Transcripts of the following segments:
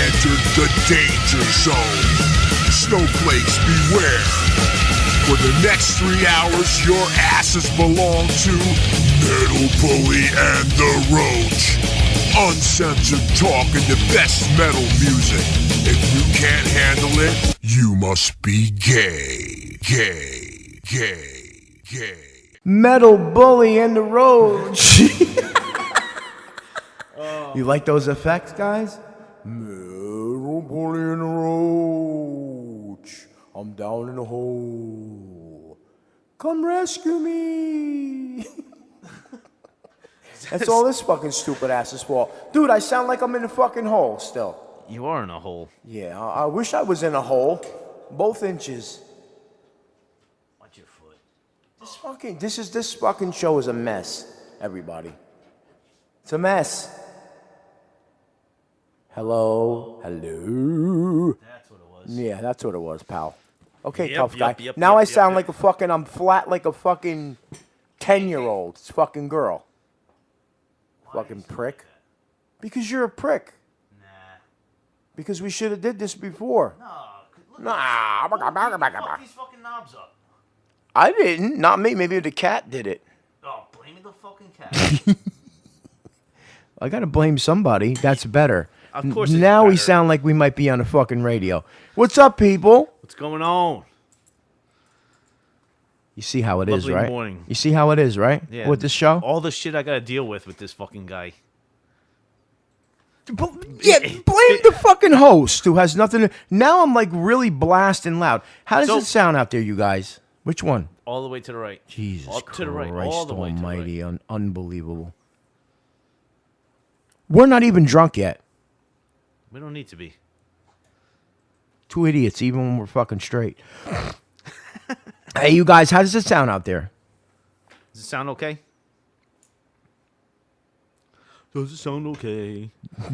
entered the danger zone. Snowflakes, beware. For the next 3 hours, your asses belong to Metal Bully and the Roach. Uncensored talk and the best metal music. If you can't handle it, you must be gay. Gay. Gay. Gay. Metal Bully and the Roach. You like those effects, guys? Metal Bully and the Roach. I'm down in the hole. Come rescue me. That's all this fucking stupid ass is for. Dude, I sound like I'm in a fucking hole still. You are in a hole. Yeah, I wish I was in a hole. Both inches. Watch your foot. This fucking show is a mess, everybody. It's a mess. Hello. That's what it was. Yeah, that's what it was, pal. Okay, Yep, tough guy. yep, Now yep, I sound like I'm flat like a fucking 10-year-old. It's fucking girl. Fucking prick. Because you're a prick. Nah. Because we should have did this before. Look these fucking knobs up. I didn't. Not me. Maybe the cat did it. Oh, blame the fucking cat. I gotta blame somebody. That's better. Of course it's now we better. sound like we might be on the fucking radio. What's up, people? What's going on? You see how it is, Lovely right? morning. You see how it is, right? Yeah. With this show? All the shit I gotta deal with this fucking guy. Yeah, blame the fucking host who has nothing to... Now I'm like really blasting loud. How does it sound out there, you guys? Which one? All the way to the right. Jesus Up Christ to the right. All the way to the right. almighty. Unbelievable. We're not even drunk yet. We don't need to be. Two idiots, even when we're fucking straight. Hey, you guys, how does it sound out there? Does it sound okay? Does it sound okay?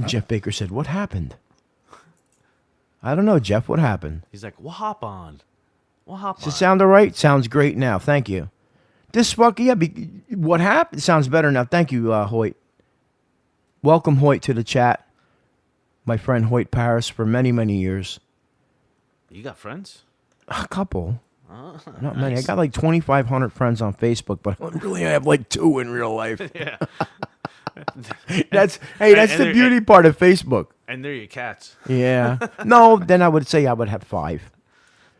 Jeff Baker said, what happened? I don't know, Jeff. What happened? He's like, what hop on? What hop Does on? it sound all right? Sounds great now. Thank you. This fucking... Yeah, what happened? Sounds better now. Thank you, Hoyt. Welcome, Hoyt, to the chat. My friend Hoyt Paris for many, many years. You got friends? A couple. Oh, Not nice. many. I got like 2,500 friends on Facebook, but I really have like 2 in real life. Yeah. That's the beauty part of Facebook. And they're your cats. Yeah. No, then I would say I would have 5.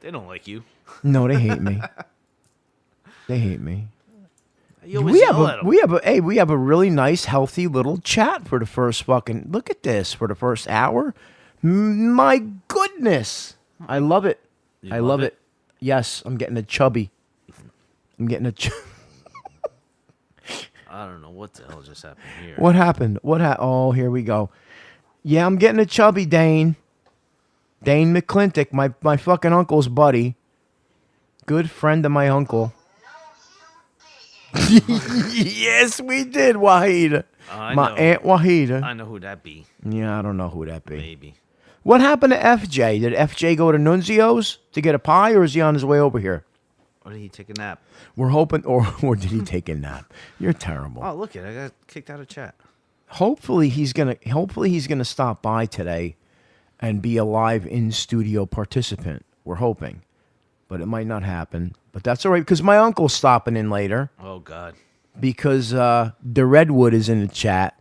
They don't like you. No, they hate me. They hate me. You always yell at them. We have a really nice, healthy little chat for the first fucking... Look at this, for the first hour. My goodness. I love it. I love it. Yes, I'm getting a chubby. I don't know what the hell just happened here. What happened? Oh, here we go. Yeah, I'm getting a chubby, Dane. Dane McClintock, my fucking uncle's buddy. Good friend of my uncle. Yes, we did, Wahida. My Aunt Wahida. I know who that be. Yeah, I don't know who that be. Maybe. What happened to FJ? Did FJ go to Nunzio's to get a pie, or is he on his way over here? Or did he take a nap? We're hoping, or did he take a nap? You're terrible. Oh, look it! I got kicked out of chat. Hopefully he's gonna stop by today and be a live in studio participant. We're hoping, but it might not happen. But that's all right because my uncle's stopping in later. Oh God! Because the Redwood is in the chat.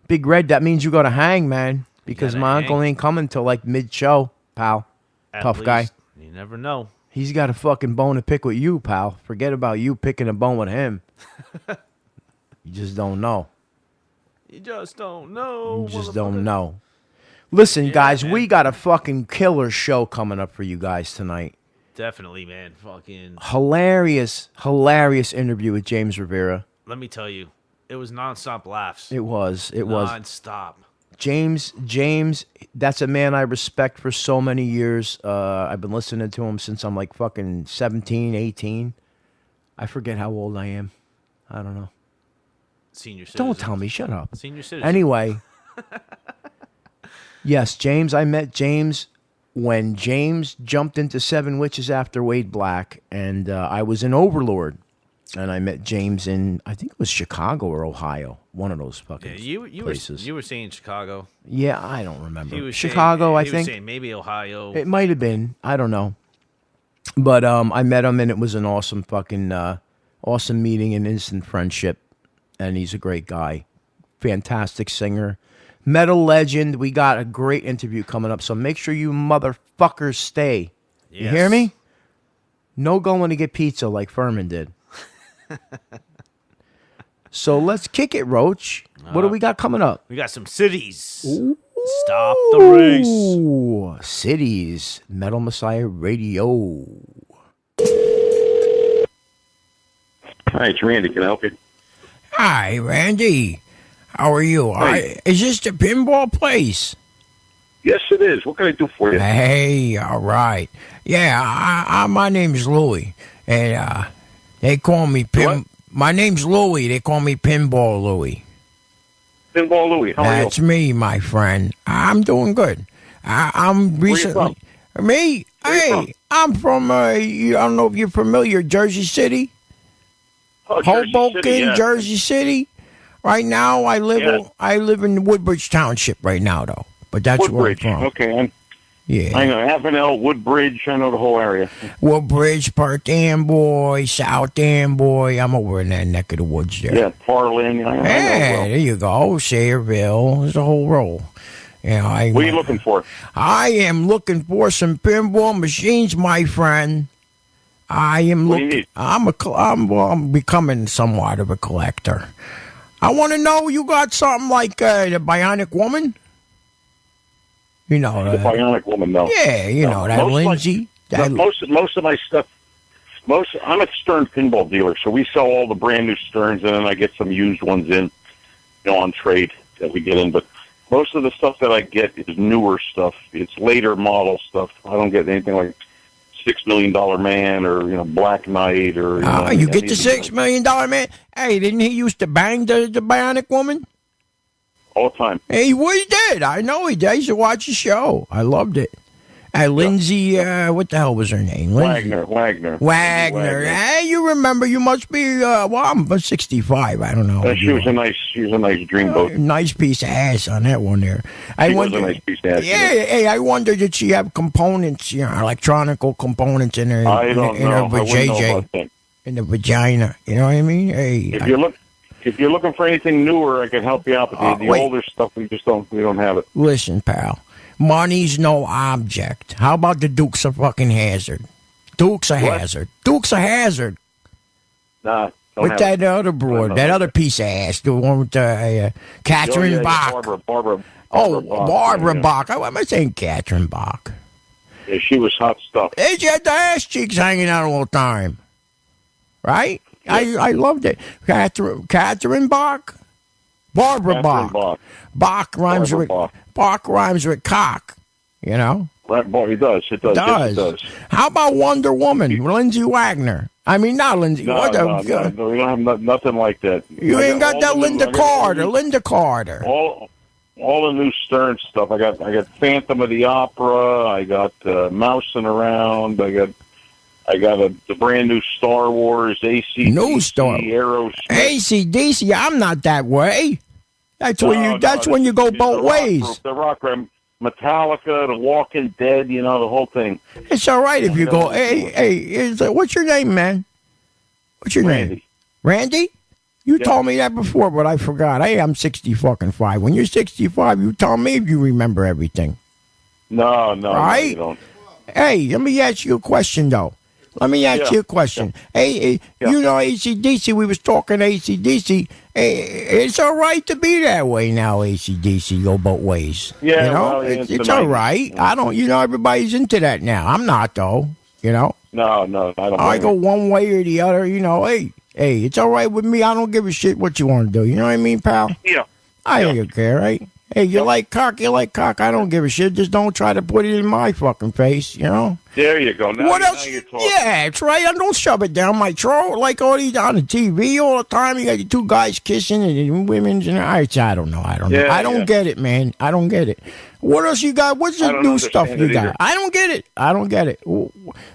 Big Red, that means you got to hang, man. Because my uncle ain't coming till like mid-show, pal. Tough guy. You never know. He's got a fucking bone to pick with you, pal. Forget about you picking a bone with him. You just don't know. You just don't know. You just don't know. Listen, guys, man. we got a fucking killer show coming up for you guys tonight. Definitely, man. Fucking hilarious interview with James Rivera. Let me tell you, it was nonstop laughs. It was. Nonstop. James, that's a man I respect for so many years. I've been listening to him since I'm like fucking 17, 18. I forget how old I am. I don't know. Senior citizen. Don't tell me. Shut up. Senior citizen. Anyway. Yes, James. I met James when James jumped into Seven Witches after Wade Black, and I was in Overlord. And I met James in, I think it was Chicago or Ohio. One of those fucking places. You were saying Chicago. Yeah, I don't remember. He was Chicago, saying, I he think. was saying maybe Ohio. It might have been. I don't know. But I met him, and it was an awesome fucking, awesome meeting and instant friendship. And he's a great guy. Fantastic singer. Metal legend. We got a great interview coming up, so make sure you motherfuckers stay. Yes. You hear me? No going to get pizza like Furman did. So let's kick it, Roach. What do we got coming up? We got some cities. Ooh. Stop the race. Cities. Metal Messiah Radio. Hi, it's Randy. Can I help you? Hi, Randy. How are you? Hey. Is this the pinball place? Yes, it is. What can I do for you? Hey, all right. Yeah, my name's Louie, and they call me What? My name's Louie. They call me Pinball Louie. Pinball Louie. How are you? That's me, my friend. I'm doing good. I'm recently. Me? Where you Hey, I'm from. I don't know if you're familiar, Jersey City, Oh, Jersey Hoboken, City, yeah. Jersey City. Right now, I live. Yeah. I live in Woodbridge Township right now, though. But that's Woodbridge. where I'm from. Okay. Yeah. I know Avenel, Woodbridge. I know the whole area. Woodbridge, Park Amboy, South Amboy. I'm over in that neck of the woods there. Yeah, Parlin. I know Yeah, well. there you go. Sayreville. There's a whole roll. You know, What are you looking for? I am looking for some pinball machines, my friend. I am What do you looking. need? I'm becoming somewhat of a collector. I want to know you got something like the Bionic Woman. You know, The Bionic Woman, no. yeah, you know that most Lindsay. That, Most of my stuff. I'm a Stern pinball dealer, so we sell all the brand new Sterns, and then I get some used ones in, on trade that we get in. But most of the stuff that I get is newer stuff. It's later model stuff. I don't get anything like $6 Million Man or Black Knight or. you get the anything $6 million man. Hey, didn't he used to bang the Bionic Woman? all the time. Hey, well, he did. I know he did. I used to watch the show. I loved it. Lindsay, what the hell was her name? Lindsay. Wagner. Hey, you remember? You must be. Well, I'm 65. I don't know. She was a nice dreamboat. Nice piece of ass on that one there. She was a nice piece of ass. Yeah, hey, I wonder did she have components, electronical components in her? I don't know. In her I wouldn't know vajayjay, about that. in the vagina. You know what I mean? Hey, If you're looking for anything newer, I can help you out. But the wait. older stuff, we don't have it. Listen, pal. Money's no object. How about the Dukes of fucking Hazard? Dukes of What? Hazard. Dukes of Hazard. Nah. With have that it. other broad, that other piece of ass, the one with Catherine Oh, yeah, Bach. Barbara. Barbara yeah. Bach. Why am I saying Catherine Bach? Yeah, she was hot stuff. She had the ass cheeks hanging out all the time. Right? I loved it. Catherine Bach? Barbara Catherine Bach. Bach rhymes Barbara with Bach. Bach rhymes with cock. You know? Right, boy, it does. It does. Yes, it does. How about Wonder Woman, Lindsay Wagner? I mean, not Lindsay. No, what the, no, we don't have nothing like that. You ain't got that Linda Carter. Linda Carter. All the new Stern stuff. I got Phantom of the Opera. I got Mousing Around. I got the brand new Star Wars, AC, New Star Aerosmith. AC/DC. I'm not that way. That's when you. No, That's when you go the both rock ways. group, the rock group, Metallica, The Walking Dead. The whole thing. It's all right if you go. Hey, what's your name, man? What's your name? Randy. Randy? You told me that before, but I forgot. Hey, I'm 65. When you're 65, you tell me if you remember everything. No, Right? no, you don't. Hey, let me ask you a question, though. Let me ask you a question. Hey, you know AC/DC, we was talking AC/DC. Hey, it's all right to be that way now, AC/DC, go both ways. Yeah, you know? well, it's all right. I don't, everybody's into that now. I'm not, though, No, I don't. I go one way or the other, hey, it's all right with me. I don't give a shit what you want to do. You know what I mean, pal? Yeah. I don't care, right? Hey, you like cock, I don't give a shit. Just don't try to put it in my fucking face, There you go. Now, what now else? you're talking. Yeah, that's right. I don't shove it down my throat like all these on the TV all the time. You got the two guys kissing and women's and I don't know. I don't get it, man. I don't get it. What else you got? What's the new stuff you got? either. I don't get it.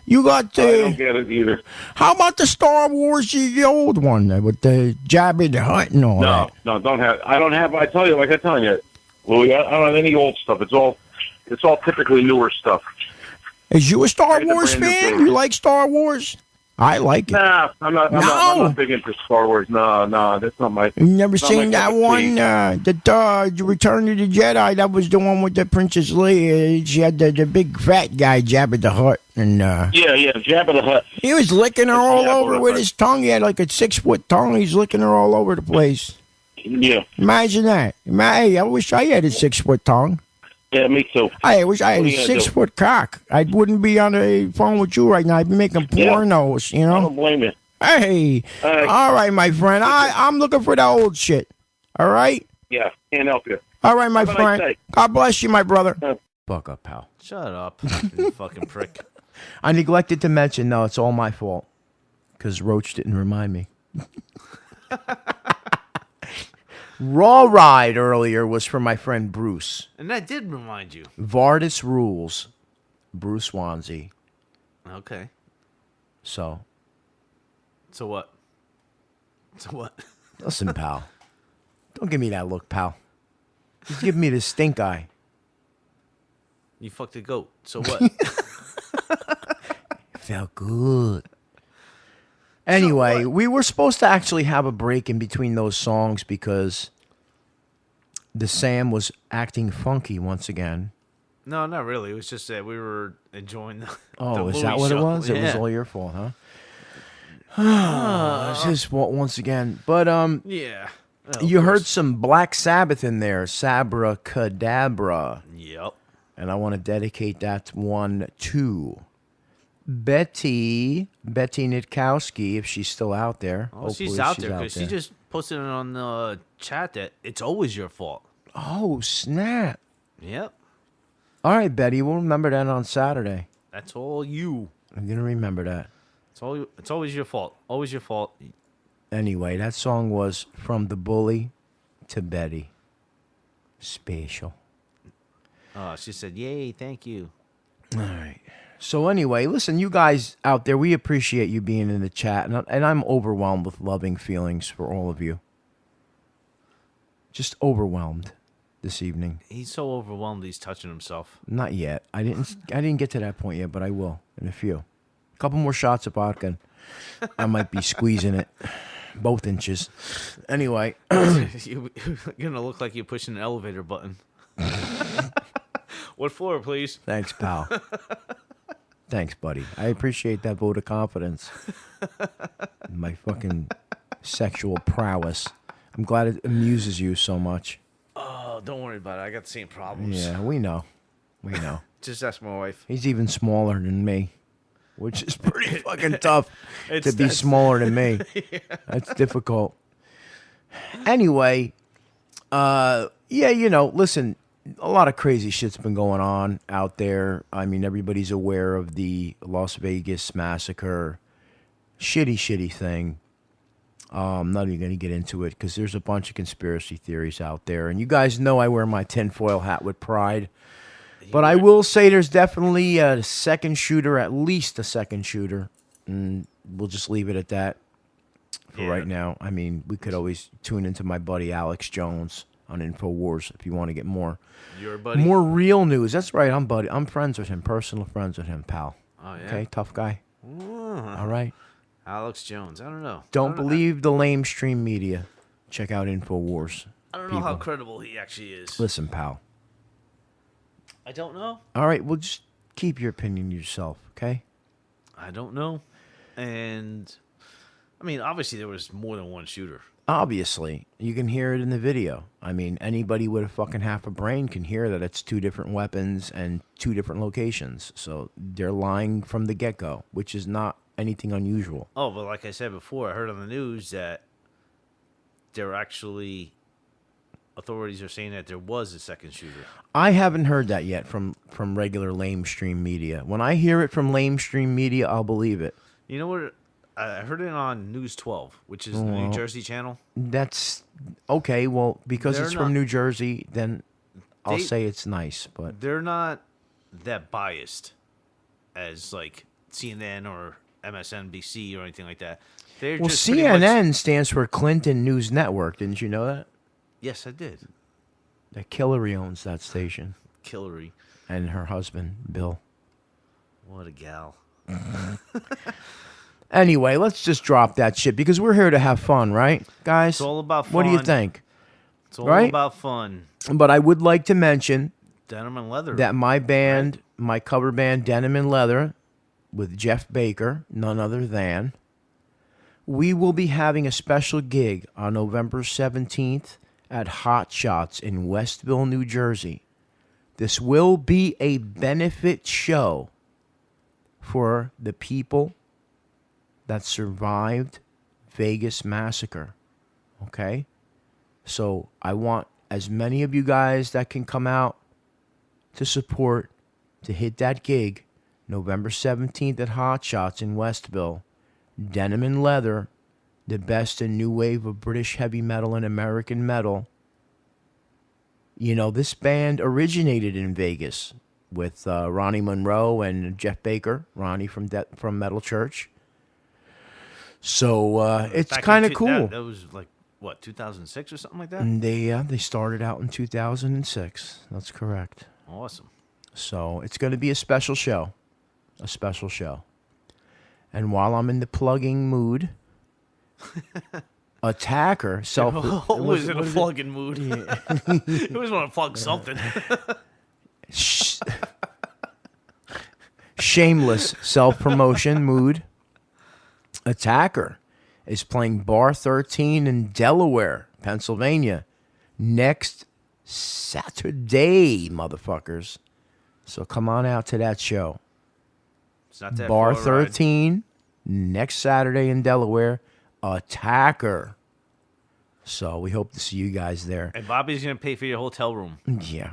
You got I don't the. get it either. How about the Star Wars, the old one with the Jabba the Hutt and all that? No, don't have. I don't have. I tell you, like I'm telling you, Louie, I don't have any old stuff. It's all typically newer stuff. Is you a Star Right, the Wars brand new fan? thing. You like Star Wars? I like it. Nah, I'm not big into Star Wars. No, that's not my. You never not seen my that cup of one? tea. The Return of the Jedi. That was the one with the Princess Leia. She had the big fat guy, Jabba the Hutt, and Yeah, Jabba the Hutt. he was licking her all Jabba over the with Hutt. his tongue. He had like a 6-foot tongue. He's licking her all over the place. Yeah, Imagine that. Hey, I wish I had a 6-foot tongue. yeah, me too. I wish I had What a are you gonna do? 6-foot cock. I wouldn't be on the phone with you right now. I'd be making Yeah. pornos, you I know? don't blame you. Hey, all right, my friend. I'm looking for the old shit. All right? Yeah, can't help you. All right, my Have a nice friend. day. God bless you, my brother. Fuck up, pal. Shut up, you fucking prick. I neglected to mention, no, it's all my fault. Because Roach didn't remind me. Raw Ride earlier was for my friend Bruce. And that did remind you. Vardis Rules. Bruce Swansea. Okay. So, So what? So what? listen, pal. Don't give me that look, pal. Just give me the stink eye. You fucked a goat. So what? Felt good. Anyway, we were supposed to actually have a break in between those songs because the Sam was acting funky once again. No, not really. It was just that we were enjoying the. Oh, the is that Louie what it show. was? It was Yeah. all your fault, huh? It's his fault once again. But Yeah. Oh, you of heard course. some Black Sabbath in there, Sabbra Cadabra, Yep. and I want to dedicate that one to Betty Nitkowski, if she's still out there. Oh, she's Hopefully out there because she just posted it on the chat that it's always your fault. Oh, snap. Yep. All right, Betty, we'll remember that on Saturday. That's all you. I'm going to remember that. It's always your fault. Always your fault. Anyway, that song was From the Bully to Betty. Special. She said, "Yay, thank you." All right. So anyway, listen, you guys out there, we appreciate you being in the chat, and I'm overwhelmed with loving feelings for all of you. Just overwhelmed this evening. He's so overwhelmed. He's touching himself. Not yet. I didn't get to that point yet, but I will in a few. A couple more shots of vodka, and I might be squeezing it both inches. Anyway, You're gonna look like you're pushing an elevator button. What floor, please? thanks, pal. Thanks, buddy. I appreciate that vote of confidence. My fucking sexual prowess. I'm glad it amuses you so much. Oh, don't worry about it. I got the same problems. Yeah, we know. We know. Just ask my wife. He's even smaller than me, which is pretty fucking tough to be that's- smaller than me. That's difficult. Anyway, yeah, listen, a lot of crazy shit's been going on out there. I mean, everybody's aware of the Las Vegas massacre. Shitty thing. I'm not even going to get into it because there's a bunch of conspiracy theories out there. And you guys know I wear my tinfoil hat with pride. But I will say there's definitely a second shooter, at least a second shooter. And we'll just leave it at that for right now. I mean, we could always tune into my buddy Alex Jones on InfoWars if you want to get more Your buddy. more real news. That's right, I'm friends with him, personal friends with him, pal. Oh yeah. Okay, tough guy. All right. Alex Jones. I don't know. Don't believe the lamestream media. Check out InfoWars. I don't know how credible he actually is. Listen, pal. I don't know. All right, well, just keep your opinion to yourself, okay? I don't know. And I mean, obviously there was more than one shooter. Obviously, you can hear it in the video. I mean, anybody with a fucking half a brain can hear that it's two different weapons and two different locations. So they're lying from the get-go, which is not anything unusual. Oh, but like I said before, I heard on the news that there actually authorities are saying that there was a second shooter. I haven't heard that yet from regular lamestream media. When I hear it from lamestream media, I'll believe it. You know what? I heard it on News 12, which is the New Jersey channel. That's okay. Well, because They're it's not- from New Jersey, then I'll They- say it's nice. But They're not that biased as like CNN or MSNBC or anything like that. They're Well, just pretty much- CNN stands for Clinton News Network. Didn't you know that? Yes, I did. That Hillary owns that station, Hillary. and her husband Bill. What a gal. Anyway, let's just drop that shit because we're here to have fun, right, guys? It's all about fun. What do you think? It's all Right? about fun. But I would like to mention Denim and leather. that my band, my cover band, Denim and Leather, with Jeff Baker, none other than, we will be having a special gig on November 17th at Hot Shots in Westville, New Jersey. This will be a benefit show for the people that survived Vegas massacre. Okay? So I want as many of you guys that can come out to support, to hit that gig, November 17th at Hot Shots in Westville. Denim and Leather, the best in new wave of British heavy metal and American metal. You know, this band originated in Vegas with Ronnie Monroe and Jeff Baker, Ronnie from Metal Church. So it's Back in kind of cool. That was like, what, 2006 or something like that? And they started out in 2006. That's correct. Awesome. So it's going to be a special show. A special show. And while I'm in the plugging mood, Attacker, Always in a plugging mood. Yeah. You always want to plug something. Shameless self-promotion mood. Attacker is playing Bar 13 in Delaware, Pennsylvania, next Saturday, motherfuckers. So come on out to that show. It's not that Bar far a ride. 13, next Saturday in Delaware, Attacker. So we hope to see you guys there. And Bobby's going to pay for your hotel room. Yeah.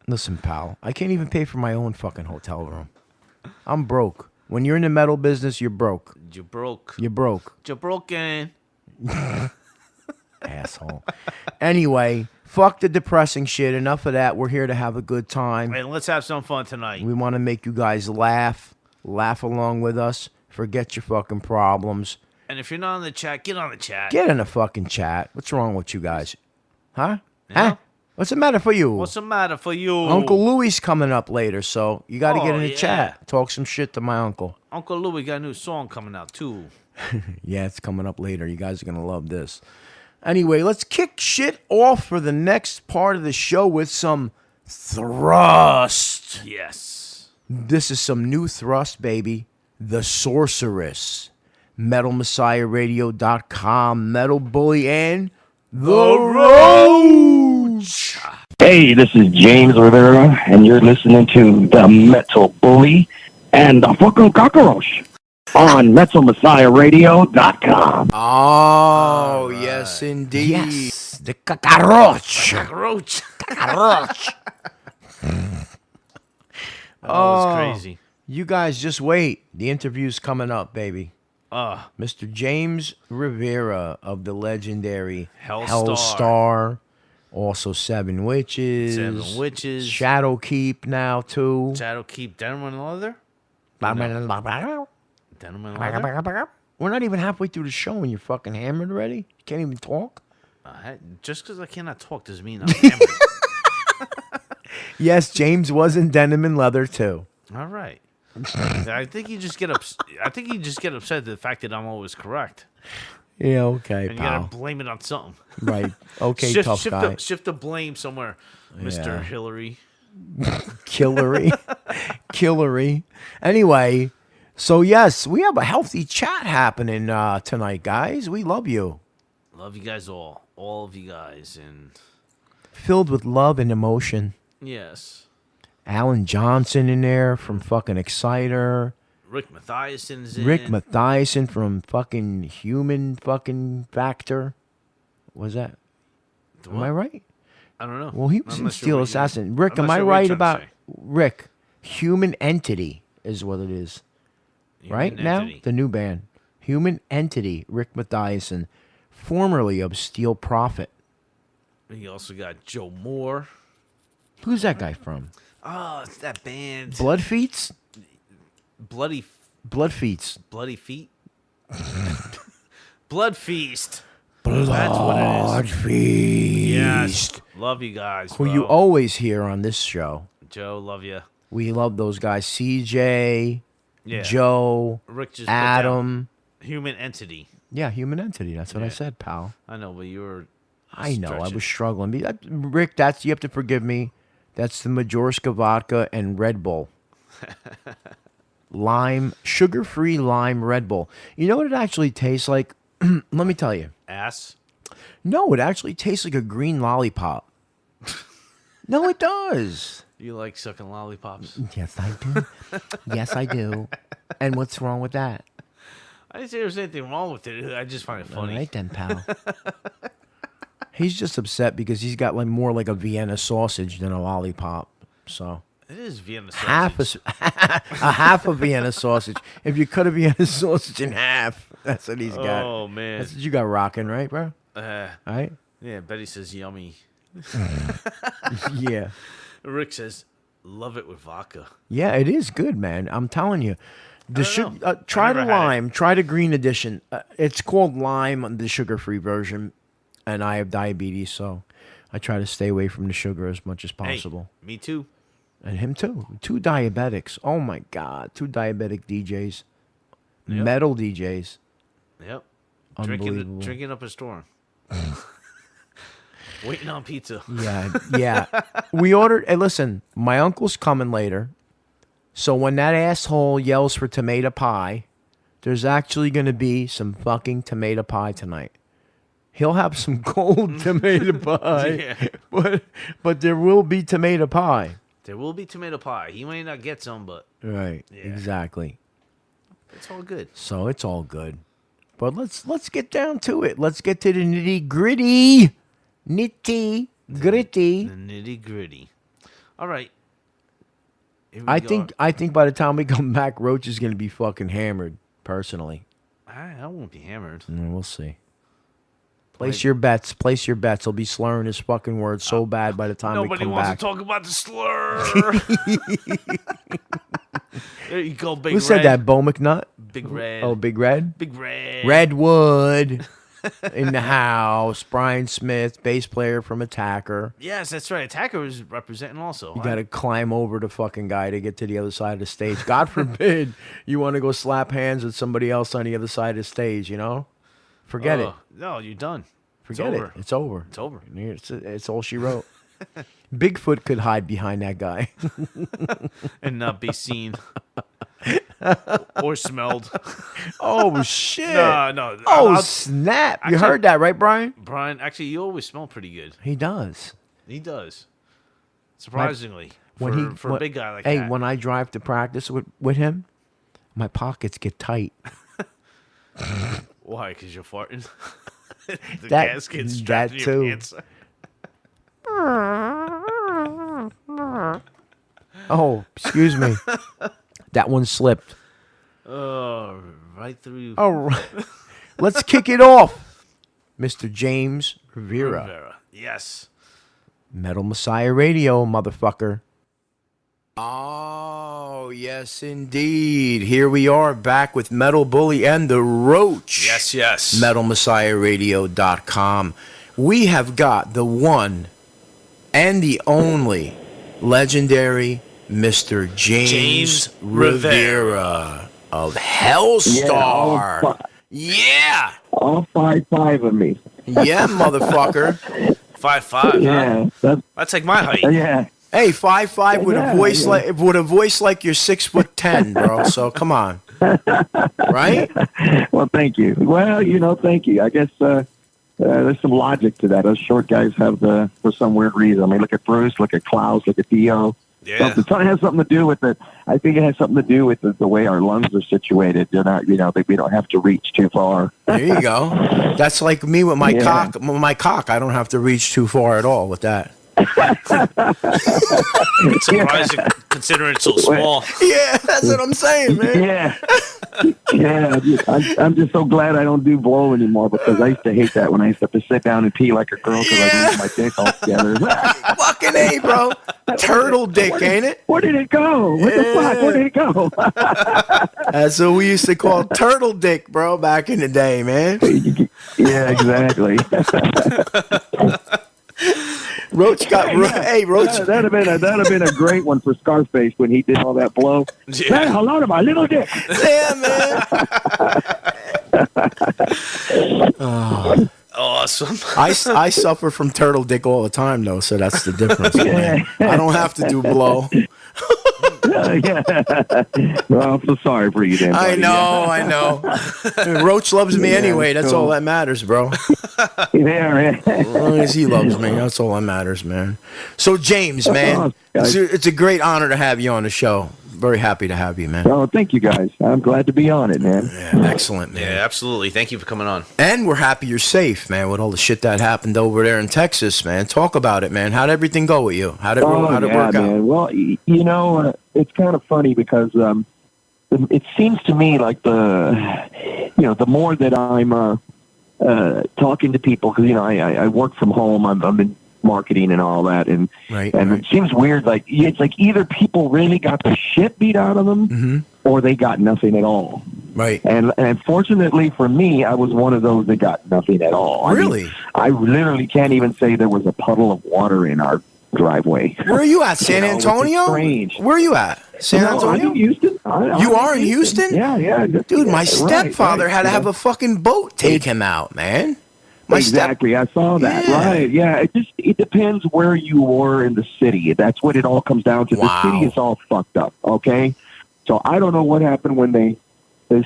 Listen, pal, I can't even pay for my own fucking hotel room. I'm broke. When you're in the metal business, you're broke. You're broke. You're broke. You're broken. Asshole. Anyway, fuck the depressing shit. Enough of that. We're here to have a good time. And let's have some fun tonight. We want to make you guys laugh along with us. Forget your fucking problems. And if you're not on the chat, get on the chat. Get in the fucking chat. What's wrong with you guys? Huh? Yeah. Huh? What's the matter for you? What's the matter for you? Uncle Louie's coming up later, so you got to get in the yeah. chat. Talk some shit to my uncle. Uncle Louie got a new song coming out, too. Yeah, it's coming up later. You guys are going to love this. Anyway, let's kick shit off for the next part of the show with some thrust. Yes. This is some new thrust, baby. The Sorceress. MetalMessiahRadio.com. Metal Bully and The Roach. Hey, this is James Rivera, and you're listening to the Metal Bully and the fucking cockroach on MetalMessiahRadio.com. Oh, yes, indeed. Yes. The cockroach. Roach. Cockroach. That was crazy. You guys just wait. The interview's coming up, baby. Mr. James Rivera of the legendary Helstar. Also Seven Witches. Shadowkeep now, too. Shadowkeep. Denim and leather? Denim and leather? We're not even halfway through the show and you're fucking hammered already? You can't even talk? Just because I cannot talk doesn't mean I'm hammered. Yes, James was in Denim and Leather, too. All right. I think you just get upset at the fact that I'm always correct. Yeah, okay, And you pal. gotta blame it on something. Right. Okay, shift, tough guy. Shift the blame somewhere, Mr. Hillary. Killery. Killery. Anyway, so yes, we have a healthy chat happening tonight, guys. We love you. Love you guys all of you guys, and Filled with love and emotion. yes, Alan Johnson in there from fucking Exciter. Rick Mathiason's in. Rick Mathiason from fucking Human fucking Factor. Was that? Am I right? I don't know. Well, he was I'm in not sure Steel what you- Assassin. Rick, I'm am not I sure what you're right trying to about say. Rick? Human Entity is what it is. Right Human now, Entity. the new band. Human Entity, Rick Mathiason, formerly of Steel Prophet. You also got Joe Moore. Who's that guy from? Oh, it's that band. Bloodfeets? Bloody feets. Bloody feet. Blood feast. Blood That's what it is. feast. Yes. Love you guys. Who bro. you always hear on this show. Joe, love you. We love those guys. CJ, Yeah. Joe, Rick just Adam. put down human entity. Yeah, human entity. That's what I Yeah. said, pal. I know, but you were. I know. I stretching. was struggling. Rick, you have to forgive me. That's the Majorska vodka and Red Bull. Lime, sugar-free lime Red Bull. You know what it actually tastes like? Let me tell you. Ass. No, it actually tastes like a green lollipop. No, it does. You like sucking lollipops? Yes, I do. Yes, I do. And what's wrong with that? I didn't say there was anything wrong with it. I just find it funny. All right then, pal. He's just upset because he's got like more like a Vienna sausage than a lollipop. So It is Vienna sausage. half a Vienna sausage. If you cut a Vienna sausage in half, that's what he's got. Oh man. That's what you got rocking, right, bro? All right? Yeah. Betty says yummy. Yeah. Rick says love it with vodka. Yeah, it is good, man. I'm telling you. Try the never had lime. Try the green edition. It's called lime, the sugar-free version. And I have diabetes, so I try to stay away from the sugar as much as possible. Hey, me too. And him too. 2 diabetics. Oh my God. 2 diabetic DJs. Yep. Metal DJs. Yep. Unbelievable. Drinking up a storm. Waiting on pizza. Yeah. We ordered. Hey, listen, my uncle's coming later. So when that asshole yells for tomato pie, there's actually going to be some fucking tomato pie tonight. He'll have some cold tomato pie, Yeah. but there will be tomato pie. There will be tomato pie. He may not get some, but Right, Yeah. exactly. it's all good. So it's all good. But let's get down to it. Let's get to the nitty gritty. Nitty gritty. The nitty gritty. All right. Here we I go. think by the time we come back, Roach is going to be fucking hammered. Personally, I won't be hammered. We'll see. Place your bets. Place your bets. He'll be slurring his fucking words so bad by the time we Nobody come wants back. to talk about the slur. There you go, Big Who Red. said that? Bo McNutt? Big Red. Oh, Big Red? Big Red. Redwood in the house. Brian Smith, bass player from Attacker. Yes, that's right. Attacker is representing also. You got to climb over the fucking guy to get to the other side of the stage. God forbid you want to go slap hands with somebody else on the other side of the stage, you know? Forget it. No, you're done. Forget it's over. it. It's over. It's over. It's all she wrote. Bigfoot could hide behind that guy. And not be seen. Or smelled. Oh, shit. No. Oh, snap. You Actually- heard that, right, Brian? Brian, actually, you always smell pretty good. He does. He does. Surprisingly. When For a big guy like hey, that. when I drive to practice with him, my pockets get tight. Why? Because you're farting? The That- gasket's strapped that to too. your pants. Oh, excuse me. That one slipped. Oh, right through All right. Let's kick it off. Mr. James Rivera. Rivera. Yes. Metal Messiah Radio, motherfucker. Oh, yes, indeed. Here we are back with Metal Bully and the Roach. Yes. MetalMessiahRadio.com. We have got the one and the only legendary Mr. James Rivera of Helstar. Yeah. All 5'5" of me. Yeah, motherfucker. 5'5". Yeah, That's like my height. yeah. Hey, 5'5" with a voice like you're 6'10", bro. So come on, right? Well, thank you. Well, thank you. I guess there's some logic to that. Us short guys have for some weird reason. I mean, look at Bruce, look at Klaus, look at Dio. Yeah. It has something to do with it. I think it has something to do with the way our lungs are situated. They're not, we don't have to reach too far. There you go. That's like me with my Yeah. cock. My cock, I don't have to reach too far at all with that. It's surprising considering it's so small. Yeah, that's what I'm saying, man. Yeah. Yeah, I'm just so glad I don't do blow anymore because I used to hate that when I used to have to sit down and pee like a girl because I lose my dick altogether. Fucking A, bro. Turtle dick, ain't it? Where did it go? What the fuck? Where did it go? That's what we used to call turtle dick, bro, back in the day, man. Yeah, exactly. Roach got hey Roach. Yeah, that'd have been a great one for Scarface when he did all that blow. Yeah. Say hello to my little dick. Yeah, man. Awesome. I suffer from turtle dick all the time though, so that's the difference. Man. I don't have to do blow. Yeah. Well, I'm so sorry for you, Dan. I know. Roach loves me anyway. That's all that matters, bro. Yeah, As long as he loves me, that's all that matters, man. So James, man, it's a great honor to have you on the show. Very happy to have you, man. Oh, thank you guys. I'm glad to be on it, man. Yeah, excellent, man. Yeah, absolutely. Thank you for coming on. And we're happy you're safe, man, with all the shit that happened over there in Texas, man. Talk about it, man. How'd everything go with you? How'd it work man. out? Well, it's kind of funny because it seems to me like the more that I'm talking to people, because, I work from home. I'm in marketing and all that, and it seems weird. Like it's like either people really got the shit beat out of them, or they got nothing at all. Right. And fortunately for me, I was one of those that got nothing at all. Really? I literally can't even say there was a puddle of water in our driveway. Where are you at? San Antonio? Strange. Where are you at? San Antonio? I'm in Houston. You are in Houston? Yeah. Dude, my stepfather had to have a fucking boat take him out, man. Exactly, I saw that. Yeah. Right? Yeah, it depends where you were in the city. That's what it all comes down to. Wow. The city is all fucked up. Okay, so I don't know what happened when they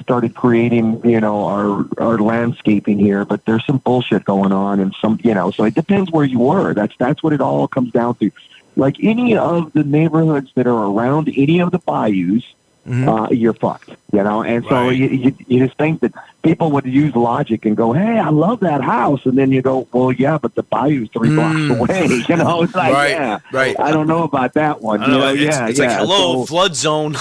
started creating, our landscaping here, but there's some bullshit going on, and so it depends where you were. That's what it all comes down to. Like any of the neighborhoods that are around any of the bayous. You're fucked, and so you just think that people would use logic and go, hey, I love that house, and then you go, well, yeah, but the bayou's 3 blocks away, it's like, right. I don't know about that one, It's like, hello, flood zone.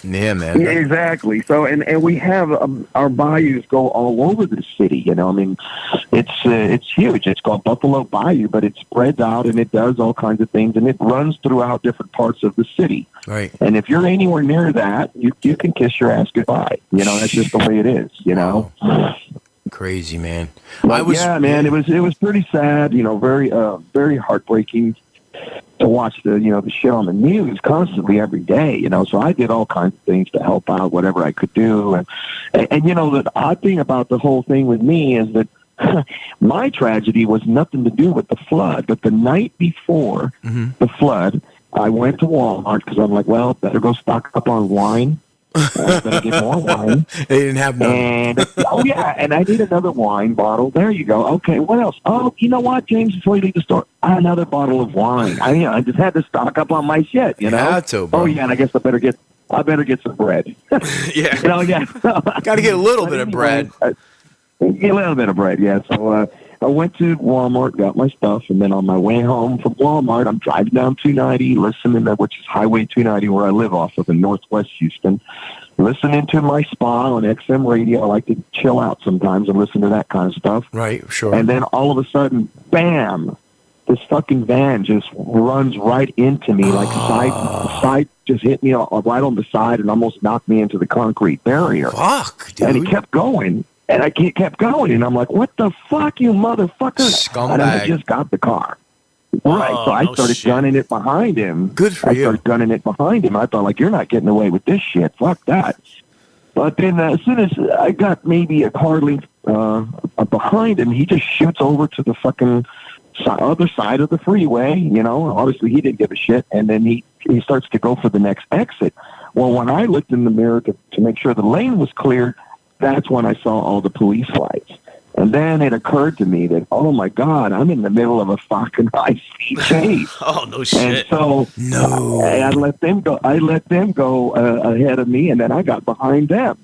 Yeah, man. Yeah, exactly. So, and we have our bayous go all over the city. It's huge. It's called Buffalo Bayou, but it spreads out and it does all kinds of things, and it runs throughout different parts of the city. Right. And if you're anywhere near that, you can kiss your ass goodbye. That's just the way it is. Crazy, man. Man, it was pretty sad. Very very heartbreaking to watch the shit on the news constantly every day, so I did all kinds of things to help out whatever I could do. And the odd thing about the whole thing with me is that my tragedy was nothing to do with the flood, but the night before the flood, I went to Walmart because I'm like, well, better go stock up on wine. Better get more wine. They didn't have none. And I need another wine bottle. There you go. Okay, what else? Oh, you know what, James? Before you leave the store, another bottle of wine. I just had to stock up on my shit. You had to, bro. Oh yeah, and I guess I better get some bread. Yeah. Got to get a little bit of bread. A little bit of bread, yeah. So I went to Walmart, got my stuff, and then on my way home from Walmart, I'm driving down 290, which is Highway 290 where I live off of in Northwest Houston, listening to my spa on XM radio. I like to chill out sometimes and listen to that kind of stuff. Right, sure. And then all of a sudden, bam, this fucking van just runs right into me, like side just hit me right on the side and almost knocked me into the concrete barrier. Fuck, dude. And it kept going. And I kept going, and I'm like, what the fuck, you motherfucker? Scumbag. And I just got the car. Right, so I started gunning it behind him. Good for you. I started gunning it behind him. I thought, like, you're not getting away with this shit. Fuck that. But then as soon as I got maybe a car length behind him, he just shoots over to the fucking other side of the freeway. Obviously he didn't give a shit. And then he starts to go for the next exit. Well, when I looked in the mirror to make sure the lane was clear, that's when I saw all the police lights. And then it occurred to me that, oh my God, I'm in the middle of a fucking high-speed chase. Oh, no shit. And so I let them go. Ahead of me, and then I got behind them.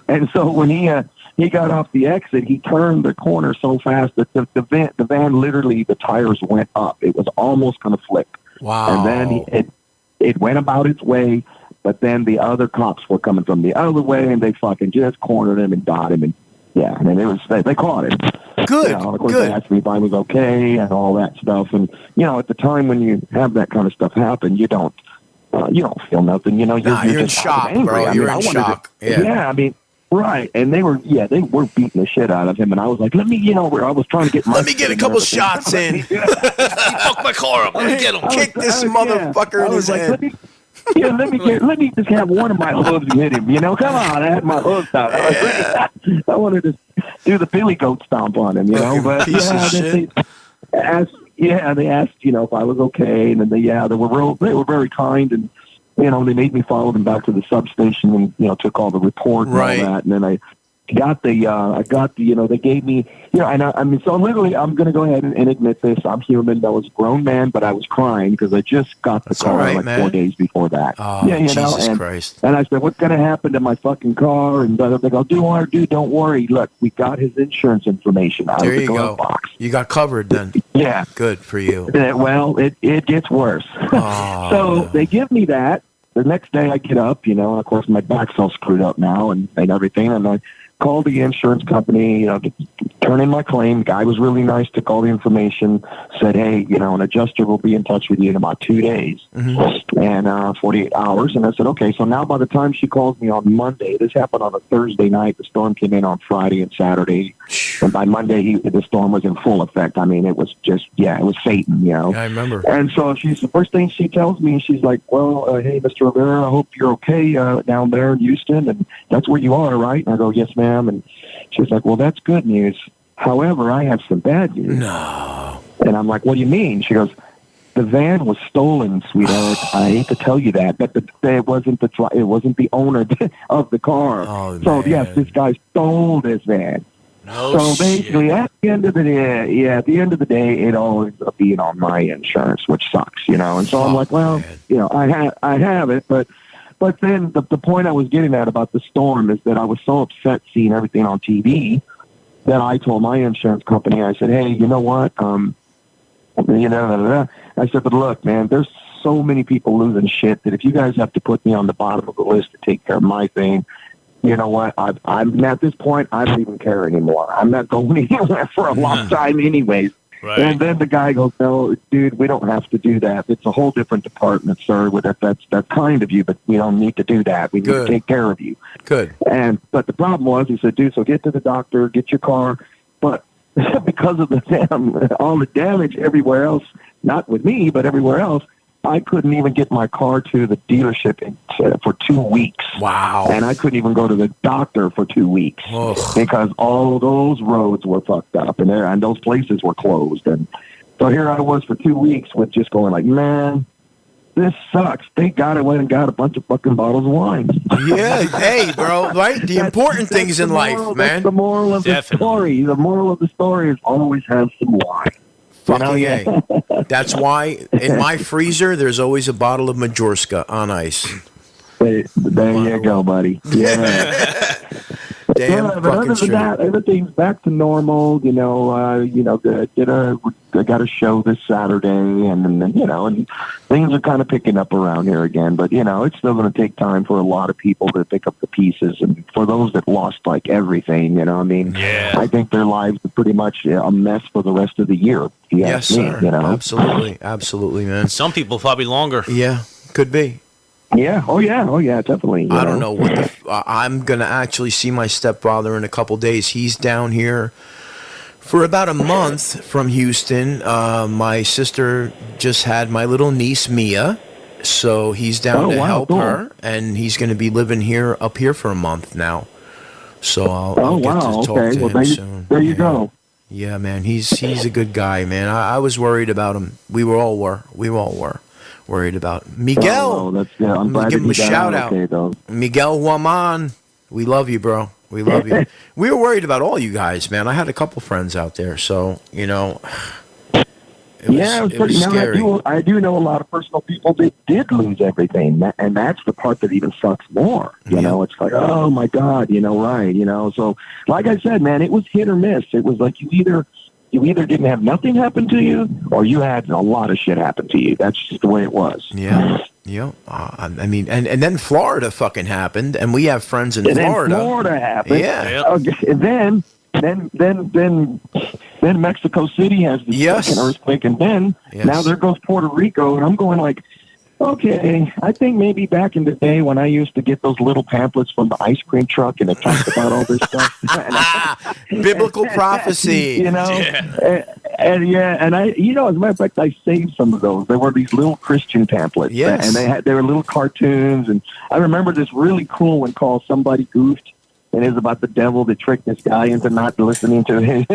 And so when he got off the exit, he turned the corner so fast that the van literally, the tires went up. It was almost going to flip. Wow. And then it went about its way, But then the other cops were coming from the other way, and they fucking just cornered him and got him. And yeah, I mean, they caught him. Good, Of course, good. they asked me if I was okay and all that stuff. And at the time when you have that kind of stuff happen, you don't feel nothing. You're in just shock, angry. bro. You're in shock. Yeah, I mean. Right, and they were beating the shit out of him, and I was like, let me, where I was trying to get my... Let me get a couple shots in. He fucked my car up. Let me get him. Kick this motherfucker in his head. Let me just have one of my hooves hit him, Come on, I had my hooves out. I wanted to do the Billy Goat stomp on him, But piece of shit. They asked, if I was okay, and then they were very kind, and they made me follow them back to the substation and, took all the report and all that. And then I got the, they gave me, so literally I'm going to go ahead and admit this. I'm human. I was a grown man, but I was crying because I just got the car 4 days before that. Oh, Jesus Christ. And I said, what's going to happen to my fucking car? And they go, dude, don't worry. Look, we got his insurance information out of the glove box. You got covered then. Yeah. Good for you. Well, it gets worse. Oh, so they give me that. The next day I get up, and of course my back's all screwed up now and everything. And I called the insurance company, to turn in my claim. Guy was really nice, took all the information, said, hey, an adjuster will be in touch with you in about 2 days and 48 hours. And I said, okay. So now by the time she calls me on Monday, this happened on a Thursday night. The storm came in on Friday and Saturday. And by Monday, the storm was in full effect. I mean, it was just, it was Satan, Yeah, I remember. And so the first thing she tells me, she's like, well, hey, Mr. Rivera, I hope you're okay down there in Houston. And that's where you are, right? And I go, yes, ma'am. And she's like, well, that's good news. However, I have some bad news. No. And I'm like, what do you mean? She goes, the van was stolen, sweetheart. I hate to tell you that, but it wasn't the owner of the car. Oh, so, man. yes, this guy stole this van. No so basically, at the end of the day, it all ends up being on my insurance, which sucks, And so I'm like, well, man. I have it, but then the point I was getting at about the storm is that I was so upset seeing everything on TV that I told my insurance company, I said, hey, you know what? I said, but look, man, there's so many people losing shit that if you guys have to put me on the bottom of the list to take care of my thing, you know what? I'm at this point, I don't even care anymore. I'm not going anywhere for a long time anyways. Right. And then the guy goes, no, dude, we don't have to do that. It's a whole different department, sir. That's kind of you, but we don't need to do that. We need to take care of you. Good. But the problem was, he said, dude, so get to the doctor, get your car. But because of all the damage everywhere else, not with me, but everywhere else, I couldn't even get my car to the dealership for 2 weeks. Wow. And I couldn't even go to the doctor for 2 weeks because all those roads were fucked up and those places were closed. And so here I was for 2 weeks with just going like, man, this sucks. Thank God I went and got a bunch of fucking bottles of wine. Yeah, hey, bro, right? The important things in life, man. That's the moral of the story. The moral of the story is always have some wine. Fucking That's why in my freezer there's always a bottle of Majorska on ice. There you go, buddy. Yeah. Damn but other than that, everything's back to normal. I got a show this Saturday, and things are kind of picking up around here again. But it's still going to take time for a lot of people to pick up the pieces, and for those that lost like everything, I think their lives are pretty much a mess for the rest of the year. Yes, sir. Absolutely, man. Some people probably longer. Yeah, could be. Yeah. Oh, yeah. Definitely. I don't know what I'm going to actually see my stepfather in a couple days. He's down here for about a month from Houston. My sister just had my little niece, Mia. So he's down to help her. And he's going to be living up here for a month now. So I'll get to talk to him soon. There you go. Yeah, man. He's a good guy, man. I was worried about him. We all were worried about Miguel. I'm glad give him a shout out. Okay, Miguel Guaman, we love you, bro. We love you. We were worried about all you guys, man. I had a couple friends out there, so it was pretty scary. I do know a lot of personal people that did lose everything, and that's the part that even sucks more. It's like, oh my God, right? So like I said, man, it was hit or miss. It was like you either didn't have nothing happen to you, or you had a lot of shit happen to you. That's just the way it was. Yeah. Yeah, I mean, and then Florida fucking happened, and we have friends in Florida. Then Florida happened. Yeah. Yep. Okay, and then Mexico City has the second earthquake, and then now there goes Puerto Rico, and I'm going like, okay, I think maybe back in the day when I used to get those little pamphlets from the ice cream truck, and it talked about all this stuff. Biblical prophecy. You know? Yeah. And I, you know, as a matter of fact, I saved some of those. They were these little Christian pamphlets. Yes. And they were little cartoons, and I remember this really cool one called Somebody Goofed. And it was about the devil that tricked this guy into not listening to his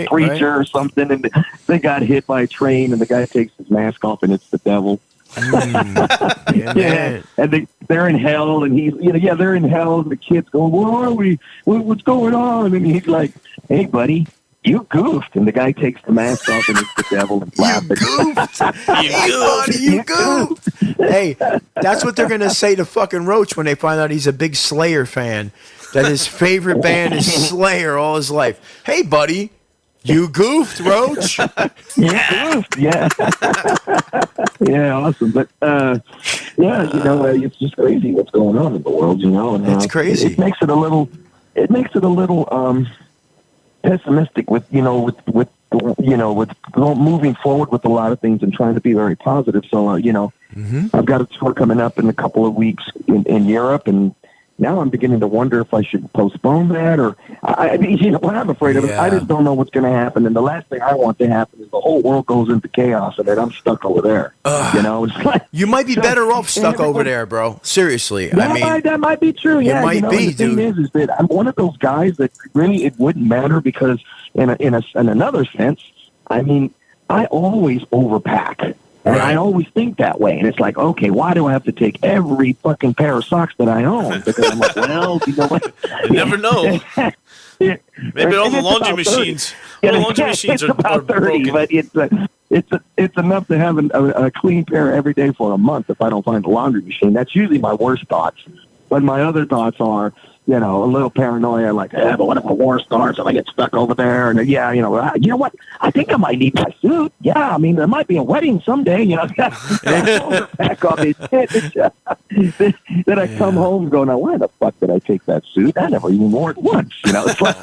preacher or something. And they got hit by a train, and the guy takes his mask off, and it's the devil. Yeah, and they're in hell, and he's, you know, they're in hell, and the kid's going, "Where are we? What's going on?" And he's like, "Hey, buddy, you goofed." And the guy takes the mask off, and it's the devil, and laughing. You goofed. Hey, that's what they're gonna say to fucking Roach when they find out he's a big Slayer fan. That his favorite band is Slayer all his life. Hey, buddy, you goofed, Roach. You goofed, yeah. Yeah, awesome. But, yeah, you know, it's just crazy what's going on in the world, you know. And, it's crazy. It makes it a little pessimistic with moving forward with a lot of things and trying to be very positive. So, you know, I've got a tour coming up in a couple of weeks in Europe, and now I'm beginning to wonder if I should postpone that, or I mean, you know, what I'm afraid of. I just don't know what's going to happen, and the last thing I want to happen is the whole world goes into chaos, and then I'm stuck over there. You know, it's like you might be better off stuck over there, bro. Seriously, that might be true. Yeah, might be, the thing is that I'm one of those guys that really it wouldn't matter because in another sense, I mean, I always overpack. And I always think that way. And it's like, okay, why do I have to take every fucking pair of socks that I own? Because I'm like, well, you know what? You never know. Maybe all the laundry machines. All the laundry machines are about 30, broken. But it's enough to have a clean pair every day for a month if I don't find a laundry machine. That's usually my worst thoughts. But my other thoughts are, you know, a little paranoia, like, but what if a war starts and I get stuck over there? And you know what? I think I might need my suit. Yeah, I mean, there might be a wedding someday. You know, back on his head. Then I come home going, now, why the fuck did I take that suit? I never even wore it once. You know, it's like,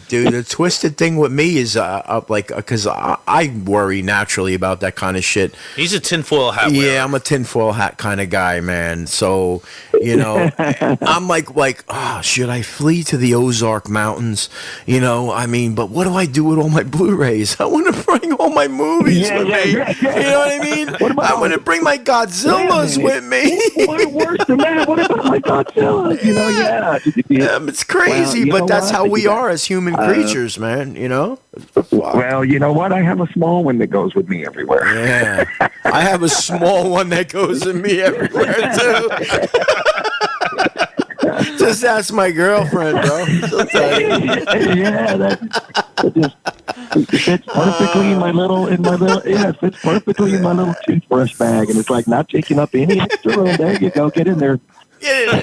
dude, the twisted thing with me is because I worry naturally about that kind of shit. He's a tinfoil hat wearer. Yeah, I'm a tinfoil hat kind of guy, man. So, you know, I'm like, oh, should I flee to the Ozark Mountains? You know, I mean, but what do I do with all my Blu-rays? I want to bring all my movies with me. You know what I mean? I want to bring my Godzillas with me. What worse than that? What about my Godzilla? You know, it's crazy, but that's how we are as human creatures, man. You know? Well, you know what? I have a small one that goes with me everywhere. Yeah. I have a small one that goes with me everywhere, too. Just ask my girlfriend, bro. She'll tell you. Yeah, it fits perfectly in my little. It fits perfectly in my little toothbrush bag, and it's like not taking up any extra room. There you go. Get in there.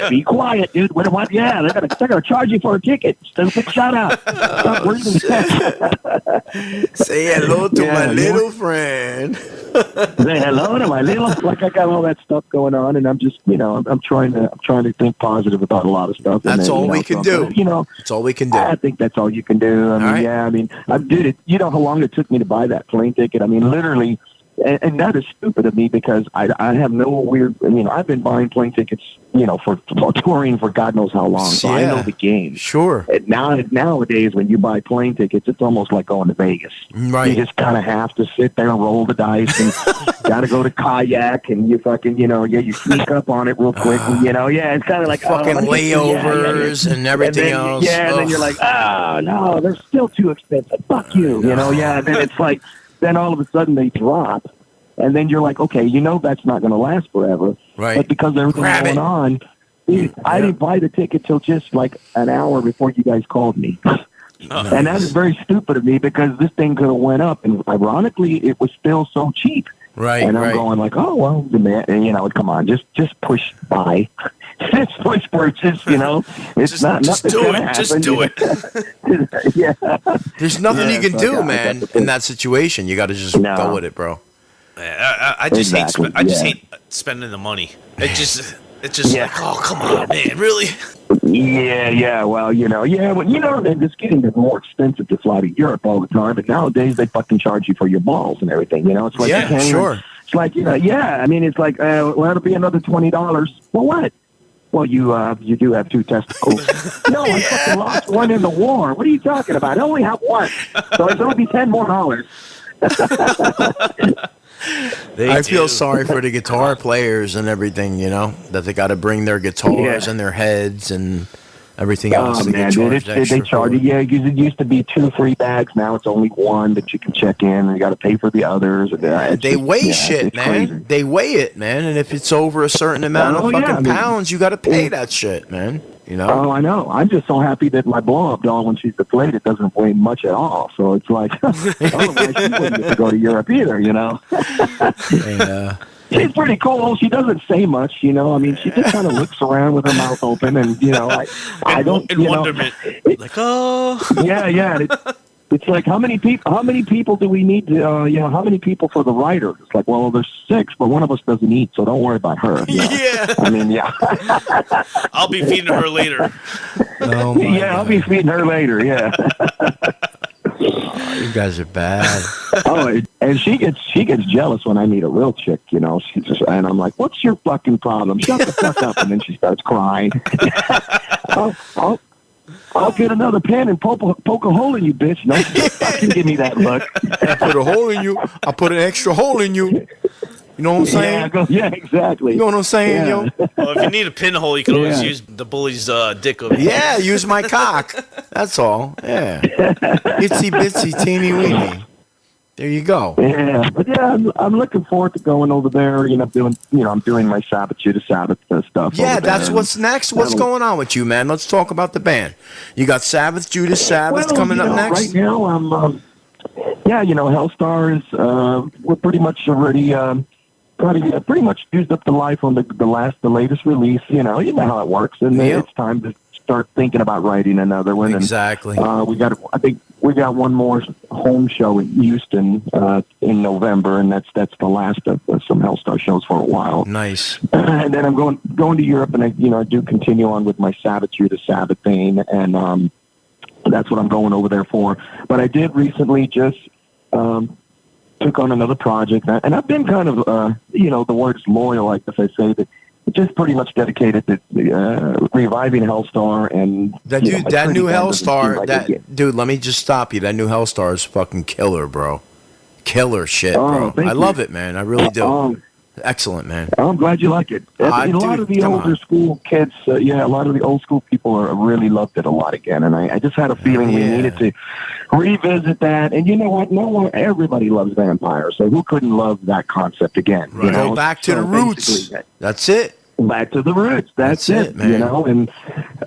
Be quiet, dude. What? Yeah, they're gonna charge you for a ticket. Stupid, shut up. Stop breathing. Say hello to my little friend. Say hello to my little. Like I got all that stuff going on, and I'm just, you know, I'm trying to think positive about a lot of stuff. That's all we can do. You know, that's all we can do. I think that's all you can do. I mean, yeah. I mean, I did it. You know how long it took me to buy that plane ticket? I mean, literally. And that is stupid of me because I have no weird, you know, I've been buying plane tickets, you know, for touring for God knows how long. So I know the game. Sure. And nowadays, when you buy plane tickets, it's almost like going to Vegas. Right. You just kind of have to sit there and roll the dice and got to go to kayak and you fucking, you know, you sneak up on it real quick. And, you know, it's kind of like fucking layovers and everything else. Yeah, and then you're like, no, they're still too expensive. Fuck you. You know, and then it's like, then all of a sudden they drop, and then you're like, okay, you know that's not going to last forever. Right. But because everything's going on, I didn't buy the ticket till just like an hour before you guys called me. And that is very stupid of me because this thing could have went up, and ironically, it was still so cheap. Right. And I'm going like, oh well, you know, come on, just push by. Just push purchase, you know. It's nothing gonna happen. Just do it. Yeah. There's nothing you can do, man, in that situation. You got to just go with it, bro. I just hate spending the money. It's just like, oh, come on, man, really? Yeah. Well, and it's getting more expensive to fly to Europe all the time. But nowadays they fucking charge you for your balls and everything. It's like it's like I mean, it's like well, that'll be another $20. Well, what? Well, you do have 2 testicles. No, I fucking lost one in the war. What are you talking about? I only have one, so it's going to be $10 more. I feel sorry for the guitar players and everything, that they got to bring their guitars and their heads and everything else. Oh, man, dude, they charge you. Yeah, because it used to be 2 free bags. Now it's only 1 that you can check in, and you got to pay for the others. They weigh shit, man. Crazy. They weigh it, man. And if it's over a certain amount of fucking pounds, you got to pay that shit, man. Oh, I know. I'm just so happy that my blow-up doll, when she's deflated, doesn't weigh much at all. So it's like, otherwise she wouldn't get to go to Europe either, She's pretty cool. She doesn't say much, I mean, she just kind of looks around with her mouth open, and I don't. In wonderment, like, oh. Yeah. It's like, how many people do we need to? How many people for the writer? It's like, well, there's 6, but one of us doesn't eat, so don't worry about her. Yeah. I mean, I'll be feeding her later. Oh my God. I'll be feeding her later. Yeah. You guys are bad. And she gets jealous when I meet a real chick, She just, and I'm like, "What's your fucking problem? Shut the fuck up!" And then she starts crying. I'll get another pen and poke a hole in you, bitch. No, fucking give me that look. I put a hole in you. I put an extra hole in you. You know what I'm saying? Yeah, exactly. You know what I'm saying, yo? Well, if you need a pinhole, you can always use the bully's dick over here. Yeah, use my cock. That's all. Yeah. Itsy bitsy teeny weeny. There you go. Yeah, but I'm looking forward to going over there. I'm doing my Sabbath, Judas Sabbath stuff. Yeah, that's what's next. What's going on with you, man? Let's talk about the band. You got Sabbath, Judas Sabbath coming up next. Right now, I'm. Helstar is. We're pretty much already. Pretty much used up the life on the latest release. You know how it works, and it's time to start thinking about writing another one. Exactly. And I think we got one more home show in Houston in November, and that's the last of some Helstar shows for a while. Nice. And then I'm going to Europe, and I do continue on with my Sabbath, Judas Sabbath thing, and that's what I'm going over there for. But I did recently just took on another project, and I've been kind of the word's loyal, like if I say that. Just pretty much dedicated to reviving Helstar and that new Helstar. Dude, let me just stop you. That new Helstar is fucking killer, bro. Killer shit, bro. I love it, man. I really do. Excellent, man. I'm glad you like it. A lot of the older school kids, a lot of the old school people really loved it a lot again, and I just had a feeling we needed to revisit that. And you know what? Everybody loves vampires, so who couldn't love that concept again? Right. Go back to the roots. That's it. Back to the roots. That's it, man. And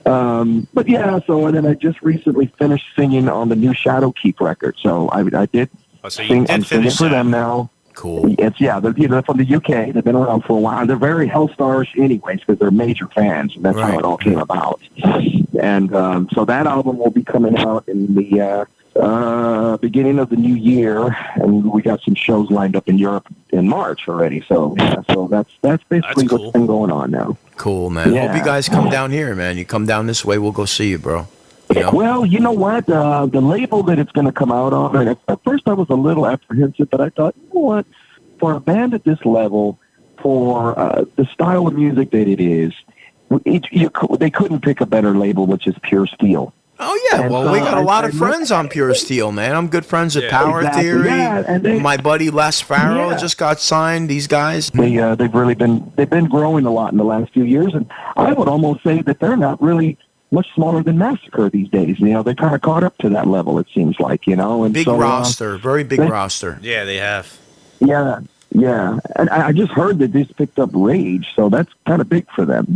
and then I just recently finished singing on the new Shadowkeep record. So I did sing. I'm singing for them now. Cool. They're from the UK. They've been around for a while. They're very Hellstarish anyways because they're major fans, and that's how it all came about. And so that album will be coming out in the beginning of the new year, and we got some shows lined up in Europe in March already. So that's basically what's been going on now. Cool, man. Hope you guys come down here, man. You come down this way, we'll go see you, bro. Well, you know what? The label that it's going to come out on, and at first I was a little apprehensive, but I thought, you know what? For a band at this level, for the style of music that it is, they couldn't pick a better label, which is Pure Steel. Oh, yeah. And we got a lot of friends on Pure Steel, man. I'm good friends with Power Theory. Yeah, and my buddy Les Farrell just got signed. These guys. They've been growing a lot in the last few years, and I would almost say that they're not really much smaller than Massacre these days. They kind of caught up to that level, it seems like, And big roster, very big roster. Yeah, they have. Yeah. And I just heard that they picked up Rage, so that's kind of big for them,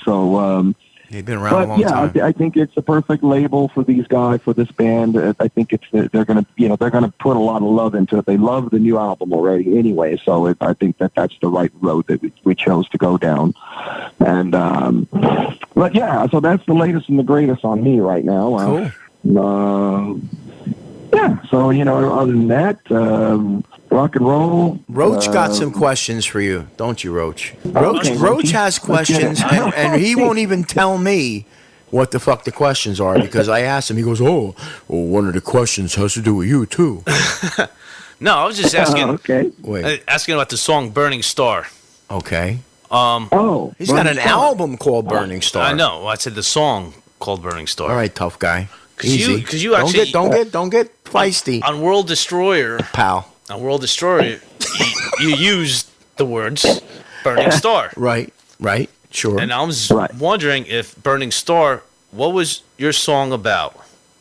So, they've been around a long time. I think it's a perfect label for these guys, for this band. I think they're going to put a lot of love into it. They love the new album already, anyway. So I think that's the right road that we chose to go down. And so that's the latest and the greatest on me right now. Cool. So other than that, rock and roll. Roach got some questions for you, don't you, Roach? Roach, Okay, Roach Roachy. has questions, and he won't even tell me what the fuck the questions are because I asked him. He goes, "Oh, well, one of the questions has to do with you too." No, I was just asking. Okay. Wait, Asking about the song "Burning Star." okay. Oh, He's got an Burning Star. album called Burning Star. I know. I said the song called "Burning Star." All right, tough guy. 'Cause you- Easy. 'cause you actually- don't get feisty, On World Destroyer, pal. you used the words "Burning Star," Right, sure. and I was Right. wondering if "Burning Star," what was your song about?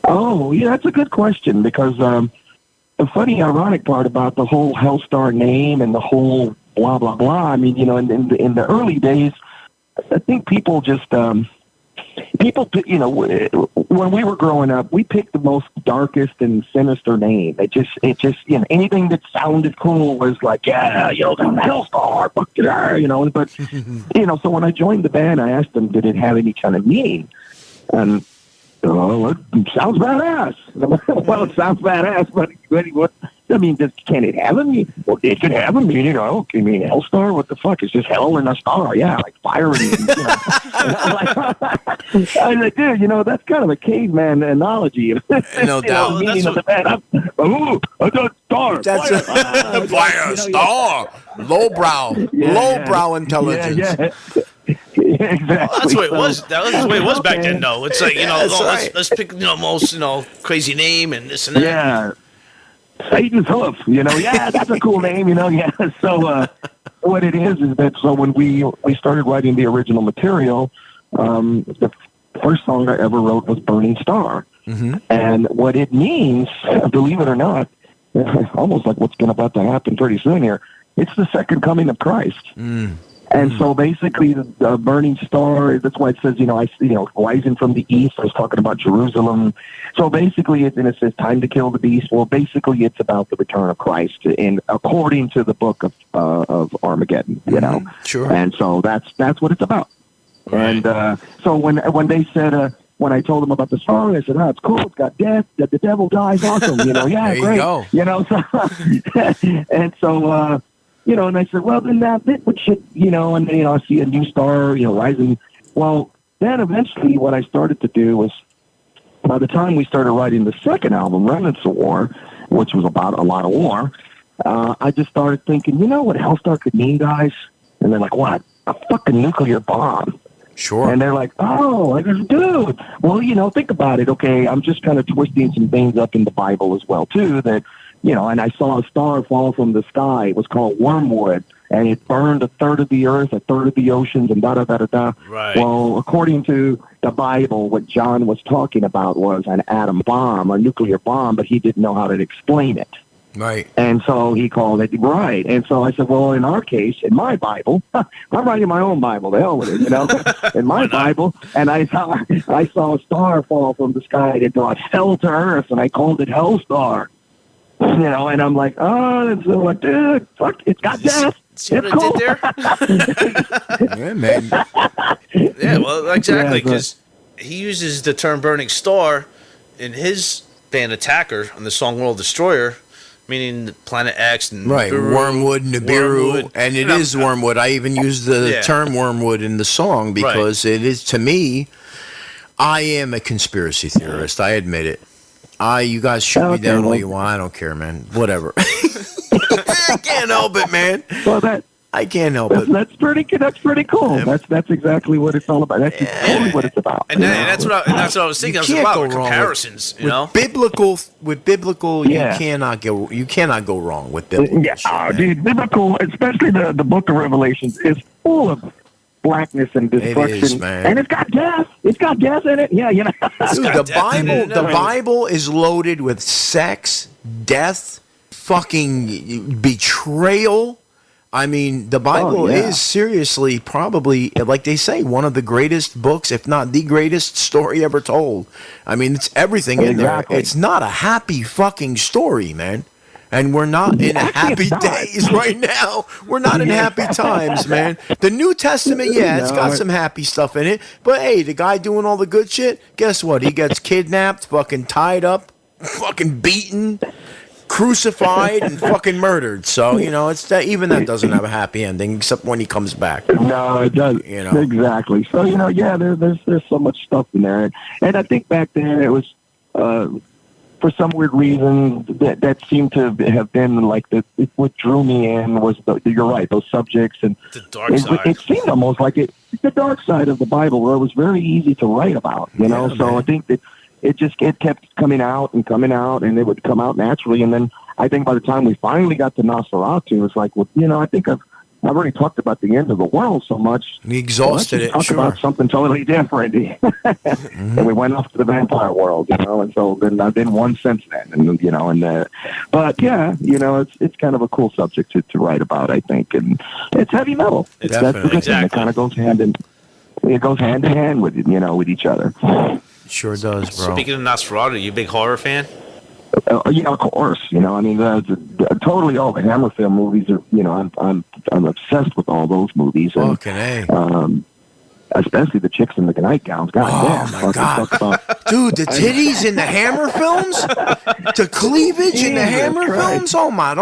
Oh, yeah, that's a good question because the funny, ironic part about the whole Helstar name and the whole blah blah blah. I mean, in the early days, I think people just when we were growing up, we picked the most darkest and sinister name. It just anything that sounded cool was like, yeah, Helstar, fuck it, But so when I joined the band, I asked them, did it have any kind of meaning? And it sounds badass. Well, it sounds badass, but what? I mean, can it have a meaning? Well, it could have a meaning. I mean, Helstar? What the fuck? It's just hell and a star. Yeah, like fire. I'm like, dude, that's kind of a caveman analogy. No doubt. The meaning of the band. I got star. That's fire, fire star, lowbrow intelligence. Yeah. Yeah, exactly. Well, that's what it was. That was the way it was back then, though. It's like let's pick most crazy name and this and that. Yeah. Satan's hoof, yeah, that's a cool name, yeah. So what it is that so when we started writing the original material, the first song I ever wrote was Burning Star. Mm-hmm. And what it means, believe it or not, almost like what's about to happen pretty soon here, it's the second coming of Christ. Mm. And so basically, the burning star, that's why it says, rising from the east. I was talking about Jerusalem. So basically, it says time to kill the beast. Well, basically, it's about the return of Christ, and according to the book of Armageddon, Sure. And so that's what it's about. Right. And so when they said, when I told them about the song, they said, "Oh, it's cool. It's got death. That the devil dies. Awesome. Yeah, there great. You go. So and so. And I said, well, then that would should, and then, I see a new star, rising. Well, then eventually what I started to do was, by the time we started writing the second album, Remnants of War, which was about a lot of war, I just started thinking, what Helstar could mean, guys? And they're like, what? A fucking nuclear bomb. Sure. And they're like, oh, I go, dude. Well, think about it. Okay, I'm just kind of twisting some things up in the Bible as well, too, that, and I saw a star fall from the sky. It was called wormwood, and it burned a third of the earth, a third of the oceans, and da-da-da-da-da. Right. Well, according to the Bible, what John was talking about was an atom bomb, a nuclear bomb, but he didn't know how to explain it. Right. And so he called it, right. And so I said, well, in our case, in my Bible, I'm writing my own Bible, the hell with it, in my Bible, and I saw a star fall from the sky, and it brought hell to earth, and I called it Helstar. And I'm like, oh, it's like, dude, fuck, it's got death. See what It's I cool. did there? Yeah, man. Yeah, well, exactly, Yeah, but- because he uses the term "Burning Star" in his band Attacker on the song "World Destroyer," meaning Planet X and Right, Nibiru, Wormwood, Nibiru, Wormwood. and it is Wormwood. I even use the Yeah. term Wormwood in the song because it is, to me, I am a conspiracy theorist. I admit it. You guys shoot me Okay, down all well- you want. I don't care, man. Whatever. I can't help it, man. Well, I can't help it. that's pretty cool. That's exactly what it's all about. That's totally what it's about. And that's what I was thinking. I was can't about go wrong with- comparisons, With biblical, Yeah. you cannot go wrong with biblical. Yeah, shit, man. dude, biblical, especially the book of Revelations, is full of blackness and destruction. is, man. And it's got death. It's got death in it. Yeah, Dude, the death in it, the no. Bible is loaded with sex, death, fucking betrayal. I mean, the Bible yeah. is seriously probably, like they say, one of the greatest books, if not the greatest story ever told. I mean, it's everything in there. Exactly. It's not a happy fucking story, man. And we're not in Actually, happy it's not. days right now. We're not in happy times, man. The New Testament, it's got some happy stuff in it. But hey, the guy doing all the good shit, guess what? He gets kidnapped, fucking tied up, fucking beaten, crucified and fucking murdered. So, you know, it's that even that doesn't have a happy ending, except when he comes back. No, it doesn't. You know. Exactly. So, you know, yeah, there's so much stuff in there. And I think back then it was, for some weird reason, that seemed to have been like what drew me in was you're right, those subjects. And The dark side. it seemed almost like the dark side of the Bible, where it was very easy to write about, you know. So man. I think that it kept coming out, and it would come out naturally. And then I think by the time we finally got to Nosferatu, it's like, well, you know, I think I've already talked about the end of the world so much. We exhausted Let's just it. talk about something totally different. And we went off to the vampire world, you know. And so then I've been one since then, and you know, but yeah, you know, it's kind of a cool subject to write about, I think, and it's heavy metal. It's That's the good thing. It exactly. kind of goes hand in hand with with each other. Sure does, bro. Speaking of Nosferatu, you a big horror fan? Yeah, of course. You know, I mean, totally all the Hammer film movies are. You know, I'm obsessed with all those movies. And, Fucking A. especially the chicks in the nightgowns. God damn! my God. Dude, the titties in the Hammer films? The cleavage in the Jesus Hammer Christ. films? Oh, my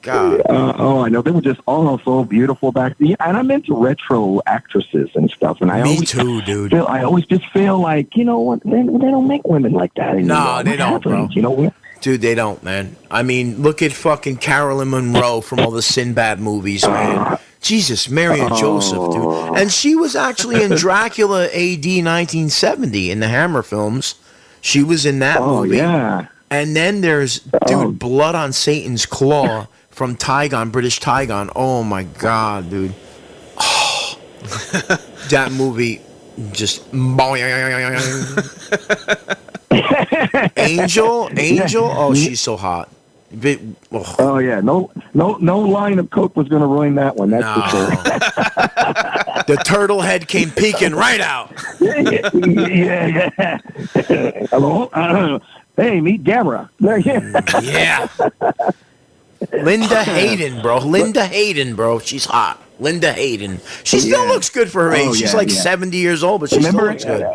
God. I know. They were just all so beautiful back then. And I'm into retro actresses and stuff. And I Me always too, dude. I always just feel like, you know what, they don't make women like that anymore. No, they What don't, bro. happens, you know what? Dude, they don't, man. I mean, look at fucking Carolyn Monroe from all the Sinbad movies, man. Jesus, Mary and Joseph, dude. And she was actually in Dracula AD 1970 in the Hammer films. She was in that movie. Yeah. And then there's, dude, Blood on Satan's Claw from Tygon, British Tygon. Oh, my God, dude. Oh, that movie just... Angel? Oh, she's so hot. Oh yeah, no line of coke was going to ruin that one. That's for sure. The turtle head came peeking right out. yeah. Hello, hey, meet Gamera. Yeah. Linda Hayden, bro. She's hot. Linda Hayden. She still looks good for her age. She's 70 years old, but she still looks good.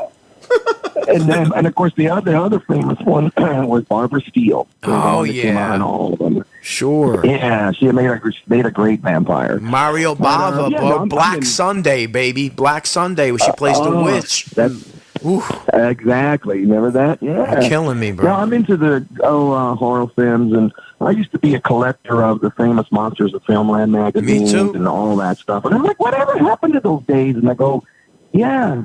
And of course the other famous one was Barbara Steele. Oh Came out in all of them. Sure. Yeah, she made a great vampire. Mario Bava, bro. Black Sunday, baby. Black Sunday, where she plays the witch. Exactly. Remember that? Yeah. You're killing me, bro. Yeah, I'm into the horror films, and I used to be a collector of the famous Monsters of Filmland magazines and all that stuff. And I'm like, whatever happened to those days? And I go, yeah.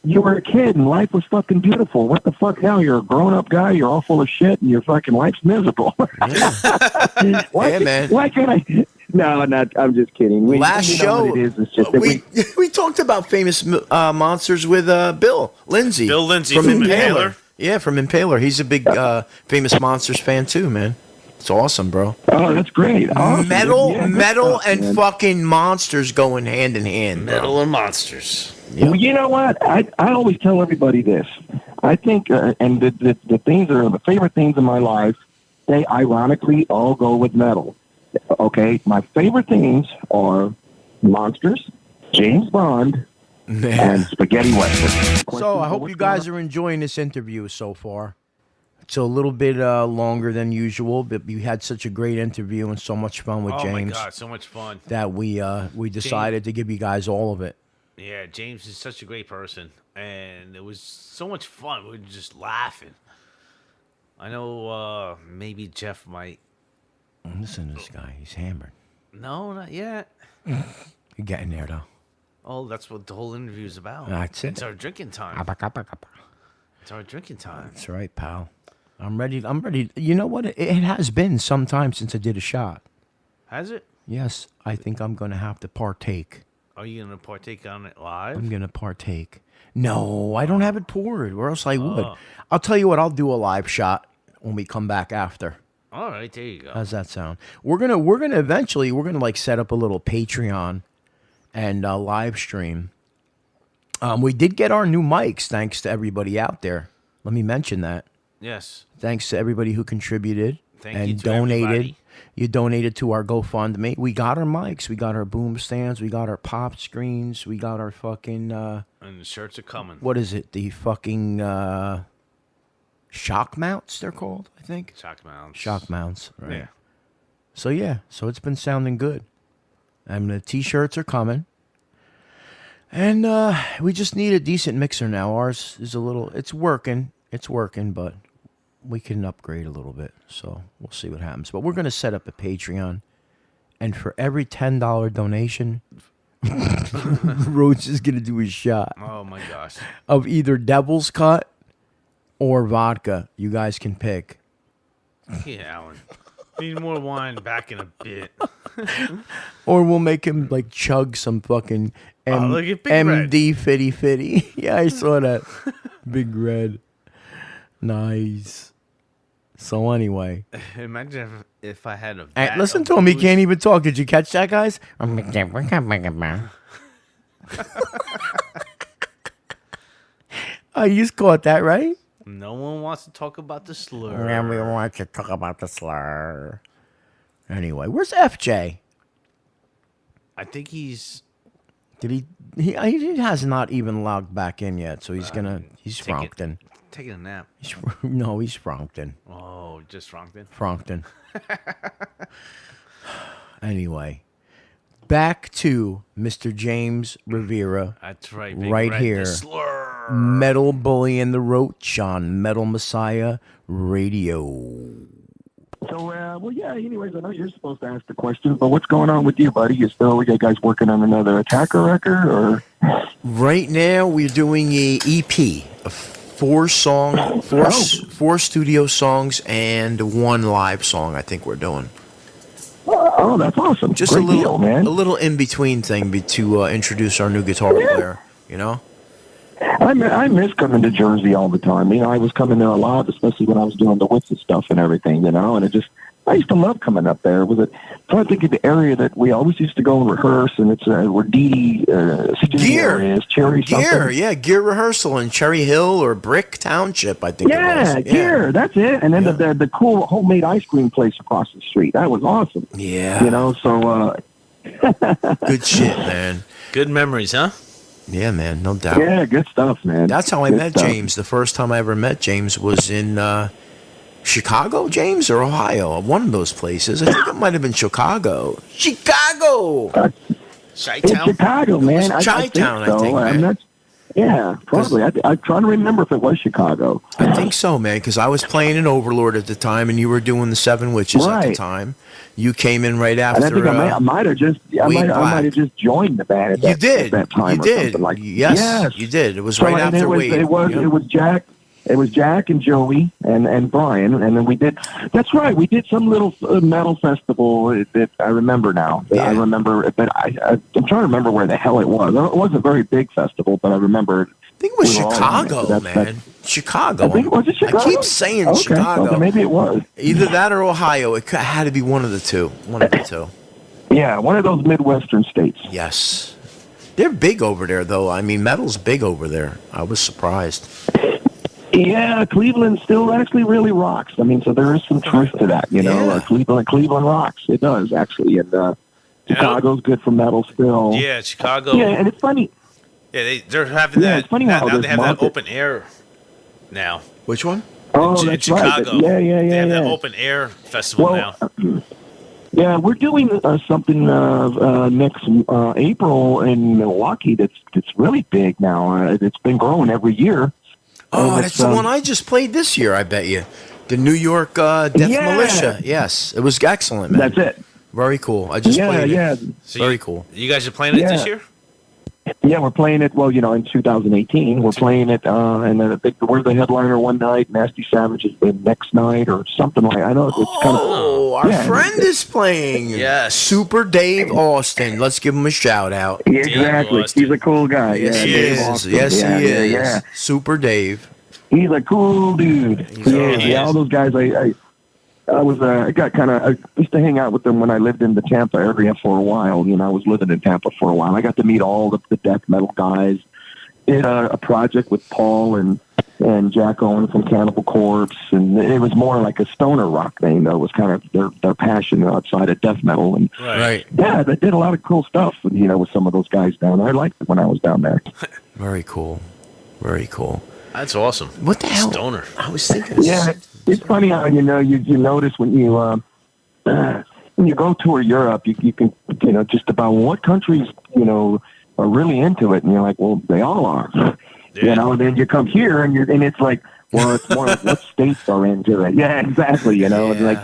You were a kid and life was fucking beautiful. What the fuck now? You're a grown-up guy. You're all full of shit and your fucking life's miserable. Yeah, man. Why can't I? No, I'm just kidding. Last show, what it is. It's just that we talked about famous monsters with Bill Lindsay. Bill Lindsay from from Impaler. Impaler. Yeah, from Impaler. He's a big famous monsters fan too, man. It's awesome, bro. Oh, that's great. Awesome. Metal and fucking monsters going hand in hand. Metal and monsters. Yep. Well, you know what? I always tell everybody this. I think, and the things that are the favorite things in my life, they ironically all go with metal. Okay? My favorite things are monsters, James Bond, and spaghetti western. So I hope you guys are enjoying this interview so far. It's a little bit longer than usual, but we had such a great interview and so much fun with James. Oh my God, so much fun. That we decided to give you guys all of it. Yeah, James is such a great person, and it was so much fun. We were just laughing. I know maybe Jeff might... Listen to this guy. He's hammered. No, not yet. You're getting there, though. Oh, that's what the whole interview is about. That's it. It's our drinking time. It's our drinking time. That's right, pal. I'm ready. You know what? It has been some time since I did a shot. Has it? Yes, I think I'm going to have to partake. Are you going to partake on it live? I'm going to partake. No, I don't have it poured, or else I would. I'll tell you what, I'll do a live shot when we come back after. All right, there you go. How's that sound? We're gonna eventually like set up a little Patreon and live stream. We did get our new mics, thanks to everybody out there. Let me mention that. Yes. Thanks to everybody who contributed Thank you to donated. everybody. You donated to our GoFundMe. We got our mics. We got our boom stands. We got our pop screens. We got our fucking... and the shirts are coming. what is it? The fucking... shock mounts, they're called, I think. Shock mounts. Shock mounts, right. Yeah. So it's been sounding good. And the t-shirts are coming. And we just need a decent mixer now. Ours is it's working, but we can upgrade a little bit. So we'll see what happens. But we're going to set up a Patreon. And for every $10 donation, Roach is going to do a shot. Oh, my gosh. Of either Devil's Cut or vodka. You guys can pick. Yeah, Alan. Need more wine back in a bit. Or we'll make him like chug some fucking look at Big MD Fitty Fitty. Yeah, I saw that. Big Red. Nice. So anyway. Imagine if I had a Hey, listen to him. He can't even talk. Did you catch that, guys? Oh, you just caught that, right? No one wants to talk about the slur. We want to talk about the slur. Anyway, where's FJ? I think he's... Did he has not even logged back in yet, so he's Frankton. Taking a nap. He's Frankton. Oh, just Frankton? Frankton. Anyway, back to Mr. James Rivera. That's right. Right here. The slur. Metal Bully and the Roach on Metal Messiah Radio. So, anyways, I know you're supposed to ask the questions, but what's going on with you, buddy? You guys working on another Attacker record, or? Right now, we're doing a EP, a four studio songs and one live song. I think we're doing. Oh, that's awesome! Just Great a little, deal, man. a little in between thing to introduce our new guitar player. You know. I miss coming to Jersey all the time. I was coming there a lot, especially when I was doing the Wits and stuff and everything, and I used to love coming up there. I'm trying to think of the area that we always used to go and rehearse, and it's where Dee studio is, Cherry something. Gear rehearsal in Cherry Hill or Brick Township, I think it was. Gear, that's it. And then the cool homemade ice cream place across the street. That was awesome. Yeah. Good shit, man. Good memories, huh? Yeah, man, no doubt. Yeah, good stuff, man. That's how I met James. The first time I ever met James was in Chicago, James, or Ohio. One of those places. I think it might have been Chicago. Chi-town? In Chicago, man. Chi-town, I think so. I'm not. Yeah, probably. I'm trying to remember if it was Chicago. I think so, man, because I was playing in Overlord at the time, and you were doing the Seven Witches at the time. You came in right after. And I think I might have just joined the band at that time. You did. Yes, you did. It was right after Wade. It was Jack. It was Jack and Joey and Brian, and then we did. That's right. We did some little metal festival that I remember now. Yeah. I remember, but I'm trying to remember where the hell it was. It wasn't a very big festival, but I remember. I think it was Chicago, man. Chicago. Was it Chicago? I keep saying Chicago. Okay, maybe it was. Either that or Ohio. It had to be one of the two. Yeah, one of those Midwestern states. Yes. They're big over there, though. I mean, metal's big over there. I was surprised. Yeah, Cleveland still actually really rocks. I mean, so there is some truth to that, Yeah. Cleveland rocks. It does, actually. And Chicago's good for metal still. Yeah, Chicago. Yeah, and it's funny. Yeah, they're having that. It's funny how now they have market. that open air now. Which one? Oh, in that's Chicago. right. Yeah. They have that open air festival now. Yeah, we're doing something next April in Milwaukee that's really big now. It's been growing every year. Oh, that's the one I just played this year, I bet you. The New York Death Militia. Yes, it was excellent, man. That's it. Very cool. I just played it. Yeah. So Very cool. You guys are playing it this year? Yeah, we're playing it, in 2018. We're playing it, and we're the headliner one night. Nasty Savage is the next night or something like that. I know it's kind of... our friend is playing. Yes. Super Dave Austin. Let's give him a shout out. Yeah, exactly. He's a cool guy. Yes, he Dave is. Austin. Yes, Yeah. he is. Super Dave. He's a cool dude. All those guys. I used to hang out with them when I lived in the Tampa area for a while. I was living in Tampa for a while. I got to meet all the death metal guys. Did a project with Paul and Jack Owen from Cannibal Corpse, and it was more like a stoner rock thing. Though it was kind of their passion outside of death metal. And Right. yeah, they did a lot of cool stuff. With some of those guys down there. I liked it when I was down there. Very cool. Very cool. That's awesome. What the hell? Stoner. I was thinking. Yeah, it's funny how you notice when you go tour Europe, you can just about what countries are really into it, and you're like, well, they all are. Yeah. And then you come here and it's like, well, it's more like what states are into it. Yeah, exactly. It's like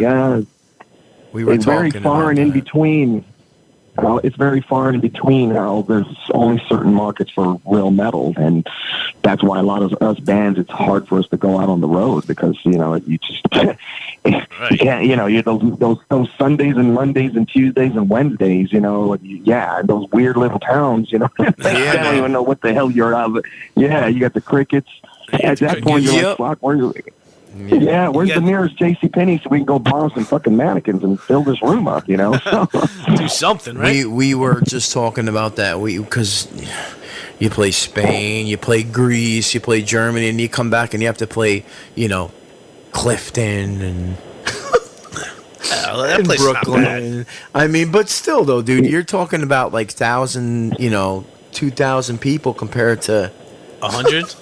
we were it's very talking far about and in that. between. It's very far in between how there's only certain markets for real metal, and that's why a lot of us bands, it's hard for us to go out on the road because you just those Sundays and Mondays and Tuesdays and Wednesdays, those weird little towns, they don't even know what the hell you're out of. Yeah, you got the crickets. At that point, you're like, fuck, where's the nearest JCPenney so we can go borrow some fucking mannequins and fill this room up, Do something, right? We were just talking about that. Because you play Spain, you play Greece, you play Germany, and you come back and you have to play, Clifton and that place Brooklyn. Not bad. I mean, but still, though, dude, you're talking about like 1,000, 2,000 people compared to 100.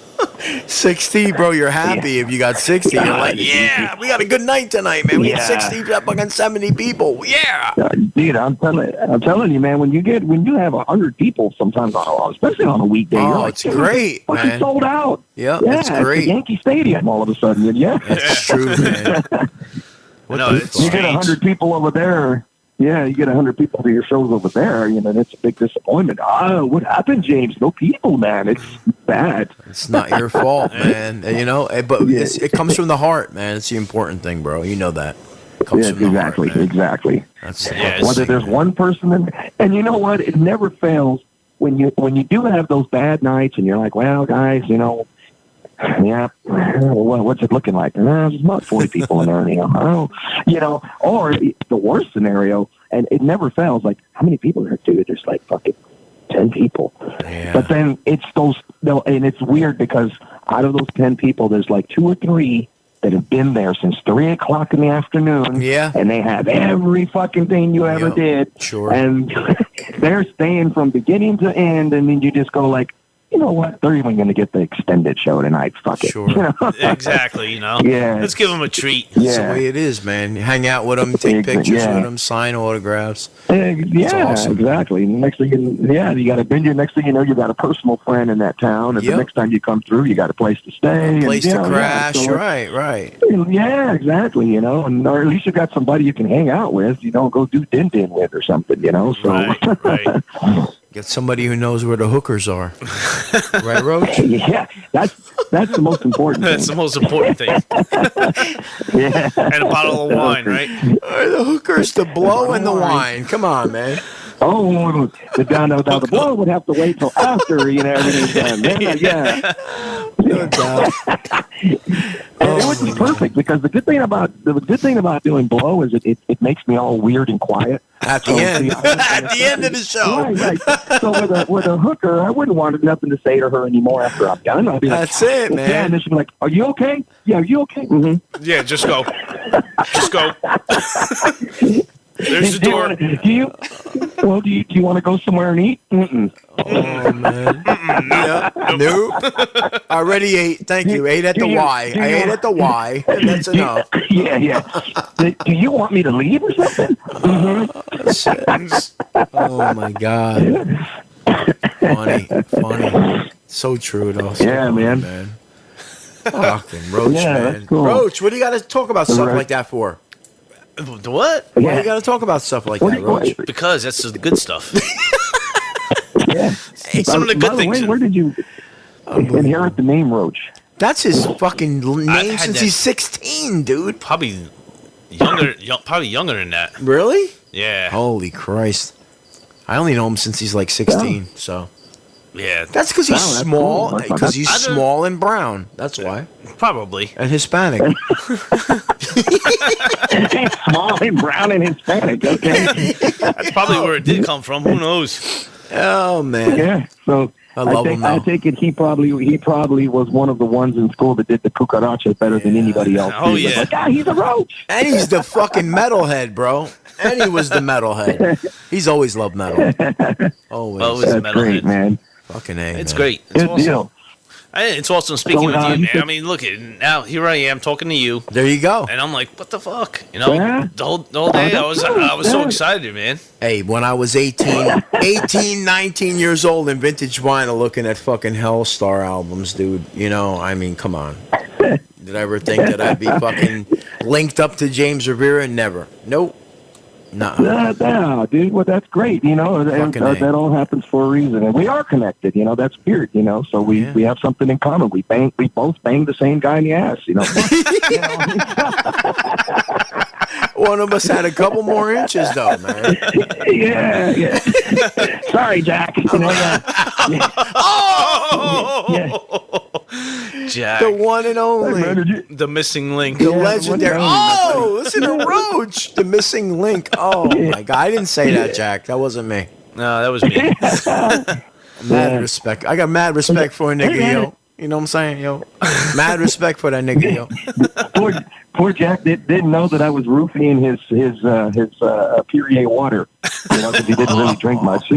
60, bro. You're happy if you got 60. You're like, yeah, we got a good night tonight, man. We had 60, fucking 70 people. Yeah, dude, I'm telling you, man. When you have 100 people, sometimes especially on a weekday, you're like, it's great, fucking man. sold out. Yeah, it's great. The Yankee Stadium all of a sudden. Yeah, It's true, man. You get 100 people over there. Yeah, you get 100 people to your shows over there. That's a big disappointment. What happened, James? No people, man. It's bad. It's not your fault, man. But it comes from the heart, man. It's the important thing, bro. You know that. It comes from the heart, man. Exactly. That's whether there's one person and you know what? It never fails when you do have those bad nights and you're like, well, guys, what's it looking like? There's about 40 people in there, or the worst scenario, and it never fails, like, how many people are there, dude? There's like fucking 10 people. Yeah. But then it's and it's weird because out of those 10 people, there's like 2 or 3 that have been there since 3 o'clock in the afternoon. Yeah. And they have every fucking thing you ever did. Sure. And they're staying from beginning to end, and then you just go like, you know what? They're even going to get the extended show tonight. Fuck it. Sure. Exactly, Yeah. Let's give them a treat. That's the way it is, man. You hang out with them, take pictures with them, sign autographs. Awesome. Exactly. Next thing you got a venue. Next thing you know, you got a personal friend in that town, and the next time you come through, you got a place to stay, A place to crash. So right. Yeah, exactly. And or at least you got somebody you can hang out with. Go do din with or something. So Right. Get somebody who knows where the hookers are. Right, Roach? Yeah, that's the most important thing. That's the most important thing. Yeah. And a bottle of wine, right? The hookers, the blow, and the wine. Come on, man. Oh, the blow would have to wait till after everything's done. Then, No doubt. And it would be perfect because the good thing about doing blow is it makes me all weird and quiet At the end. At the end of the show. Right. So with a hooker, I wouldn't want nothing to say to her anymore after I'm done. I'll be like, That's it, man. And then she'll be like, "Are you okay? Yeah, are you okay?" Mm-hmm. Yeah, just go. Just go. There's the door. Do you want to go somewhere and eat? Mm-mm. Oh, man. Nope. I already ate. Thank you. Ate at the Y. I ate at the Y. And that's enough. Yeah. Do you want me to leave or something? Mm-hmm. Oh, my God. Funny. So true, though. So Yeah, funny, man. Fucking Roach, man. That's cool. Roach, what do you got to talk about stuff like that for? The what? Why do you got to talk about stuff like that, Roach? Because that's the good stuff. Yeah. Hey, some of the good things. Where did you inherit the name Roach? That's his fucking name had since that- he's 16, dude. Probably younger than that. Really? Yeah. Holy Christ. I only know him since he's like 16, so. Yeah. That's because he's that's small, cool. because he's I don't- small and brown. That's why. Probably. And Hispanic. Small and brown and Hispanic. Okay. That's probably where it did come from. Who knows? Oh, man. Yeah. So I love him, though. I take it he probably was one of the ones in school that did the cucaracha better than anybody else. Oh, He was yeah. like, he's a Roach. And he's the fucking metalhead, bro. And he was the metalhead. He's always loved metal. Always. Always That's metalhead. great, man. Fucking A, It's man. great. It's Good awesome. deal. It's awesome speaking So, with you, you man. said- I mean, look, now here I am talking to you, There you go. and I'm like, what the fuck? You know, Yeah. the whole day I was so excited, man. Hey, when I was 18, 19 years old in vintage vinyl looking at fucking Helstar albums, dude, you know, I mean, come on. Did I ever think that I'd be fucking linked up to James Rivera? Never. Nope. Nah. Yeah, dude. Well, that's great. You know, that all happens for a reason, and we are connected. You know, that's weird. You know, so we have something in common. We both banged the same guy in the ass. You know. One of us had a couple more inches, though, man. Yeah. Sorry, Jack. You know, Jack, The one and only. the missing link. The legendary. Oh, listen to Roach. The missing link. Oh, my God. I didn't say that, Jack. That wasn't me. No, that was me. Mad respect. I got mad respect for a nigga, yo. You know what I'm saying, yo? Mad respect for that nigga, yo. Poor Jack didn't know that I was roofing his Perrier water, you know, because he didn't really drink much.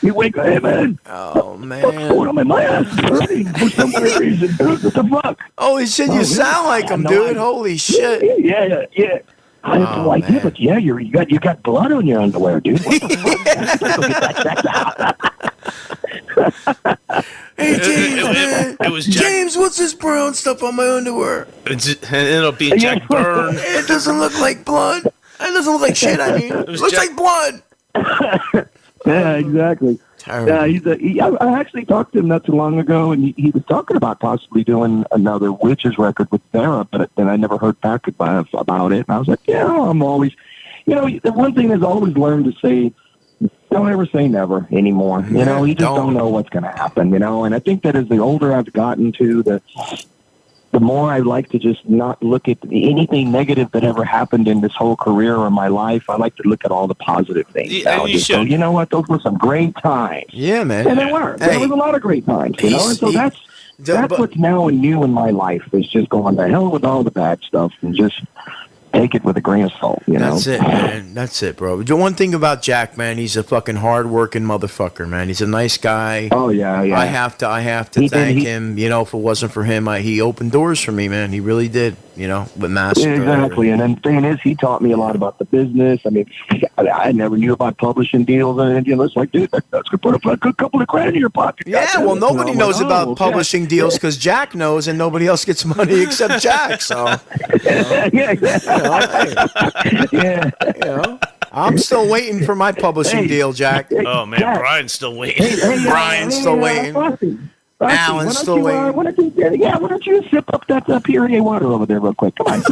He wake up, hey man. Oh, man. What's going on in my ass? It's hurting for some weird reason. What the fuck? Holy shit, you sound like him, dude. Holy shit. Yeah. I have no idea, but yeah, you got blood on your underwear, dude. What the fuck? Hey, James, man. It was Jack. James, what's this brown stuff on my underwear? It'll be Jack Byrne. It doesn't look like blood. It doesn't look like shit, I mean. It was looks Jack- like blood. Yeah, exactly. Terrible. I actually talked to him not too long ago, and he was talking about possibly doing another Witches record with Vera, but then I never heard back about it. And I was like, yeah, I'm always, you know, the one thing is always learn to say, don't ever say never anymore. You know, you just don't know what's going to happen, you know, and I think that as the older I've gotten to, the more I like to just not look at anything negative that ever happened in this whole career or my life. I like to look at all the positive things. Yeah, Now. you Just go, should. you know what? Those were some great times. Yeah, man. And there were. There was a lot of great times, you know. And so that's what's now and new in my life is just going to hell with all the bad stuff and just take it with a grain of salt, you know. That's it, man. That's it, bro. The one thing about Jack, man, he's a fucking hard-working motherfucker, man. He's a nice guy. Oh yeah. I have to thank him. You know, if it wasn't for him, he opened doors for me, man. He really did. You know, with Massacre. Yeah, exactly. And then the thing is, he taught me a lot about the business. I mean, I never knew about publishing deals, and you know, it's like, dude, that's gonna put a good couple of grand in your pocket. Yeah, well, nobody knows about publishing deals because Jack knows, and nobody else gets money except Jack. So, yeah, exactly. You know, I'm still waiting for my publishing deal, Jack. Oh man, Jack. Brian's still waiting. Brian's still waiting. Alan's still waiting. Why don't you sip up that Perrier water over there real quick? Come on.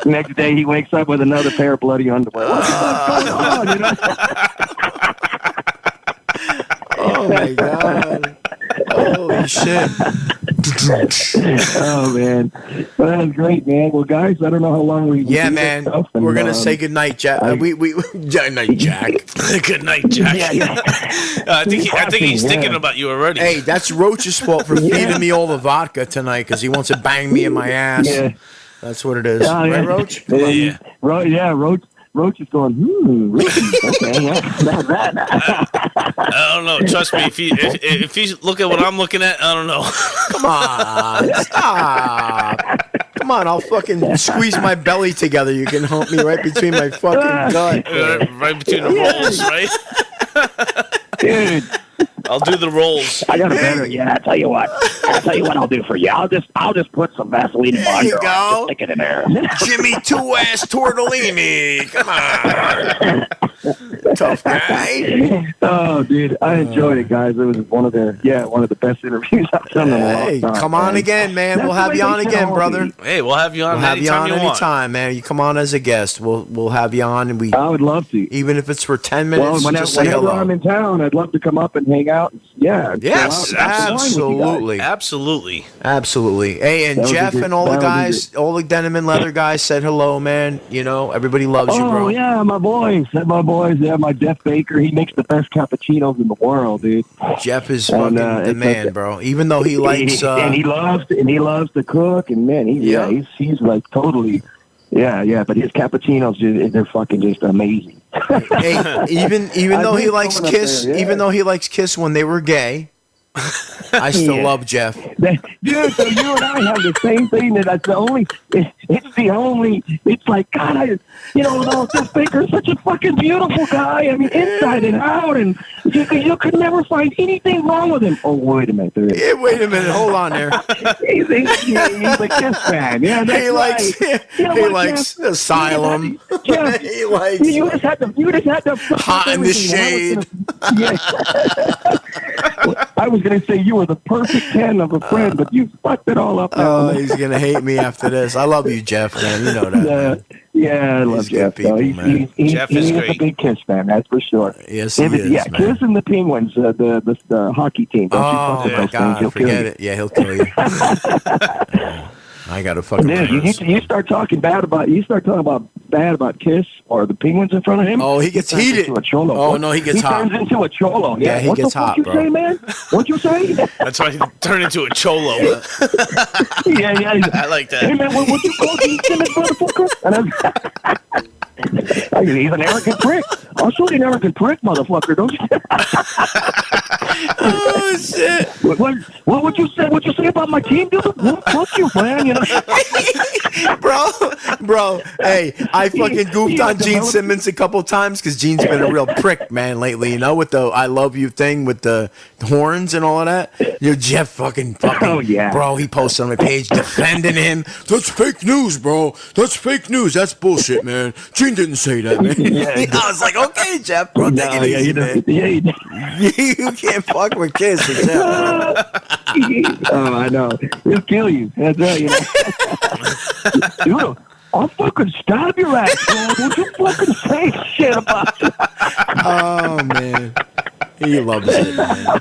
Next day he wakes up with another pair of bloody underwear. What the fuck's going on? You know? Oh my God. Holy shit. Oh man, well, that was great, man. Well, guys, I don't know how long we. Yeah, man. We're gonna say goodnight, Jack. Good night, Jack. Good night, Jack. Yeah. I think he's thinking about you already. Hey, that's Roach's fault for feeding me all the vodka tonight because he wants to bang me in my ass. Yeah. That's what it is. Right, Roach? Yeah. Roach is going, okay, yeah, I don't know. Trust me, if he's looking at what I'm looking at, I don't know. Come on, stop. Come on, I'll fucking squeeze my belly together. You can hump me right between my fucking gut. Right between the rolls, right? dude. I'll do the rolls. I got a better. Yeah, I'll tell you what I'll do for you. I'll just put some Vaseline in my There you underarm. go. Just stick it in there. Jimmy Two-Ass Tortellini. Come on. Tough guy. Oh, dude, I enjoyed it, guys. It was one of the best interviews I've done in a Hey, long time. come on man. again, man. That's We'll the have way you on they should again, all brother. be. Hey, we'll have you on We'll have you anytime on you want. anytime, man. You come on as a guest. We'll have you on, and I would love to. even if it's for 10 Well, minutes, just say whenever hello. I'm in town, I'd love to come up and hang out. Yeah. Yes, chill out and have fun with you guys. absolutely. Absolutely. Absolutely. Hey, and That would be Jeff good. and all the That would be guys, all the Denim and Leather guys said hello, man. You know, everybody loves you, bro. Oh, yeah, my boys. Yeah, my Jeff Baker. He makes the best cappuccinos in the world, dude. Jeff is And, fucking the it's man, like- bro. Even though he likes, and he loves to cook, and man, he's like totally Yeah, but his cappuccinos, they're fucking just amazing. Hey, even though he likes going up Kiss, there, yeah. even though he likes Kiss when they were gay, I still Yeah. love Jeff. Dude, so you and I have the same thing. It's the only. It's like God, Jeff Baker's such a fucking beautiful guy. I mean, inside and out, and you could never find anything wrong with him. Oh, wait a minute, there is. Yeah, wait a minute, hold on there. He's a Kiss fan. Yeah, that's He likes right. You know he what, likes Jeff? Asylum. Jeff, He likes you just had to Hot in the Shade. I was going to say you were the perfect 10 of a friend, but you fucked it all up now. Oh, he's gonna hate me after this. I love you, Jeff, man. You know that. Yeah, I love He's Jeff. good people, man. Jeff is He's great. a big Kiss fan, that's for sure. Yes, he is, Yeah, man. Kiss and the Penguins, the hockey team. Don't you fuck Oh with my those things, God, he'll kill forget you. it. Yeah, he'll kill you. I gotta fucking. Dude, you start talking bad about Kiss or the Penguins in front of him. Oh, he gets turns heated. into a cholo. Oh, no, he gets hot. He turns into a cholo. Yeah, he what gets the fuck hot, you bro. say, man? What'd you say? That's why he turned into a cholo. yeah. I like that. Hey man, what you call Gene Simmons, motherfucker? And he's an arrogant prick. I'll show you an arrogant prick, motherfucker. Don't you? Oh shit, What would you say? What you say about my team, dude? Well, fuck you, man. bro. Hey, I fucking goofed on Gene Simmons a couple times because Gene's been a real prick, man, lately. You know, with the "I love you" thing with the horns and all of that. Jeff fucking. Oh, yeah. Bro, he posted on my page defending him. That's fake news, bro. That's fake news. That's bullshit, man. Gene didn't say that, man. Yeah. I was like, okay, Jeff, bro, take it easy, man. You can't fuck with kids, with Jeff. Oh, I know. He'll kill you. That's right. Dude, I'll fucking stab your ass, bro. Don't you fucking say shit about you. Oh man, he loves it, man.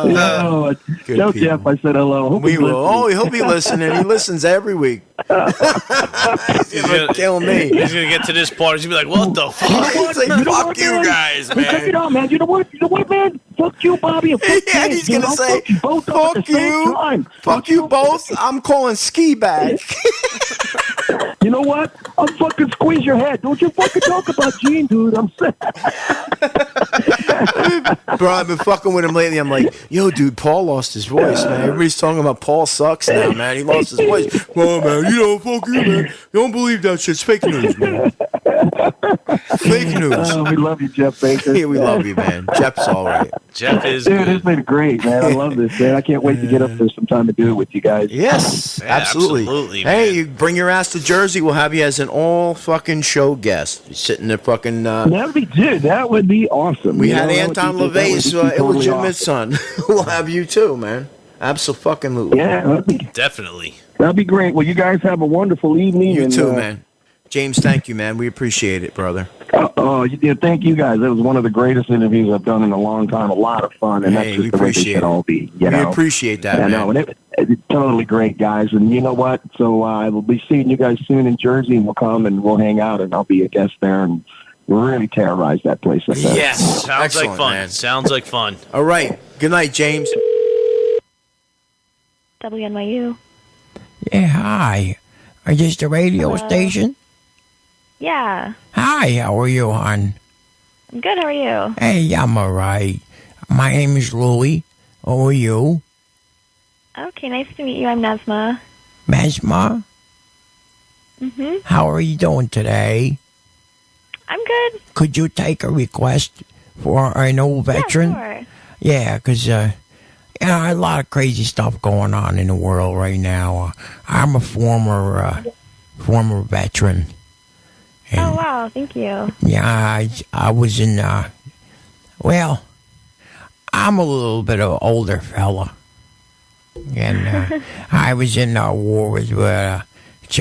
No, Good tell people. Jeff I said hello. Hope We he's will. listening. Oh, he'll be listening. He listens every week. He's gonna kill me. He's gonna get to this part. He's gonna be like, "What the fuck?" He's like, You know fuck what, you man? guys, Check it man. out, man. You know what, man? Fuck you, Bobby. And fuck Yeah, James, he's dude. gonna I'll say, fuck you both up at fuck the same you. time. Fuck you both. I'm calling ski bag. You know what? I'll fucking squeeze your head. Don't you fucking talk about Gene, dude. I'm saying. Bro, I've been fucking with him lately. I'm like, yo, dude, Paul lost his voice, man. Everybody's talking about Paul sucks now, man. He lost his voice. Well, man, fuck you, man. Don't believe that shit's fake news, man. Fake news. Oh, we love you, Jeff Baker. Yeah, we love you, man. Jeff's all right. Jeff is Dude, good. it's been great, man. I love this, man. I can't wait to get up there sometime to do it with you guys. Yes, Yeah, absolutely. absolutely, Hey, man. you bring your ass to Jersey. We'll have you as an all fucking show guest. You're sitting there fucking. That would be awesome. We You had know, that would Anton be- that would LaVey's be totally illegitimate awesome. son. We'll have you too, man. Absolutely. Yeah, Definitely. that'd be great. Well, you guys have a wonderful evening. You and, too, man. James, thank you, man. We appreciate it, brother. Thank you guys. That was one of the greatest interviews I've done in a long time. A lot of fun, and Hey, that's we just the way they appreciate should it. all be. You We know? appreciate that, I man. know, and it's totally great, guys. And you know what? So I will be seeing you guys soon in Jersey, and we'll come and we'll hang out, and I'll be a guest there, and we'll really terrorize that place. Up there. Yes. Sounds Excellent, like fun. man. Sounds like fun. All right. Good night, James. WNYU. Yeah, hi. Is this the radio Hello. station? Yeah. Hi, how are you, hon? I'm good. How are you? Hey, I'm alright. My name is Louie. Who are you? Okay, nice to meet you. I'm Nesma. Mesma? Mm-hmm. How are you doing today? I'm good. Could you take a request for an old veteran? Yeah, sure. Yeah, 'cause a lot of crazy stuff going on in the world right now. I'm a former veteran. Oh, And, wow. Thank you. yeah, I was in, well, I'm a little bit of an older fella. And I was in war with,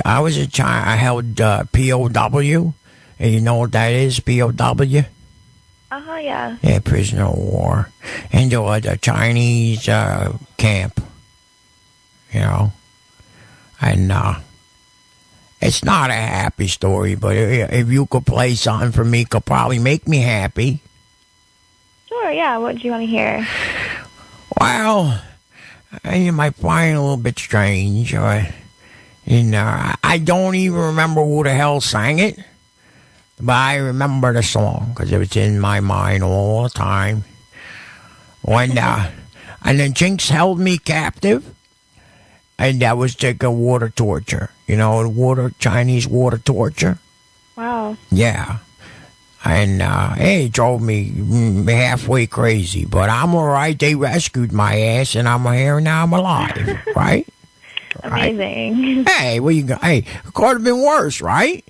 I was a child, I held POW. And you know what that is, POW? Uh-huh, yeah. Yeah, prisoner of war. Into a Chinese camp. You know? And it's not a happy story, but if you could play something for me, could probably make me happy. Sure, yeah. What do you want to hear? Well, you might find it a little bit strange, or And I don't even remember who the hell sang it. But I remember the song because it was in my mind all the time. When and the Jinx held me captive. And that was like a water torture. You know, Chinese water torture. Wow. Yeah. And it drove me halfway crazy. But I'm all right. They rescued my ass, and I'm here now. I'm alive, right? Amazing. Hey, what you got? Hey, it could have been worse, right?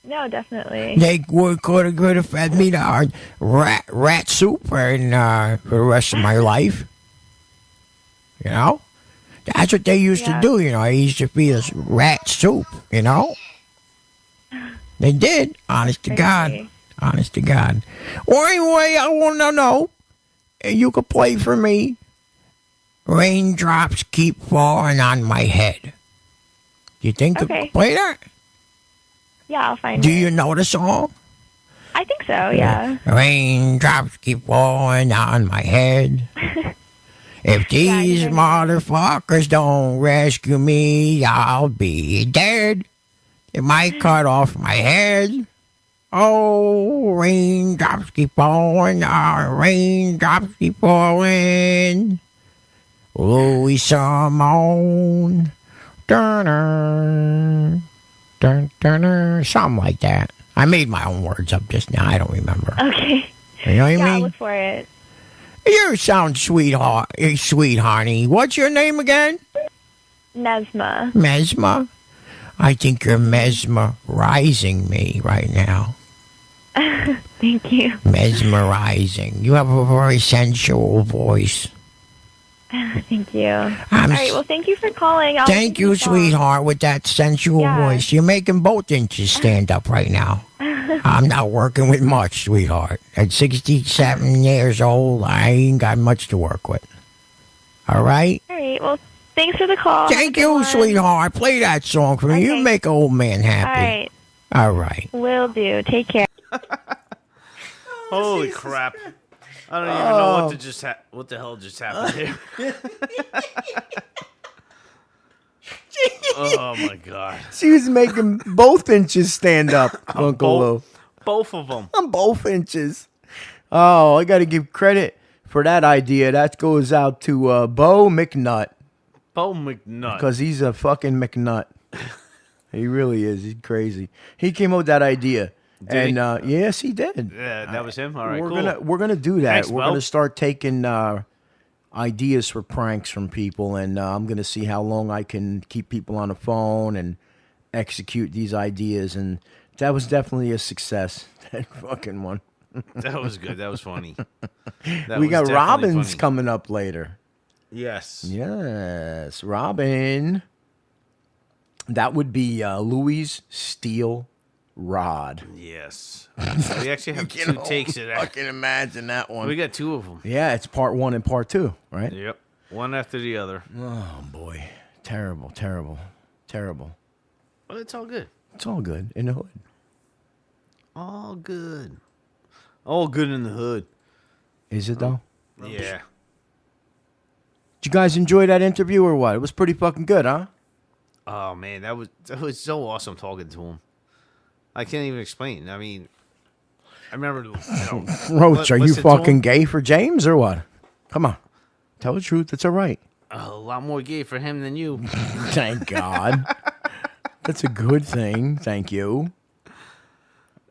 No, definitely. They could have fed me the rat soup and for the rest of my life. You know? That's what they used to do, you know. They used to feed us rat soup, you know? They did, honest to God. Honest to God. Well, anyway, I want to know, you could play for me, Raindrops Keep Falling on My Head. Do you think you could play that? Yeah, I'll find it. Do you know the song? I think so, yeah. Raindrops keep falling on my head. If these motherfuckers don't rescue me, I'll be dead. It might cut off my head. Oh, raindrops keep falling, raindrops keep falling. Louis Simone. Dun, dun, dun, something like that. I made my own words up just now. I don't remember. Okay. You know what I mean? I'll look for it. You sound sweet, honey. What's your name again? Nesma. Mesma? I think you're mesmerizing me right now. Thank you. Mesmerizing. You have a very sensual voice. Thank you. All right, well, thank you for calling. Thank you, sweetheart, with that sensual voice. You're making both inches stand up right now. I'm not working with much, sweetheart. At 67 years old, I ain't got much to work with. All right? All right, well, thanks for the call. Thank you, sweetheart. Play that song for me. You make an old man happy. All right. Will do. Take care. Holy crap. I don't even know what to just what the hell just happened here. Oh my god. She was making both inches stand up, Uncle Lou. Both of them. On both inches. Oh, I got to give credit for that idea. That goes out to Bo McNutt. Bo McNutt. Because he's a fucking McNutt. He really is. He's crazy. He came up with that idea. Yes, he did. Yeah, that was him. All right, we're gonna do that. Thanks, we're gonna start taking ideas for pranks from people, and I'm gonna see how long I can keep people on the phone and execute these ideas. And that was definitely a success. That fucking one. That was good. That was funny. We got Robin's coming up later. Yes. Yes, Robin. That would be Louies Steel Rod. Yes. We actually have two takes of that. I can imagine that one. We got two of them. Yeah, it's part 1 and part 2, right? Yep. One after the other. Oh, boy. Terrible, terrible, terrible. Well, it's all good. It's all good in the hood. All good. All good in the hood. Is it, though? Yeah. Did you guys enjoy that interview or what? It was pretty fucking good, huh? Oh, man. That was so awesome talking to him. I can't even explain. I mean, I remember... Roach, are you fucking gay for James or what? Come on. Tell the truth. It's all right. A lot more gay for him than you. Thank God. That's a good thing. Thank you.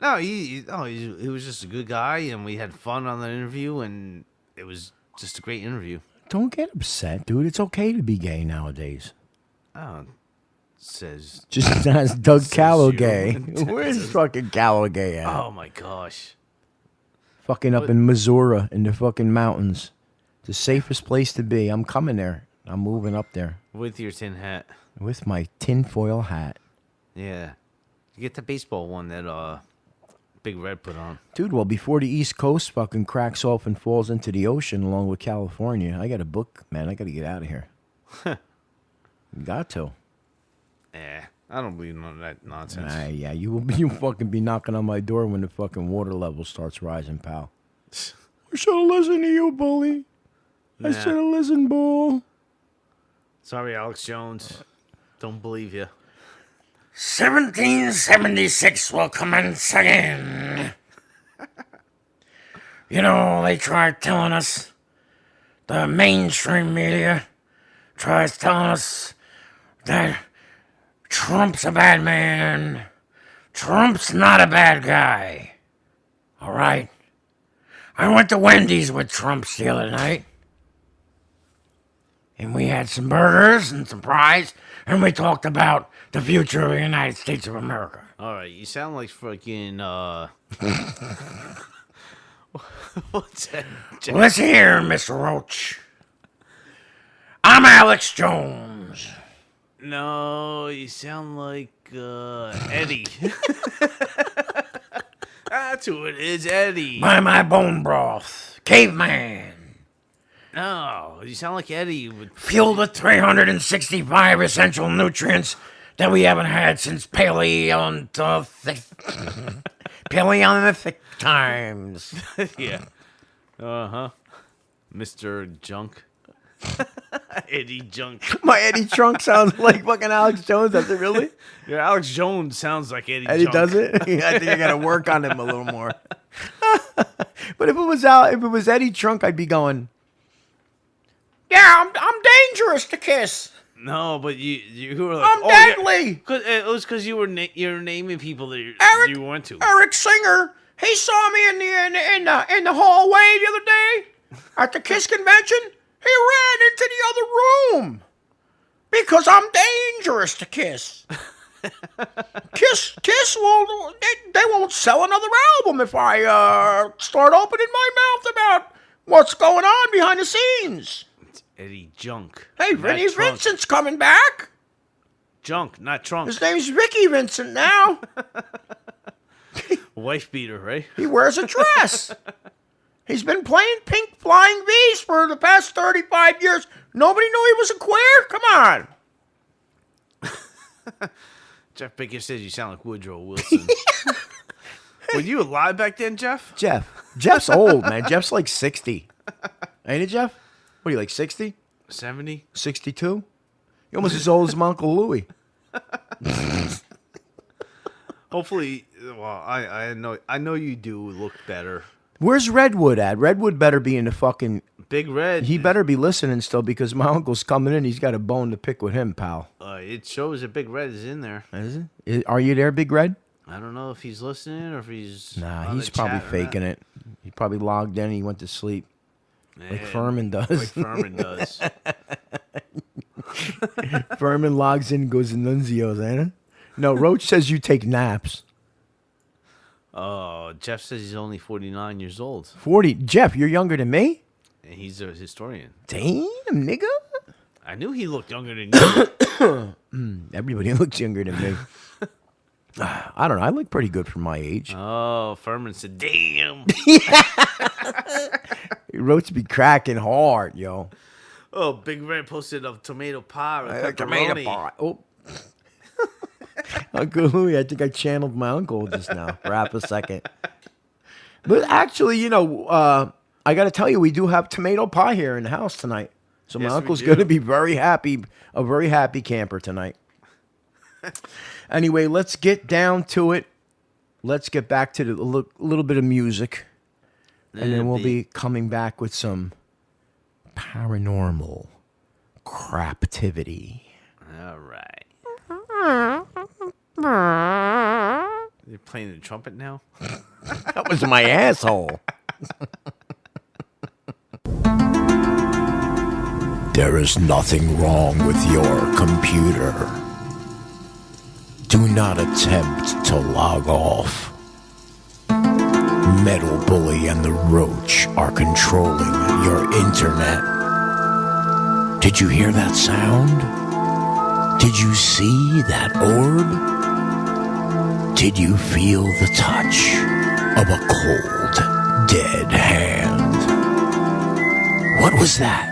No, he was just a good guy, and we had fun on the interview, and it was just a great interview. Don't get upset, dude. It's okay to be gay nowadays. Oh, says... Just as Doug Calloway. Where's fucking Calloway at? Oh, my gosh. Fucking up in Missouri, in the fucking mountains. The safest place to be. I'm coming there. I'm moving up there. With your tin hat. With my tinfoil hat. Yeah. You get the baseball one that Big Red put on. Dude, well, before the East Coast fucking cracks off and falls into the ocean along with California, I got a book, man. I got to get out of here. You got to. Yeah, I don't believe in that nonsense. Yeah, you fucking be knocking on my door when the fucking water level starts rising, pal. I should have listened to you, bully. I should have listened, bull. Sorry, Alex Jones. Don't believe you. 1776 will commence again. You know, they tried telling us, the mainstream media tries telling us that Trump's a bad man. Trump's not a bad guy. All right. I went to Wendy's with Trumps the other night. And we had some burgers and some fries. And we talked about the future of the United States of America. All right, you sound like fucking, what's that? Listen here, Mr. Roach. I'm Alex Jones. No, you sound like, Eddie. That's who it is, Eddie. By my bone broth. Caveman. No, you sound like Eddie. Fueled with 365 essential nutrients that we haven't had since Paleolithic times. Yeah. Uh-huh. Mr. Junk. Eddie Junk. My Eddie Trunk sounds like fucking Alex Jones. Does it really? Yeah, Alex Jones sounds like Eddie Eddie Junk. does it? Yeah, I think I got to work on him a little more. But if it was Eddie Trunk, I'd be going, yeah, I'm dangerous to kiss. No, but you were like, I'm deadly. Yeah. It was because you were you're naming people that you went to. Eric Singer, he saw me in the hallway the other day at the Kiss convention. He ran into the other room because I'm dangerous to Kiss. Kiss will they won't sell another album if I start opening my mouth about what's going on behind the scenes. It's Eddie Junk. Hey, Vinny Vincent's coming back. Junk, not Trunk. His name's Ricky Vincent now. Wife beater, right? He wears a dress. He's been playing Pink Flying V's for the past 35 years. Nobody knew he was a queer? Come on. Jeff Baker says you sound like Woodrow Wilson. Were you alive back then, Jeff? Jeff's old, man. Jeff's like 60. Ain't it, Jeff? What are you, like 60? 70? 62? You're almost as old as my Uncle Louie. Hopefully, well, I know you do look better. Where's Redwood at? Redwood better be in the fucking... Big Red. He better be listening still because my uncle's coming in. He's got a bone to pick with him, pal. It shows that Big Red is in there. Is it? Are you there, Big Red? I don't know if he's listening or if he's... Nah, he's probably faking it. He probably logged in and he went to sleep. Like Furman does. Like Furman does. Furman logs in and goes to Nunzio's, ain't it? No, Roach says you take naps. Oh, Jeff says he's only 49 years old. 40. Jeff, you're younger than me? And he's a historian. Damn, nigga. I knew he looked younger than you. Everybody looks younger than me. I don't know. I look pretty good for my age. Oh, Furman said, damn. Roach be cracking hard, yo. Oh, Big Red posted a tomato pie with pepperoni. Tomato pie. Oh. Uncle Louie, I think I channeled my uncle just now for half a second. But actually, you know, I got to tell you, we do have tomato pie here in the house tonight. So my uncle's going to be very happy, a very happy camper tonight. Anyway, let's get down to it. Let's get back to the little bit of music. And then we'll be coming back with some paranormal craptivity. All right. You're playing the trumpet now? That was my asshole. There is nothing wrong with your computer. Do not attempt to log off. Metal Bully and the Roach are controlling your internet. Did you hear that sound? Did you see that orb? Did you feel the touch of a cold, dead hand? What was that?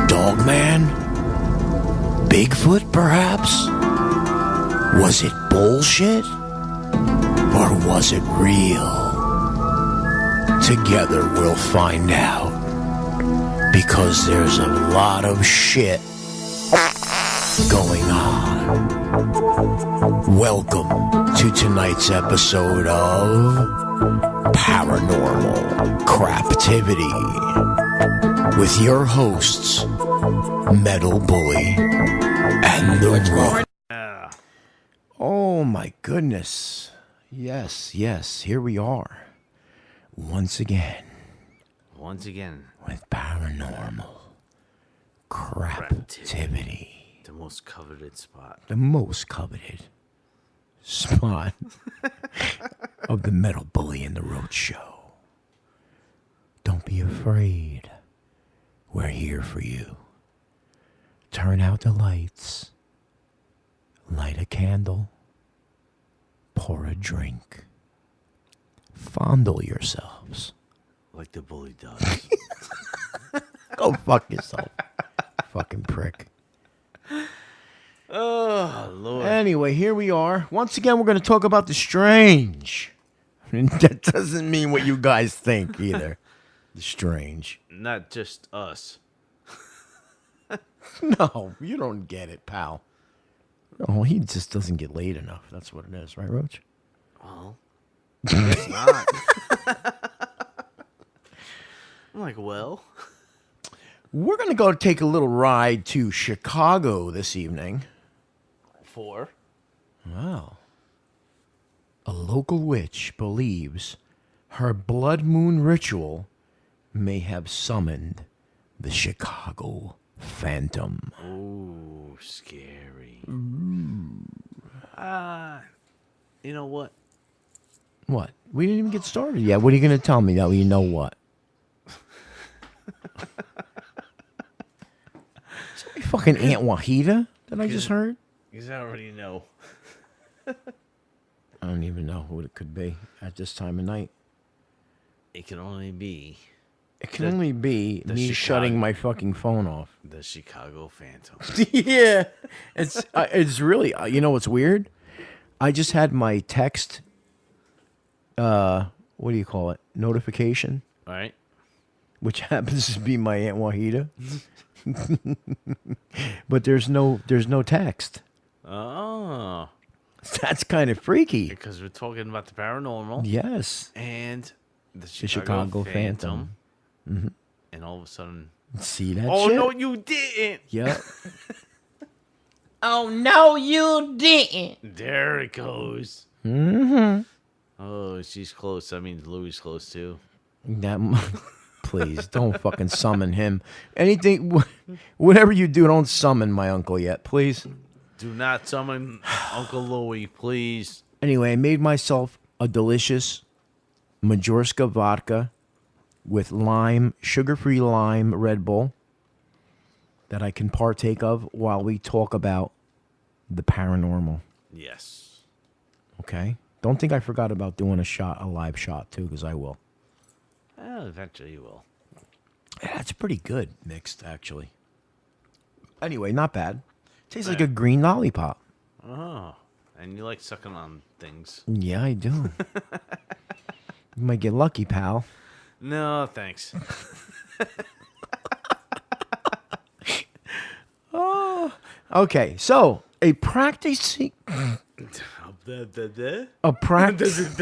Dogman? Bigfoot, perhaps? Was it bullshit? Or was it real? Together we'll find out. Because there's a lot of shit going on. Welcome to tonight's episode of Paranormal Craptivity with your hosts, Metal Bully and the Roach. Oh my goodness. Yes, here we are. Once again. With Paranormal Craptivity. The most coveted spot. The most coveted spot of the Metal Bully and the Roach Show. Don't be afraid. We're here for you. Turn out the lights. Light a candle. Pour a drink. Fondle yourselves. Like the bully does. Go fuck yourself. Fucking prick. Oh, Lord. Anyway, here we are. Once again, we're going to talk about the strange. And that doesn't mean what you guys think either. The strange. Not just us. No, you don't get it, pal. Oh, he just doesn't get laid enough. That's what it is, right, Roach? Well, it's not. I'm like, well. We're going to go take a little ride to Chicago this evening. For? Wow. A local witch believes her blood moon ritual may have summoned the Chicago Phantom. Ooh, scary. You know what? What? We didn't even get started yet. What are you going to tell me now? You know what? Is that my fucking Aunt Wahida that I just heard? Because I already know. I don't even know who it could be at this time of night. It can only be It can only be me shutting my fucking phone off. the Chicago Phantom. Yeah. It's really, you know what's weird? I just had my text, what do you call it? Notification, All right. which happens to be my Aunt Wahida. But there's no text. Oh. That's kind of freaky. Because we're talking about the paranormal. Yes. And the Chicago Phantom. Mm-hmm. And all of a sudden... See that Oh, shit? no, you didn't. Yep. Oh, no, you didn't. There it goes. Mm-hmm. Oh, she's close. That means Louie's close, too. Please, don't fucking summon him. Anything, whatever you do, don't summon my uncle yet, please. Do not summon Uncle Louie, please. Anyway, I made myself a delicious Majorska vodka with lime, sugar-free lime Red Bull that I can partake of while we talk about the paranormal. Yes. Okay? Don't think I forgot about doing a live shot, too, because I will. Well, eventually you will. Yeah, that's pretty good mixed, actually. Anyway, not bad. Tastes like a green lollipop. Oh. And you like sucking on things. Yeah, I do. You might get lucky, pal. No, thanks. Oh. Okay, so a practicing... A practice...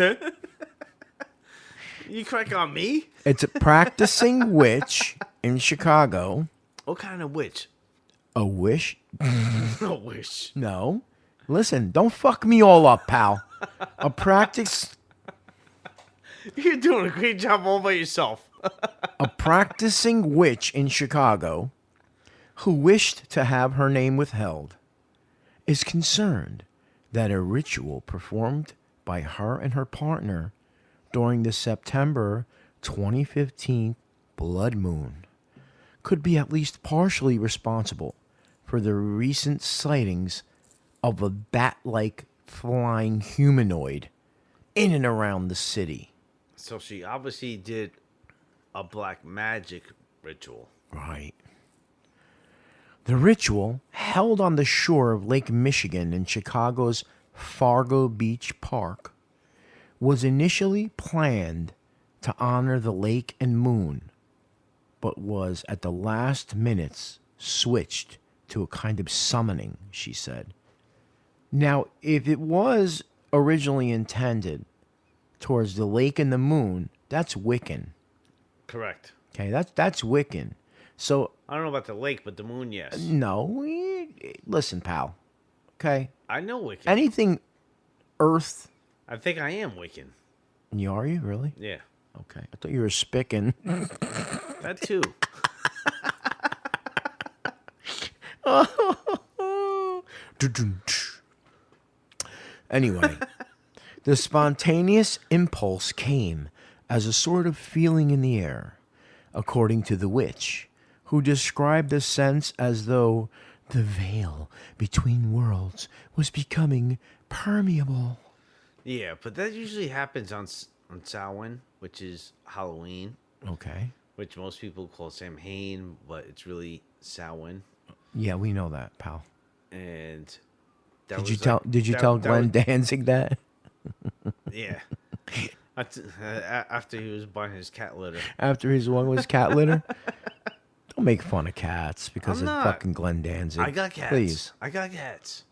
You crack on me? It's a practicing witch in Chicago. What kind of witch? A wish? A wish. No. Listen, don't fuck me all up, pal. A practice... You're doing a great job all by yourself. A practicing witch in Chicago who wished to have her name withheld is concerned that a ritual performed by her and her partner during the September 2015 blood moon could be at least partially responsible for the recent sightings of a bat-like flying humanoid in and around the city. So she obviously did a black magic ritual. Right. The ritual, held on the shore of Lake Michigan in Chicago's Fargo Beach Park, was initially planned to honor the lake and moon, but was at the last minutes switched to a kind of summoning, she said. Now, if it was originally intended towards the lake and the moon, that's Wiccan. Correct. Okay, that's Wiccan. So I don't know about the lake, but the moon, yes. no, listen, pal. Okay, I know Wiccan. anything Earth. I think I am Wiccan. Are you really? Yeah. Okay, I thought you were spicking. That too. Anyway, the spontaneous impulse came as a sort of feeling in the air, according to the witch, who described the sense as though the veil between worlds was becoming permeable. Yeah, but that usually happens on Samhain, which is Halloween, Okay. which most people call Samhain, but it's really Samhain. Yeah, we know that, pal. And that Did was you tell? like- Did you that- tell that Glenn was- Danzig that Yeah. After he was buying his cat litter. after his one was cat litter? Don't make fun of cats because I'm of not. fucking Glenn Danzig. I got cats. Please. I got cats.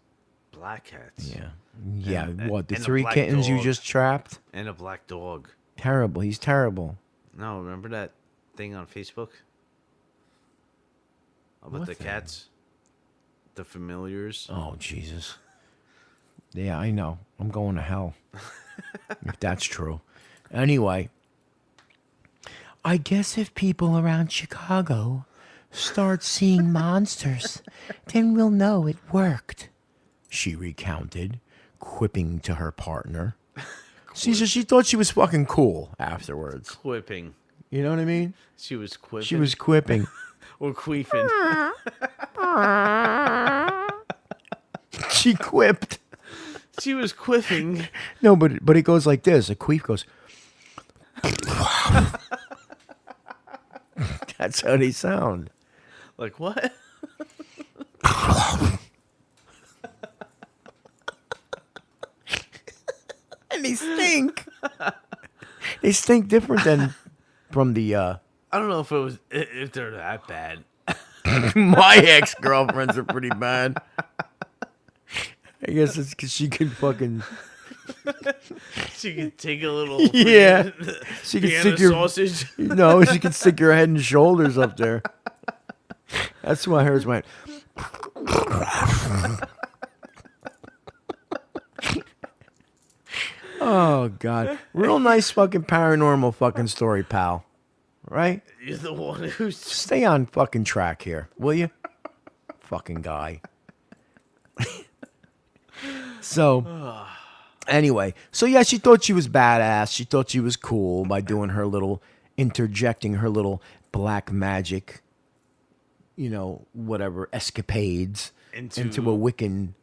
Black cats. Yeah. Yeah. And- What? The and a 3 black kittens you dog. just trapped? And a black dog. Terrible. He's terrible. No, remember that thing on Facebook? About What the thing? cats? The familiars? Oh, Jesus. Yeah, I know. I'm going to hell. If that's true. Anyway, I guess if people around Chicago start seeing monsters, then we'll know it worked, she recounted, quipping to her partner. See, so she thought she was fucking cool afterwards. Quipping. You know what I mean? She was quipping. She was quipping. Or queefing. She quipped. She was quiffing. No, but it goes like this. A queef goes. That's how they sound. Like what? And they stink. They stink different than from the I don't know if they're that bad. my ex-girlfriends are pretty bad. I guess it's because she can fucking She could take a little Yeah. She can Vienna stick your sausage. no, she can stick your head and shoulders up there. That's why hers went. Oh God, real nice fucking paranormal fucking story, pal. Right? You're the one who's Stay on fucking track here, will you? Fucking guy. So, anyway, so yeah, she thought she was badass. She thought she was cool by doing her little, interjecting her little black magic, whatever, escapades into a Wiccan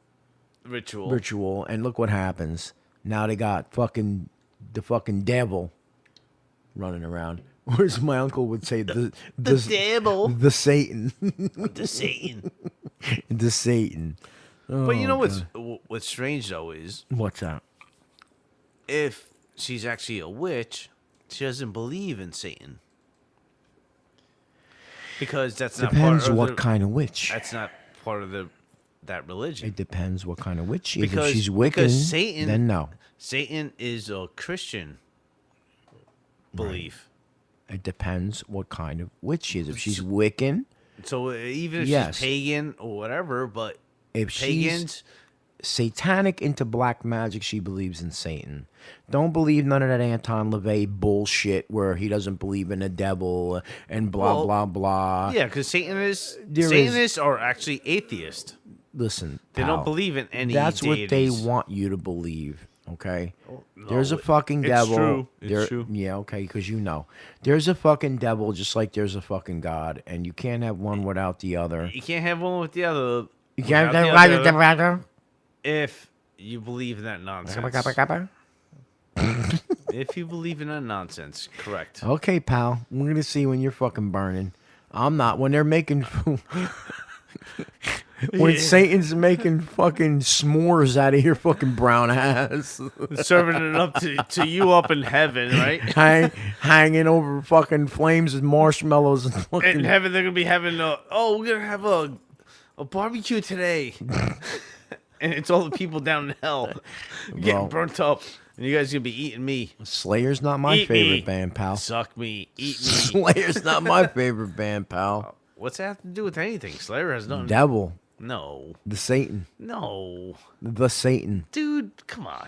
ritual. And look what happens. Now they got the fucking devil running around. Or as my uncle would say, the devil. the Satan. The Satan. The Satan. But you know God. what's strange though is What's that? if she's actually a witch, she doesn't believe in Satan. Because that's not Depends part of what kind of witch. That's not part of that religion. It depends what kind of witch she is. Because- If she's Wiccan, because Satan- then no. Satan is a Christian belief. It depends what kind of witch she is. If she's Wiccan, So even if Yes. she's pagan or whatever, but if she's pagans, satanic into black magic, she believes in Satan. Don't believe none of that Anton LaVey bullshit where he doesn't believe in a devil and blah, Well, blah, blah. yeah, because Satanists There is- Satanists are actually atheist. Listen, They pal, don't believe in any. That's what they deities. want you to believe, okay? No, There's a fucking it's devil. true. It's true. Yeah, okay, because there's a fucking devil just like there's a fucking God, and you can't have one without the other. You can't have one with the other. You can't without have the one other without if you believe in that nonsense. the If you believe in that nonsense, correct. Okay, pal. We're gonna see when you're fucking burning. I'm not. When they're making when Yeah. Satan's making fucking s'mores out of your fucking brown ass, Serving it up to you up in heaven, right? hanging over fucking flames and marshmallows and fucking. In heaven, they're gonna be having we're gonna have a barbecue today, and it's all the people down in hell getting burnt up, and you guys gonna be eating me. Slayer's not my favorite band, pal. Suck me, eat me. Slayer's not my favorite band, pal. What's that have to do with anything? Slayer has nothing. Devil. No. The Satan. No. The Satan. Dude, come on.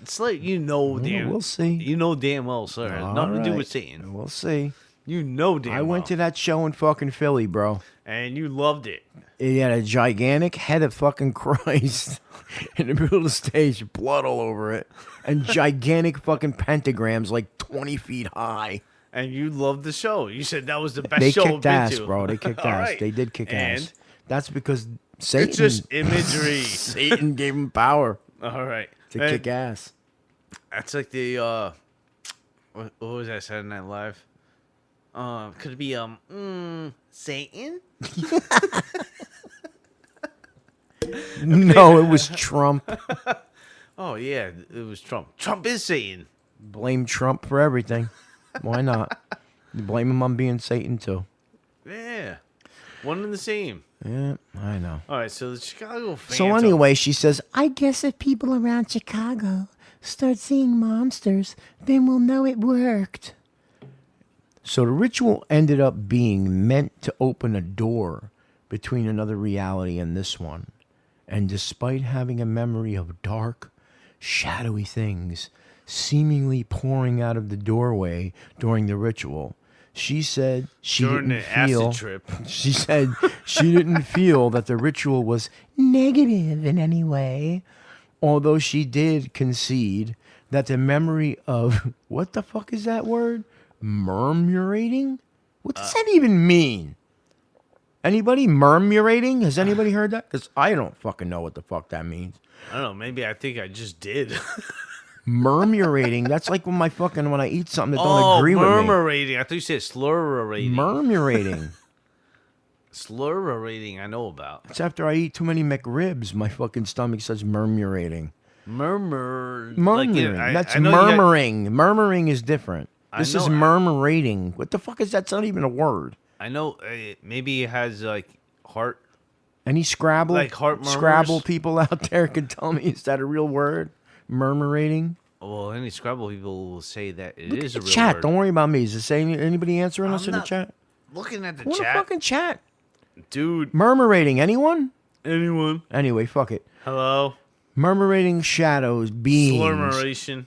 Slayer, you know damn. We'll see. You know damn well Slayer has nothing to do with Satan. We'll see. You know damn I went to that show in fucking Philly, bro. And you loved it. It had a gigantic head of fucking Christ in the middle of the stage, blood all over it, and gigantic fucking pentagrams like 20 feet high. And you loved the show. You said that was the best They show kicked I've been ass, to. bro. They kicked ass. Right. They did kick And ass. That's because Satan. it's just imagery. Satan gave him power All right. to kick ass. That's like the what was that Saturday Night Live? Could it be Satan? No, it was Trump. Oh yeah, it was Trump. Trump is Satan. Blame Trump for everything. Why not? You blame him on being Satan too. Yeah. One and the same. Yeah, I know. All right, so the Chicago fans. So anyway, she says, I guess if people around Chicago start seeing monsters, then we'll know it worked. So the ritual ended up being meant to open a door between another reality and this one. And despite having a memory of dark, shadowy things seemingly pouring out of the doorway during the ritual, she said she during didn't the feel. acid trip. She said she didn't feel that the ritual was negative in any way, although she did concede that the memory of what the fuck is that word? Murmurating? What does that even mean? Anybody murmurating? Has anybody heard that? Because I don't fucking know what the fuck that means. I don't know. Maybe I think I just did. Murmurating. That's like when I eat something that don't agree with me. Murmurating. I thought you said slurrating. Murmurating. Slurrating. I know about. It's after I eat too many McRibs, my fucking stomach starts murmurating. Murmur. Murmuring. Like, That's I know murmuring. Murmuring is different. This is know. murmurating. What the fuck is that? It's not even a word. I know. Maybe it has like heart. Any Scrabble? Like heart murmurs? Scrabble people out there can tell me, is that a real word? Murmurating? Well, any Scrabble people will say that it Look is at a the real chat. word. Don't worry about me. Is it saying anybody answering us I'm in the not chat? Looking at the What a chat, fucking chat. dude. Murmurating. Anyone? Anyone? Anyway, fuck it. Hello. Murmurating shadows, beings. Slurmuration.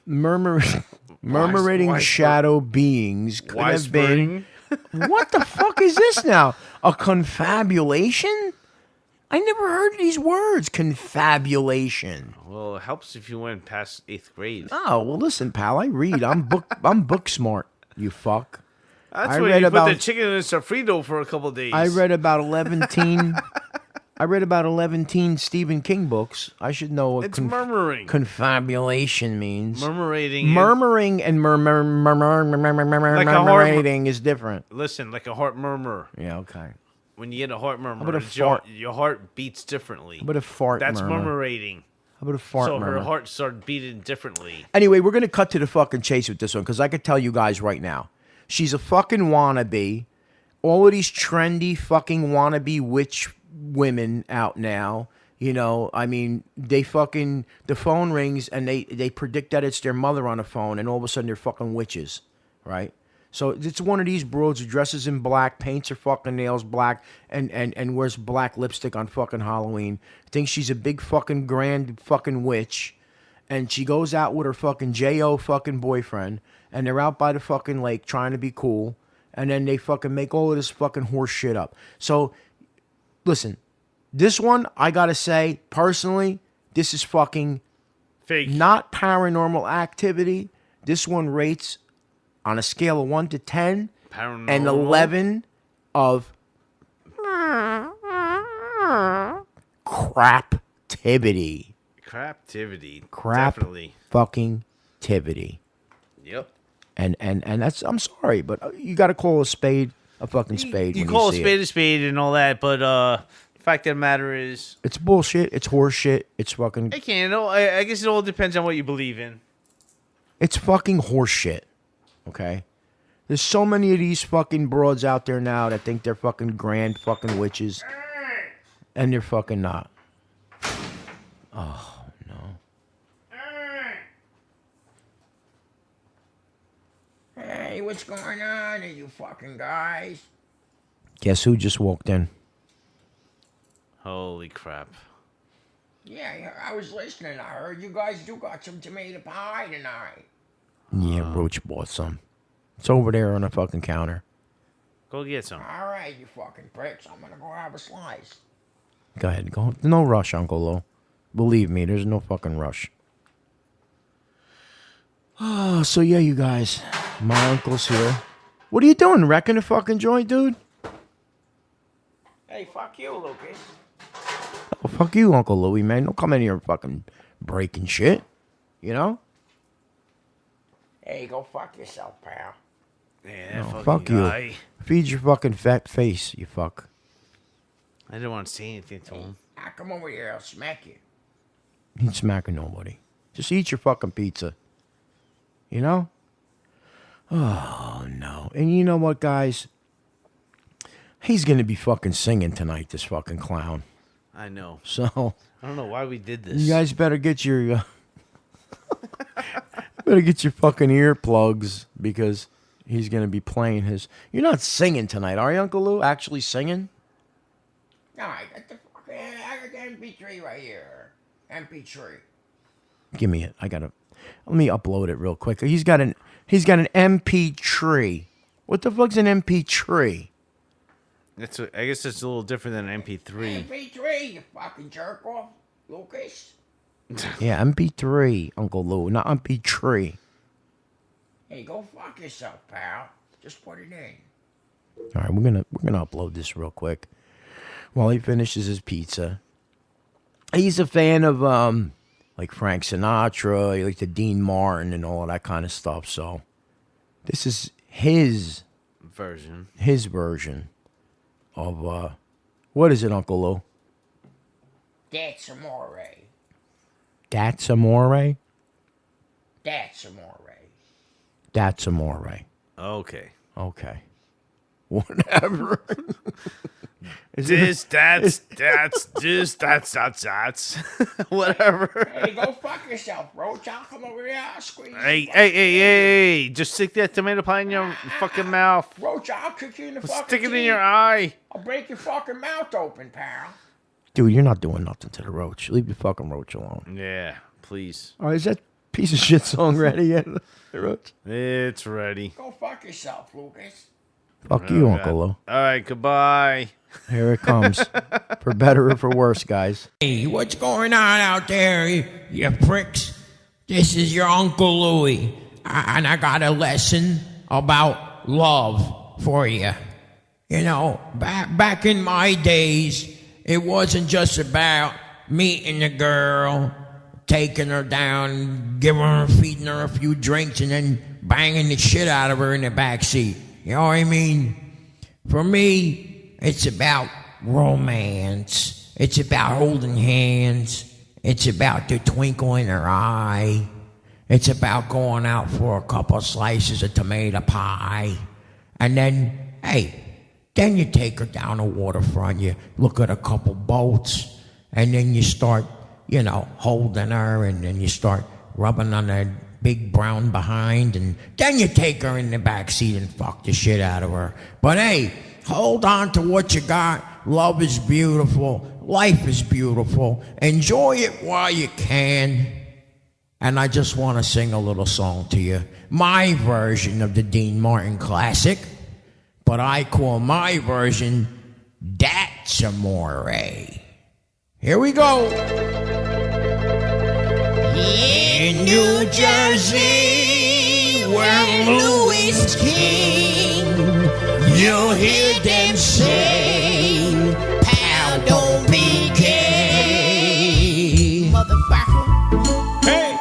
Murmurating Why shadow beings could have been. What the fuck is this now? A confabulation? I never heard these words. Confabulation. Well, it helps if you went past 8th grade. Oh well, listen, pal. I read. I'm book smart. You fuck. That's I when read you about- put the chicken in a sofrito for a couple of days. I read about 11 teen. I read about 11 teen Stephen King books. I should know what It's murmuring. confabulation means. Murmurating. Murmuring and murmurating is different. Listen, like a heart murmur. Yeah, okay. When you get a heart murmur, about a fart? your heart beats differently. How about a fart That's murmur? murmurating. How about a fart So murmur? her heart started beating differently. Anyway, we're going to cut to the fucking chase with this one because I could tell you guys right now. She's a fucking wannabe. All of these trendy fucking wannabe witch women out now. You know, I mean, the phone rings and they predict that it's their mother on the phone and all of a sudden they're fucking witches, right? So it's one of these broads who dresses in black, paints her fucking nails black, and wears black lipstick on fucking Halloween. Thinks she's a big fucking grand fucking witch. And she goes out with her fucking J.O. fucking boyfriend. And they're out by the fucking lake trying to be cool. And then they fucking make all of this fucking horse shit up. So, listen. This one, I gotta say, personally, this is fucking Fake. not paranormal activity. This one rates on a scale of 1 to 10 Paranormal. and 11 of craptivity. Craptivity. Crap Definitely. fucking tivity. Yep. And that's, I'm sorry, but you gotta call a spade a fucking spade. You when call you a see it. spade and all that, but the fact of the matter is, It's bullshit. It's horse shit. It's fucking. I can't. I guess it all depends on what you believe in. It's fucking horse shit. Okay? There's so many of these fucking broads out there now that think they're fucking grand fucking witches. And they're fucking not. Oh, no. Hey, what's going on, you fucking guys? Guess who just walked in? Holy crap. Yeah, I was listening. I heard you guys do got some tomato pie tonight. Yeah, Roach bought some. It's over there on the fucking counter. Go get some. All right, you fucking pricks. I'm gonna go have a slice. Go ahead. Go. No rush, Uncle Lo. Believe me, there's no fucking rush. Oh, so yeah, you guys. My uncle's here. What are you doing? Wrecking the fucking joint, dude? Hey, fuck you, Lucas. Oh, fuck you, Uncle Louie, man. Don't come in here fucking breaking shit. You know? Hey, go fuck yourself, pal. Yeah, No, fucking fuck you. guy. Feed your fucking fat face, you fuck. I didn't want to say anything to him. I'll come over here. I'll smack you. You ain't smacking nobody. Just eat your fucking pizza. You know? Oh, no. And you know what, guys? He's going to be fucking singing tonight, this fucking clown. I know. So, I don't know why we did this. you guys better get your fucking earplugs because he's going to be playing his... You're not singing tonight, are you, Uncle Lou? Actually singing? No, I got the MP3 right here. MP3. Give me it. Let me upload it real quick. He's got an MP3. What the fuck's an MP3? I guess it's a little different than an MP3. MP3, you fucking jerk off, Lucas. Yeah, MP3, Uncle Lou, not MP3. Hey, go fuck yourself, pal. Just put it in. All right, we're gonna upload this real quick while he finishes his pizza. He's a fan of like Frank Sinatra, he likes the Dean Martin and all of that kind of stuff. So this is his version of what is it, Uncle Lou? That's Amore. That's Amore? That's Amore. That's Amore. Okay. Okay. Whatever. That's. Whatever. Hey, go fuck yourself, Roach. I'll come over here. I'll squeeze. Hey. Just stick that tomato pie in your fucking mouth. Roach, I'll kick you in the fucking Stick it teeth. in your eye. I'll break your fucking mouth open, pal. Dude, you're not doing nothing to the Roach. Leave the fucking Roach alone. Yeah, please. All right, is that piece of shit song ready yet, the Roach? It's ready. Go fuck yourself, Lucas. Fuck you, Uncle Lou. All right, goodbye. Here it comes. For better or for worse, guys. Hey, what's going on out there, you pricks? This is your Uncle Louie, and I got a lesson about love for you. You know, back in my days, it wasn't just about meeting a girl, taking her down, feeding her a few drinks, and then banging the shit out of her in the backseat. You know what I mean? For me, it's about romance. It's about holding hands. It's about the twinkle in her eye. It's about going out for a couple slices of tomato pie. And then, then you take her down the waterfront. You look at a couple boats. And then you start, holding her. And then you start rubbing on her big brown behind, and then you take her in the back seat and fuck the shit out of her. But hey, hold on to what you got. Love is beautiful. Life is beautiful. Enjoy it while you can. And I just want to sing a little song to you. My version of the Dean Martin classic, but I call my version That's Amore. Here we go. In New Jersey, where Louis king, you'll hear them say, pal, don't be gay. Motherfucker. Hey!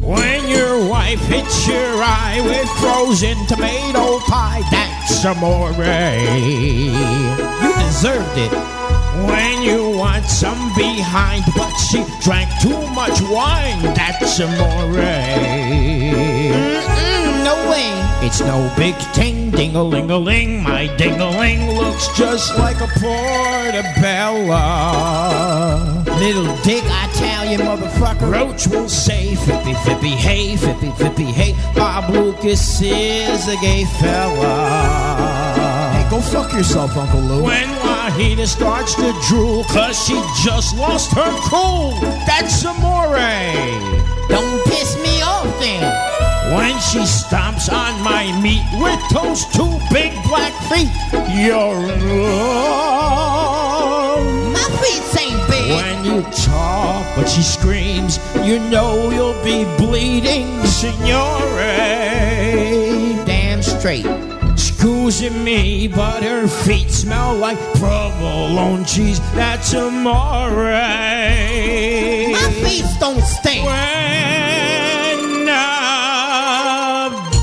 When your wife hits your eye with frozen tomato pie, that's amore. You deserved it. When you want some behind, but she drank too much wine, that's amore. No away. It's no big ting, ding-a-ling-a-ling. My ding-a-ling looks just like a portabella. Little dick, I tell you, motherfucker. Roach will say, fippy, fippy, hey, fippy, fippy, hey. Bob Lucas is a gay fella. Hey, go fuck yourself, Uncle Lou. When Wahida starts to drool, cause she just lost her cool. That's Amore. Don't piss me off then. When she stomps on my meat with those two big black feet, you're in love. My feet ain't big. When you talk, but she screams, you know you'll be bleeding, signore. Damn straight. Excusing me, but her feet smell like provolone cheese. That's Amore. My feet don't stink. When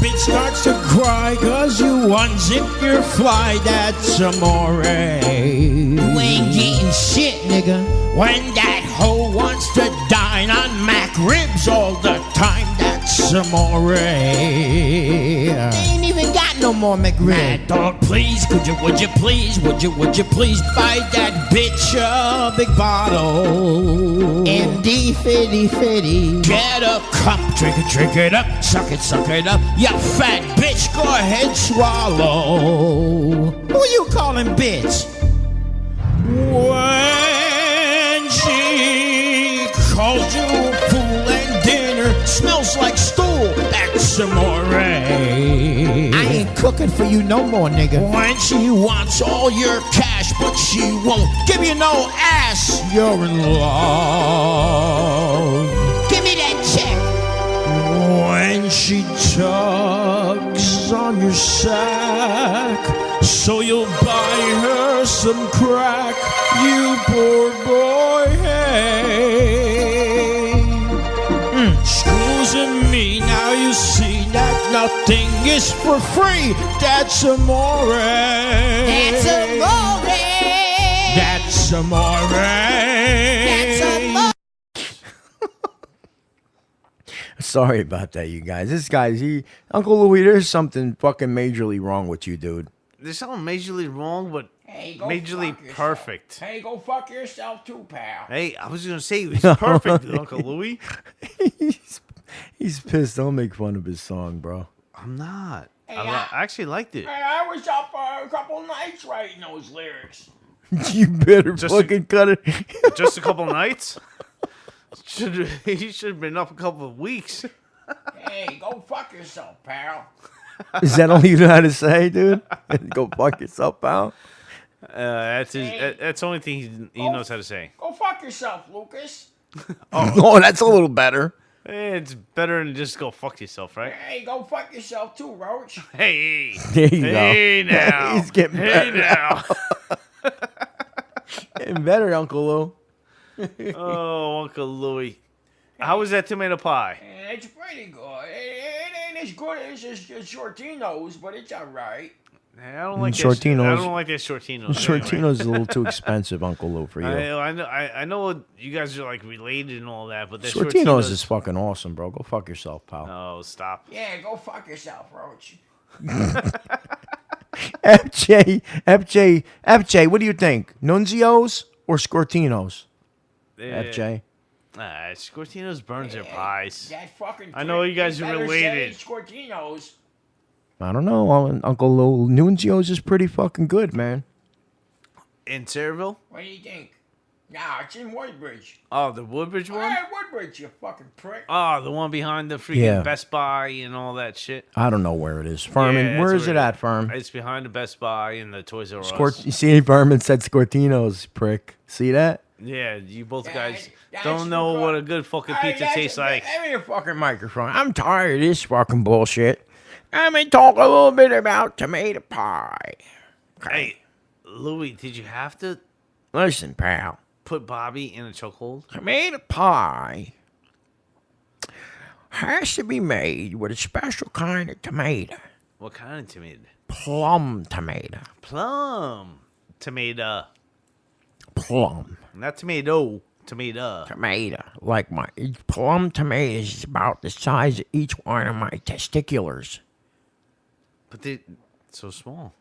bitch starts to cry cause you unzip your fly, that's Amore. You ain't getting shit, nigga. When that hoe wants to dine on Mac ribs all the time, that's Amore. They ain't even got no more McRib. Mad dog, please, would you please buy that bitch a big bottle? MD fitty fitty. Get a cup, drink it up, suck it up. You fat bitch, go ahead, swallow. Who you calling bitch? When she calls you a fool and dinner smells like stool, that's Amore. I ain't cooking for you no more, nigga. When she wants all your cash, but she won't give you no ass, you're in love. Give me that check. When she tugs on your sack, so you'll buy her some crack, you poor boy, hey. Excusing me, now you see that nothing is for free. That's Amore. That's Amore. That's Amore. That's Amore. Sorry about that, you guys. Uncle Louie, there's something fucking majorly wrong with you, dude. There's something majorly wrong, but Hey, majorly perfect. Hey, go fuck yourself too, pal. Hey, I was gonna say he's perfect, Uncle Louie. He's pissed. Don't make fun of his song, bro. I'm not. Hey, I actually liked it. Hey, I was up a couple nights writing those lyrics. You better fucking cut it. Just a couple nights? He should have been up a couple of weeks. Hey, go fuck yourself, pal. Is that all you know how to say, dude? Go fuck yourself, pal. That's the only thing he knows how to say. Go fuck yourself, Lucas. Oh, that's a little better. It's better than just go fuck yourself, right? Hey, go fuck yourself too, Roach. Hey. There you go. Hey now. He's getting better now. Getting better, Uncle Lou. Oh, Uncle Louie. How was that tomato pie? It's pretty good. It ain't as good as Shortino's, but it's all right. I don't like Shortino's. That. I don't like that Shortino's. Shortino's is a little too expensive, Uncle Lou, for you. I know you guys are like related and all that, but that Shortino's is fucking awesome, bro. Go fuck yourself, pal. Oh, stop. Yeah, go fuck yourself, Roach. FJ, what do you think? Nunzio's or Scortino's? FJ. Scortino's burns their pies. That fucking I know you guys are related. Scortino's. I don't know. Uncle Lou, Nunzio's is pretty fucking good, man. In Sayreville? What do you think? Nah, it's in Woodbridge. Oh, the Woodbridge one? Hey, Woodbridge, you fucking prick. Oh, the one behind the freaking Best Buy and all that shit. I don't know where it is. Furman, where is it at, Firm? It's behind the Best Buy and the Toys R Us. You see, Furman said Scortino's, prick. See that? Yeah, you both guys don't know what a good fucking pizza tastes like. Give me a fucking microphone. I'm tired of this fucking bullshit. Let me talk a little bit about tomato pie. Okay. Hey, Louie, did you have to Listen, pal. put Bobby in a chokehold? Tomato pie has to be made with a special kind of tomato. What kind of tomato? Plum tomato. Plum tomato. Plum. Not tomato. Tomato. Tomato. Like my plum tomatoes is about the size of each one of my testiculars. But they're so small.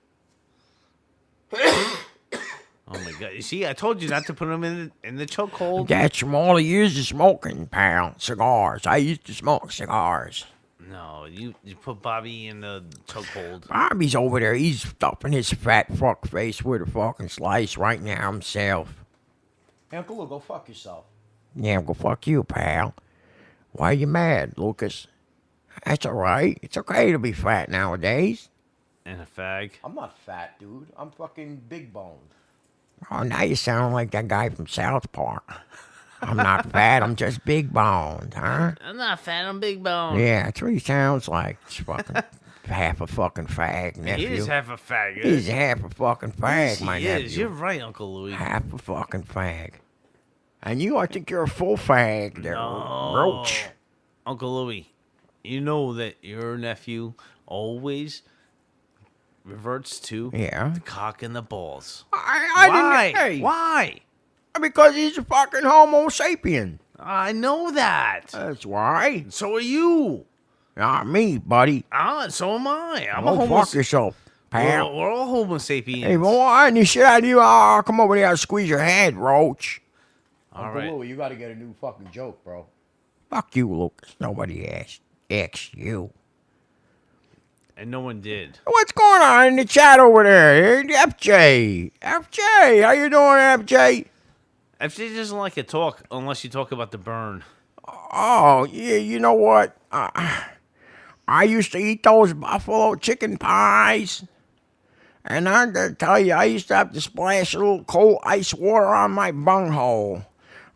Oh my God! You see, I told you not to put them in the chokehold. That's from all the years of smoking, pal. Cigars. I used to smoke cigars. No, you put Bobby in the chokehold. Bobby's over there. He's stuffing his fat fuck face with a fucking slice right now himself. Hey, Uncle Lou, go fuck yourself. Yeah, go fuck you, pal. Why are you mad, Lucas? That's all right. It's okay to be fat nowadays. And a fag. I'm not fat, dude. I'm fucking big boned. Oh, now you sound like that guy from South Park. I'm not fat, I'm just big boned, huh? I'm not fat, I'm big bone. Yeah, that's what he sounds like. It's fucking half a fucking fag, nephew. He is half a fag. He's half a fucking fag, my nephew. You're right, Uncle Louie. Half a fucking fag. And you, I think you're a full fag there, Roach. Uncle Louie, you know that your nephew always reverts to the cock and the balls. I didn't. Hey, why? Because he's a fucking Homo sapien. I know that. That's why. So are you. Not me, buddy. So am I. I'm Go a Homo. fuck yourself, pal. We're all Homo sapiens. Hey, well, I need shit out of you. Come over here and squeeze your head, Roach. Uncle Lou, you got to get a new fucking joke, bro. Fuck you, Lucas. Nobody asked you. And no one did. What's going on in the chat over there? FJ, how you doing, FJ? FJ doesn't like to talk unless you talk about the burn. Oh, yeah, you know what? I used to eat those buffalo chicken pies. And I gotta tell you, I used to have to splash a little cold ice water on my bunghole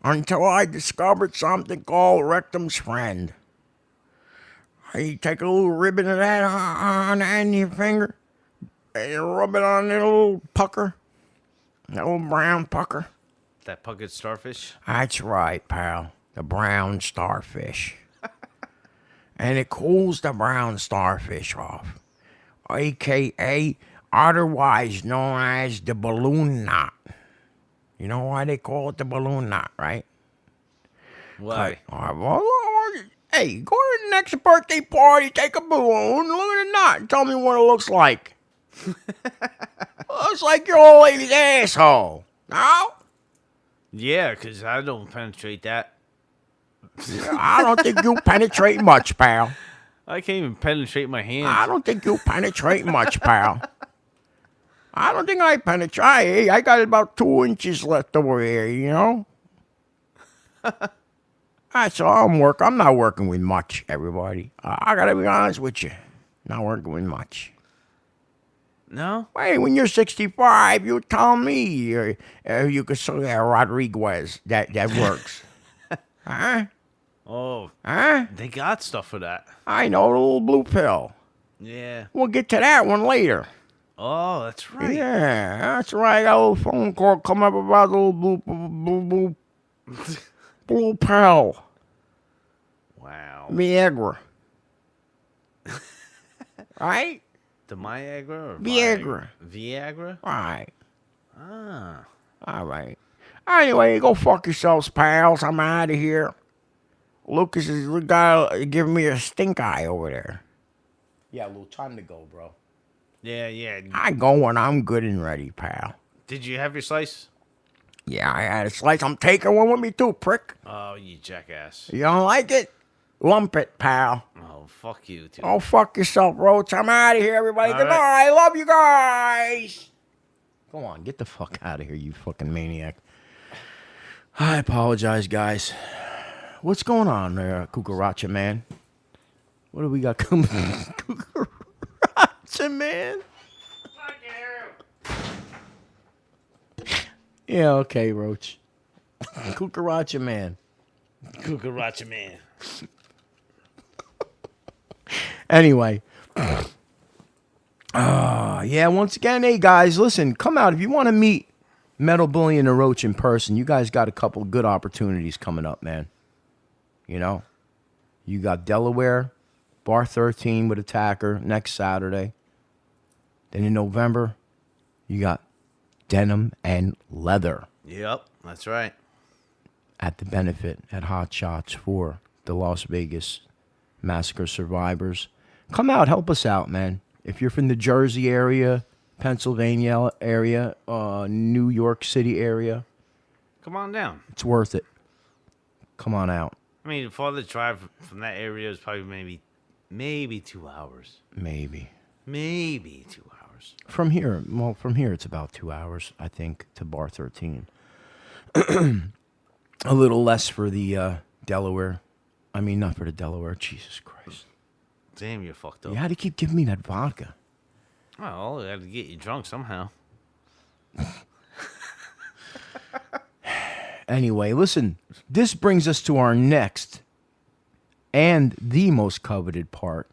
until I discovered something called Rectum's Friend. You take a little ribbon of that on the end of your finger, and you rub it on that little pucker, that little brown pucker. That puckered starfish? That's right, pal. The brown starfish. And it cools the brown starfish off, a.k.a. otherwise known as the balloon knot. You know why they call it the balloon knot, right? Why? Hey, go to the next birthday party, take a balloon, look at the knot, and tell me what it looks like. Looks like your old lady's asshole. No? Yeah, because I don't penetrate that. I don't think you penetrate much, pal. I can't even penetrate my hands. I don't think you penetrate much, pal. I don't think I penetrate. I got about 2 inches left over here, you know? That's all I'm not working with much, everybody. I gotta be honest with you. Not working with much. No? Hey, when you're 65, you tell me you could say Rodriguez. That works. Huh? Oh. Huh? They got stuff for that. I know, the little blue pill. Yeah. We'll get to that one later. Oh, that's right. Yeah, that's right. I got a little phone call coming up about the little blue pill. Wow. Viagra. Right? The Viagra or Viagra. Viagra? Right. Ah. All right. Anyway, go fuck yourselves, pals. I'm out of here. Lucas is the guy giving me a stink eye over there. Yeah, Lou, time to go, bro. Yeah. I go when I'm good and ready, pal. Did you have your slice? Yeah, I had a slice. I'm taking one with me too, prick. Oh, you jackass. You don't like it? Lump it, pal. Oh, fuck you, dude. Oh, fuck yourself, Roach. I'm out of here, everybody. All Goodbye. right. I love you guys. Go on, get the fuck out of here, you fucking maniac. I apologize, guys. What's going on there, Cucaracha man? What do we got coming? Cucaracha man? Fuck you. Yeah, okay, Roach. Cucaracha man. Cucaracha man. Anyway. Yeah, once again, hey guys, listen, come out. If you want to meet Metal Bully and the Roach in person, you guys got a couple of good opportunities coming up, man. You know? You got Delaware, Bar 13 with Attacker next Saturday. Then in November, you got Denim and Leather Yep, that's right. at the benefit at Hot Shots for the Las Vegas Massacre survivors. Come out, help us out, man. If you're from the Jersey area, Pennsylvania area, New York City area, Come on down. it's worth it. Come on out. I mean, farther drive from that area is probably maybe 2 hours. Maybe. Maybe 2 hours. From here it's about 2 hours, I think, to Bar 13. A little less for the Delaware. I mean, not for the Delaware. Jesus Christ. Damn, you're fucked up. You had to keep giving me that vodka. Well, I had to get you drunk somehow. Anyway, listen, this brings us to our next and the most coveted part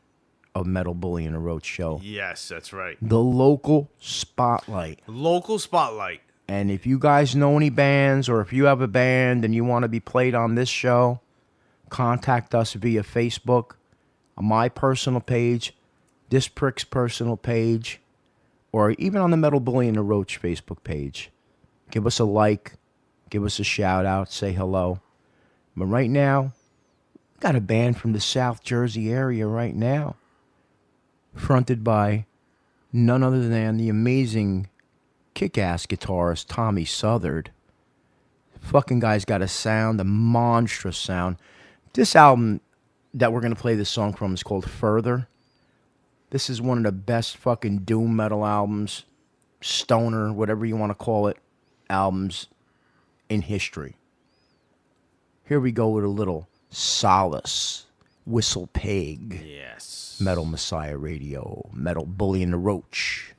of Metal Bully and the Roach Show. Yes, that's right. The local spotlight. Local spotlight. And if you guys know any bands, or if you have a band and you want to be played on this show, contact us via Facebook, on my personal page, this prick's personal page, or even on the Metal Bully and the Roach Facebook page. Give us a like, give us a shout out, say hello. But right now, we got a band from the South Jersey area right now, fronted by none other than the amazing kick-ass guitarist Tommy Southard. Fucking guy's got a sound, a monstrous sound. This album that we're going to play this song from is called Further. This is one of the best fucking doom metal albums, stoner, whatever you want to call it, albums in history. Here we go with a little Solace Whistle Pig. Yes. Metal Messiah Radio, Metal Bully and the Roach.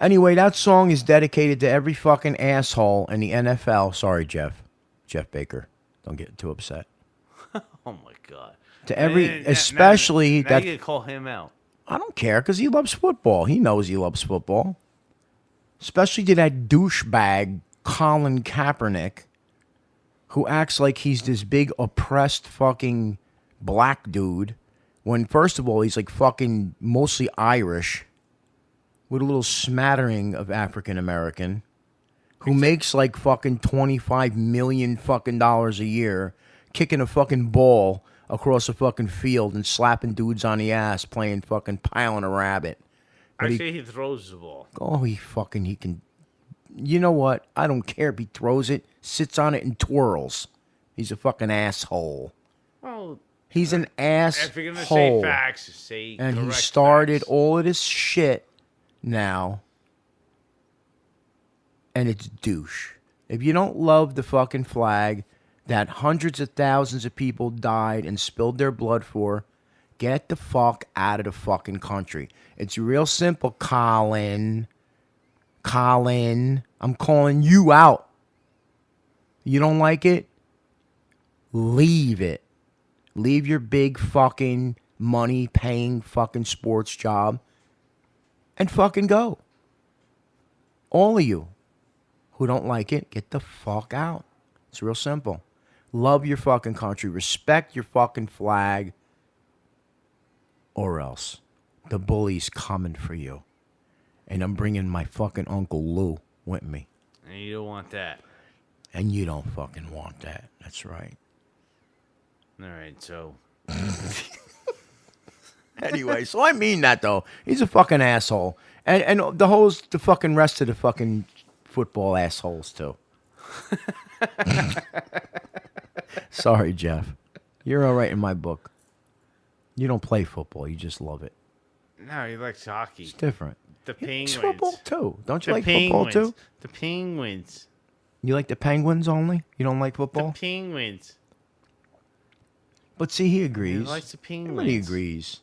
Anyway, that song is dedicated to every fucking asshole in the NFL. Sorry, Jeff Baker. Don't get too upset. Oh my God. To every, especially now that. you call him out. I don't care because he loves football. He knows he loves football. Especially to that douchebag Colin Kaepernick, who acts like he's this big oppressed fucking black dude, when first of all he's like fucking mostly Irish, with a little smattering of African American, who makes like fucking $25 million fucking dollars a year, kicking a fucking ball across a fucking field and slapping dudes on the ass, playing fucking piling a rabbit. But I say he throws the ball. Oh, he can. You know what? I don't care if he throws it, sits on it, and twirls. He's a fucking asshole. Well, he's an asshole. If you're gonna say facts, say and correct he started facts. all of this shit now, and it's douche. If you don't love the fucking flag that hundreds of thousands of people died and spilled their blood for, get the fuck out of the fucking country. It's real simple, Colin. I'm calling you out. You don't like it? Leave it. Leave your big fucking money-paying fucking sports job and fucking go. All of you who don't like it, get the fuck out. It's real simple. Love your fucking country. Respect your fucking flag. Or else the bully's coming for you. And I'm bringing my fucking Uncle Lou with me. And you don't want that. And you don't fucking want that. That's right. All right, so. Anyway, so I mean that, though. He's a fucking asshole. And the fucking rest of the fucking football assholes, too. Sorry, Jeff. You're all right in my book. You don't play football. You just love it. No, he likes hockey. It's different. The Penguins. It's football, too. Don't you The like Penguins. football, too? The Penguins. You like the Penguins only? You don't like football? The Penguins. But see, he agrees. He likes the Penguins. Everybody agrees.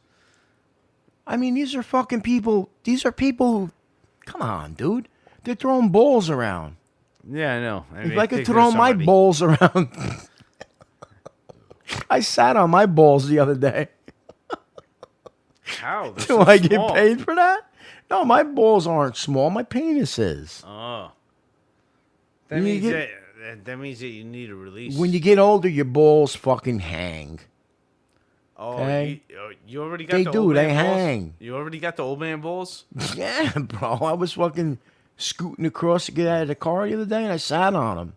I mean, these are fucking people. These are people who... Come on, dude. They're throwing balls around. Yeah, I know. If I could throw my balls around... I sat on my balls the other day. How? They're Do so I get small. paid for that? No, my balls aren't small. My penis is. Oh. That You means get- that means that you need a release. When you get older, your balls fucking hang. Oh, okay? you already got They the do, old they man balls? hang. You already got the old man balls? Yeah, bro. I was fucking scooting across to get out of the car the other day, and I sat on them.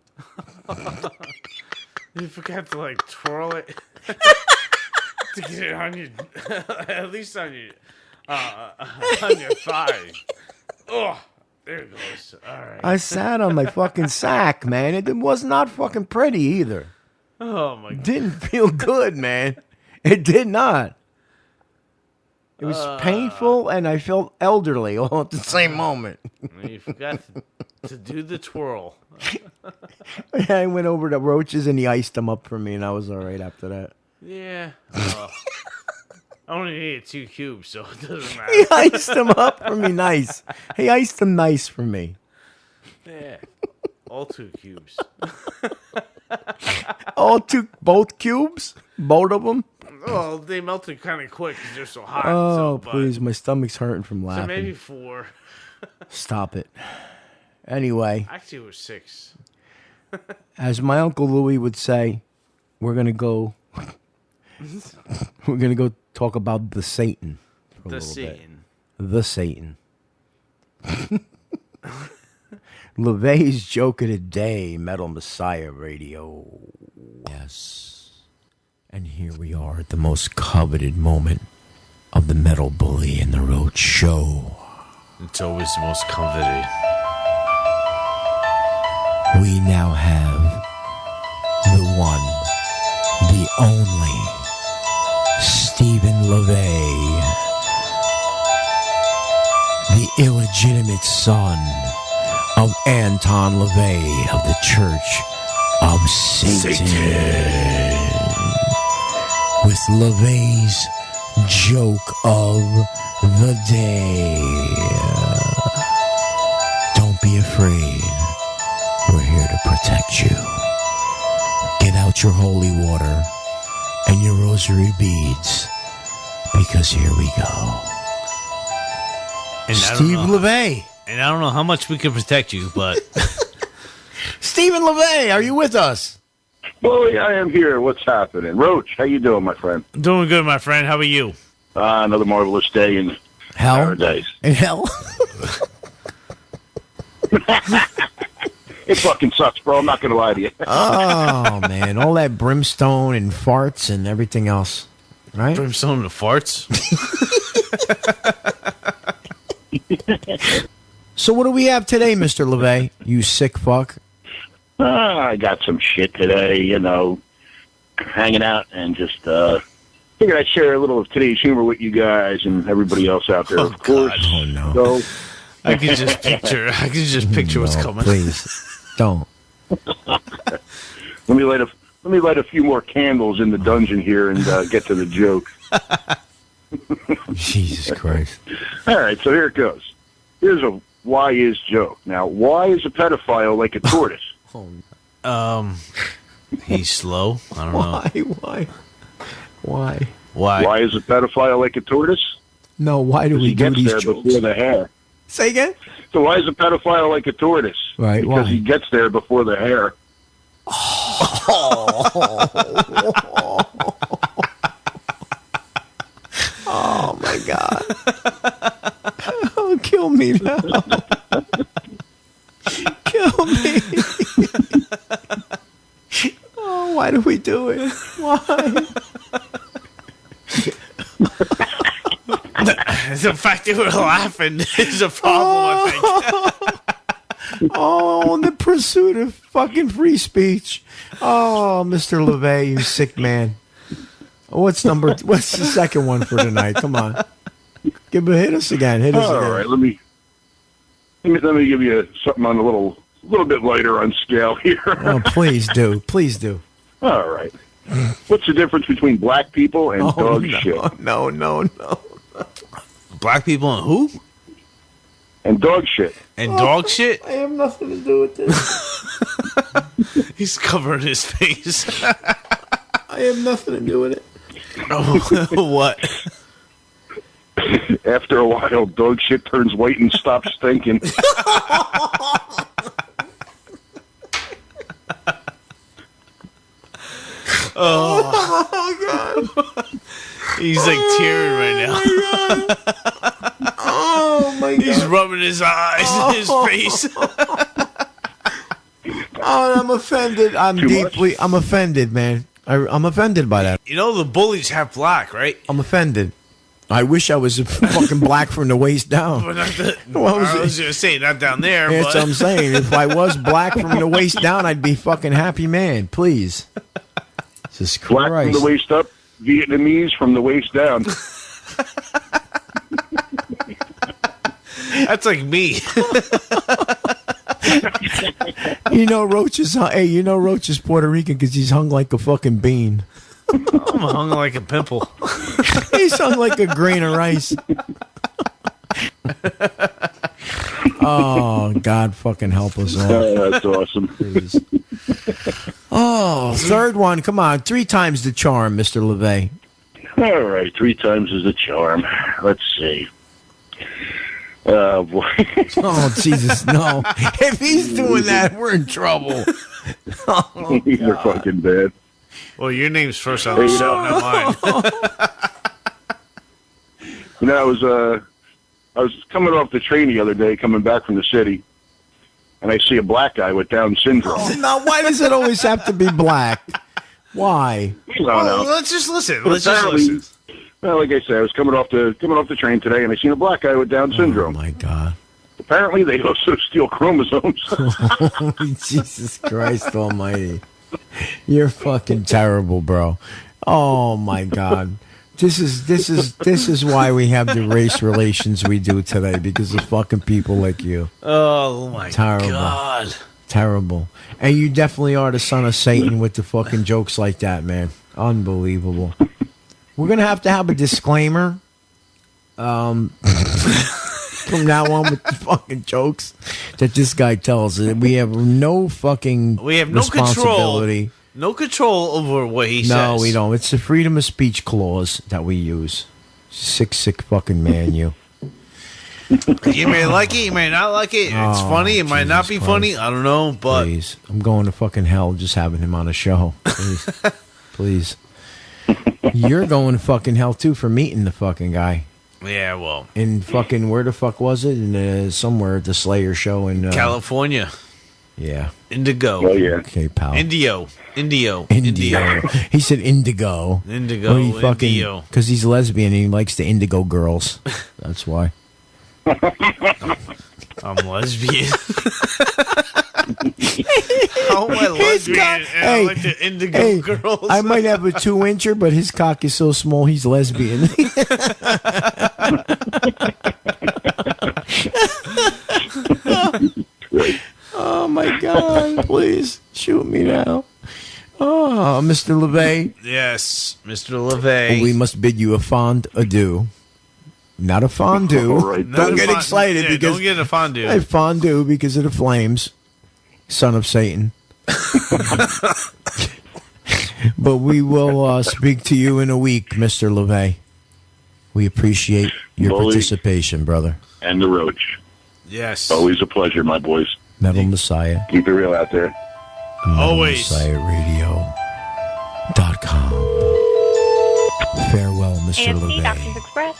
You forgot to like twirl it to get it on your, at least on your thigh. Oh, there it goes. All right. I sat on my fucking sack, man. It was not fucking pretty either. Oh my god. Didn't feel good, man. It did not. It was painful, and I felt elderly all at the same moment. You forgot to do the twirl. I went over to Roach's, and he iced them up for me, and I was all right after that. Yeah. I only needed 2 cubes, so it doesn't matter. He iced them up for me nice. He iced them nice for me. Yeah. All 2 cubes. Both cubes? Both of them? Well, they melted kind of quick because they're so hot. Oh, so, please. My stomach's hurting from So laughing. maybe 4. Stop it. Anyway, Actually, it was 6. as my Uncle Louie would say, we're going to go... We're going to go talk about the Satan for a The little Satan. bit. The Satan. LaVey's Joke of the Day, Metal Messiah Radio. Yes. And here we are at the most coveted moment of the Metal Bully and the Roach Show. It's always the most coveted. We now have the one, the only, Stephen LaVey, the illegitimate son of Anton LaVey of the Church of Satan. With LaVey's Joke of the Day. afraid. We're here to protect you. Get out your holy water and your rosary beads, because here we go. And Steve LaVey. And I don't know how much we can protect you, but... Stephen LaVey, are you with us? Boy, I am here. What's happening? Roach, how you doing, my friend? Doing good, my friend. How are you? Another marvelous day in Hell? paradise. In hell? It fucking sucks, bro. I'm not going to lie to you. Oh, man. All that brimstone and farts and everything else. Right? Brimstone and farts? So what do we have today, Mr. LaVey? You sick fuck. I got some shit today, you know, hanging out and just figured I'd share a little of today's humor with you guys and everybody else out there, of course. Oh, no. So, I can just picture what's coming. Please, don't. let me light a few more candles in the dungeon here and get to the joke. Jesus Christ. All right, so here it goes. Here's a why is joke. Now, why is a pedophile like a tortoise? He's slow. I don't know. Why? Why is a pedophile like a tortoise? No, why do we He do gets these there jokes? before the hare. Say again? So why is a pedophile like a tortoise? Right, Because why? he gets there before the hare. Oh, my God. Oh, kill me now. Kill me. Oh, why do we do it? Why? The fact that we're laughing is a problem, I think. Oh, in the pursuit of fucking free speech. Oh, Mr. LaVey, you sick man. What's the second one for tonight? Come on. Hit us again. Hit us All again. right, let me give you something on a little bit lighter on scale here. Oh, please do. Please do. All right. What's the difference between black people and dog shit? No. Black people and who? And dog shit. And dog shit? I have nothing to do with this. He's covering his face. I have nothing to do with it. Oh, what? After a while, dog shit turns white and stops stinking. Oh, God. He's like tearing right now. Oh, my God. He's rubbing his eyes and his face. Oh, I'm offended. I'm offended, man. I'm offended by that. You know the bullies have black, right? I'm offended. I wish I was fucking black from the waist down. But not the, What was I was going to say, not down there. That's but. what I'm saying. If I was black from the waist down, I'd be fucking happy man. Please. Jesus Black Christ. from the waist up, Vietnamese from the waist down. That's like me. Roach is Puerto Rican because he's hung like a fucking bean. I'm hung like a pimple. He's hung like a grain of rice. Oh, God fucking help us all. That's awesome. Please. Oh, third one. Come on. 3 times the charm, Mr. LaVey. All right, 3 times is a charm. Let's see. Boy. Oh, Jesus, no. If he's doing that, we're in trouble. Oh, These are fucking bad. Well, your name's first on the show, not mine. I was coming off the train the other day, coming back from the city, and I see a black guy with Down syndrome. Oh, now, why does it always have to be black? Why? Well, let's just listen. Let's just listen. Well, like I said, I was coming off the train today, and I seen a black guy with Down syndrome. Oh, my God. Apparently, they also steal chromosomes. Oh, Jesus Christ almighty. You're fucking terrible, bro. Oh, my God. This is why we have the race relations we do today, because of fucking people like you. Oh, my Terrible. God. Terrible. And you definitely are the son of Satan with the fucking jokes like that, man. Unbelievable. We're going to have a disclaimer from now on with the fucking jokes. that this guy tells. We have no fucking responsibility. No control over what he says. No, we don't. It's the freedom of speech clause that we use. Sick fucking man, you. You may like it, you may not like it. It's funny, it might not be funny. I don't know, but please, I'm going to fucking hell just having him on a show. Please, please. You're going to fucking hell too for meeting the fucking guy. Yeah, well, in fucking where the fuck was it? In somewhere at the Slayer show in California. Yeah. Indigo. Oh yeah. Okay, pal. Indio. He said indigo. Indigo. Because he's lesbian and he likes the indigo girls. That's why. I'm lesbian. How am I lesbian? And I like the indigo girls. I might have a 2-incher, but his cock is so small he's lesbian. Oh my God! Please shoot me now. Oh, Mr. LaVey. Yes, Mr. LaVey. We must bid you a fond adieu. Not a fondue. Right. Don't get excited because don't get a fondue. I fondue because of the flames, son of Satan. But we will speak to you in a week, Mr. LaVey. We appreciate your participation, brother. And the Roach. Yes. Always a pleasure, my boys. Metal Messiah. Keep it real out there. Always. MetalMessiahRadio.com. Farewell, Mr. AFC, LaVey. Doctors Express.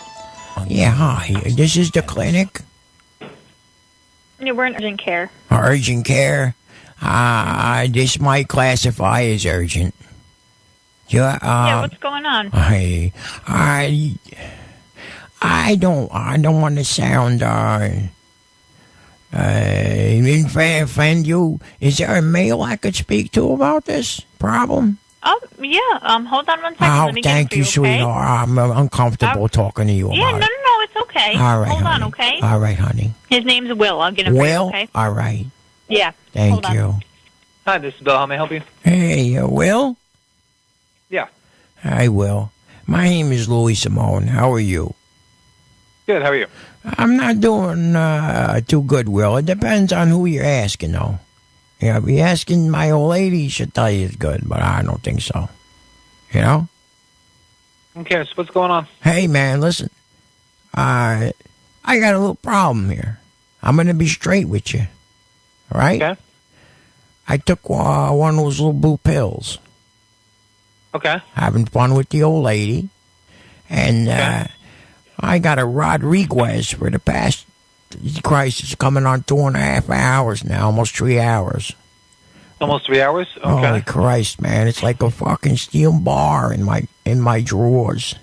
Yeah, hi. This is the clinic. Yeah, we're in urgent care. Urgent care. This might classify as urgent. Yeah, what's going on? I don't want to sound offend you. Is there a male I could speak to about this problem? Oh, yeah. Hold on one second. Oh, Let me thank get it you, for you, okay? sweetheart. I'm uncomfortable talking to you Yeah, about no, it. it's okay. All right, Hold honey. on, okay? All right, honey. His name's Will. I'll get him for you, Will? okay? All right. Yeah. Thank Hold on. you. Hi, this is Bill. How may I help you? Hey, Will? Yeah. Hi, Will. My name is Louis Simone. How are you? Good. How are you? I'm not doing too good, Will. It depends on who you're asking, though. Yeah, if you're asking my old lady, she'll tell you it's good, but I don't think so. You know? Okay, so what's going on? Hey, man, listen. I got a little problem here. I'm going to be straight with you. All right? Okay. I took one of those little blue pills. Okay. Having fun with the old lady. And I got a Rodriguez for the past, Christ, it's coming on 2.5 hours now, almost 3 hours. Almost 3 hours? Okay. Holy Christ, man. It's like a fucking steel bar in my drawers.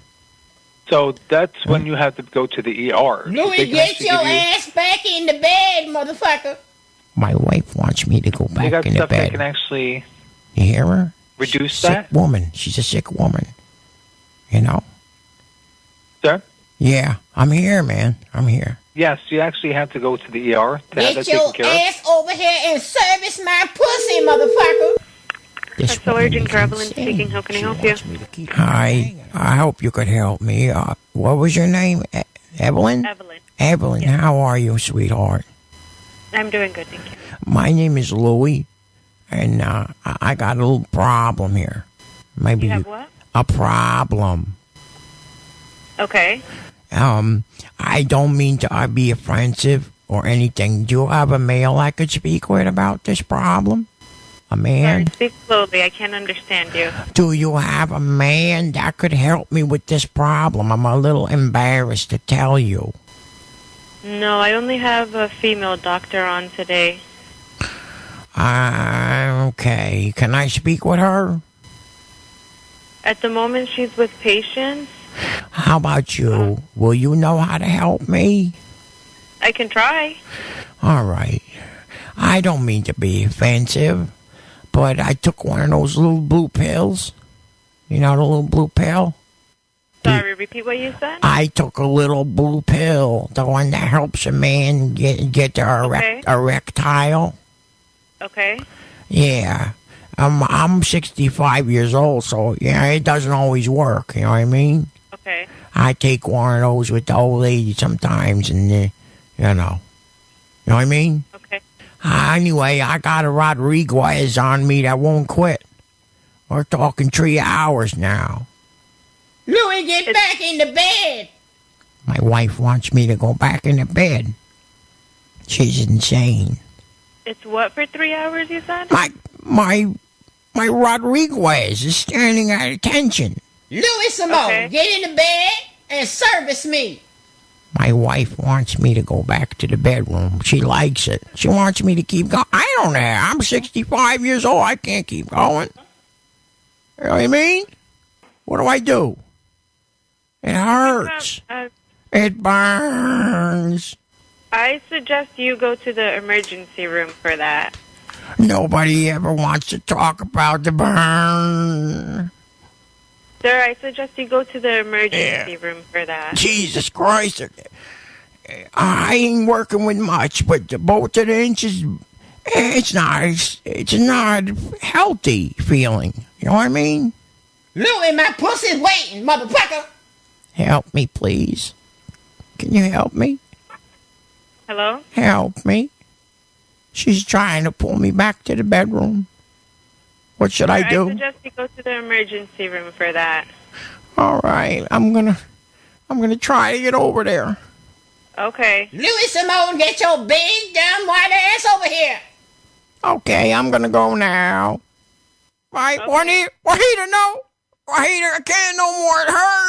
So that's when you have to go to the ER. Louie, get your ass back in the bed, motherfucker. My wife wants me to go They got back in the stuff that bed. can actually You hear her? reduce Sick that? woman. She's a sick woman. You know? Sir? Yeah, I'm here, man. I'm here. Yes, you actually have to go to the ER to have that Get taken your care of. ass over here and service my pussy, motherfucker. This That's Urgent woman is Traveling insane. speaking. How can I She help you? wants me to keep Hi. I hope you could help me. What was your name? Evelyn? Evelyn. Evelyn, Yes. how are you, sweetheart? I'm doing good, thank you. My name is Louie, and I got a little problem here. Maybe You have what? a problem. Okay. I don't mean to be offensive or anything. Do you have a male I could speak with about this problem? A man? Sorry, speak slowly. I can't understand you. Do you have a man that could help me with this problem? I'm a little embarrassed to tell you. No, I only have a female doctor on today. Okay. Can I speak with her? At the moment, she's with patients. How about you? Will you know how to help me? I can try. All right. I don't mean to be offensive, but I took one of those little blue pills. You know the little blue pill? Sorry, repeat what you said? I took a little blue pill, the one that helps a man get their erectile. Okay. Yeah. I'm 65 years old, so yeah, it doesn't always work, you know what I mean? Okay. I take one of those with the old lady sometimes, and you know what I mean? Okay. Anyway, I got a Rodriguez on me that won't quit. We're talking 3 hours now. Louie, get back in the bed. My wife wants me to go back into bed. She's insane. It's what for 3 hours, you said? My Rodriguez is standing at attention. Louie Simone, Okay. get in the bed and service me. My wife wants me to go back to the bedroom. She likes it. She wants me to keep going. I don't know. I'm 65 years old. I can't keep going. You know what I mean? What do? It hurts. It burns. I suggest you go to the emergency room for that. Nobody ever wants to talk about the burn. Sir, I suggest you go to the emergency room for that. Jesus Christ. I ain't working with much, but both of the inches, it's not healthy feeling. You know what I mean? Louie, my pussy's waiting, motherfucker. Help me, please. Can you help me? Hello? Help me. She's trying to pull me back to the bedroom. What should I do? I suggest you go to the emergency room for that. All right, I'm gonna try to get over there. Okay. Louie Simone, get your big dumb white ass over here. Okay, I'm gonna go now. Right, Okay. Juanita, no. Juanita, I can't no more. It hurts.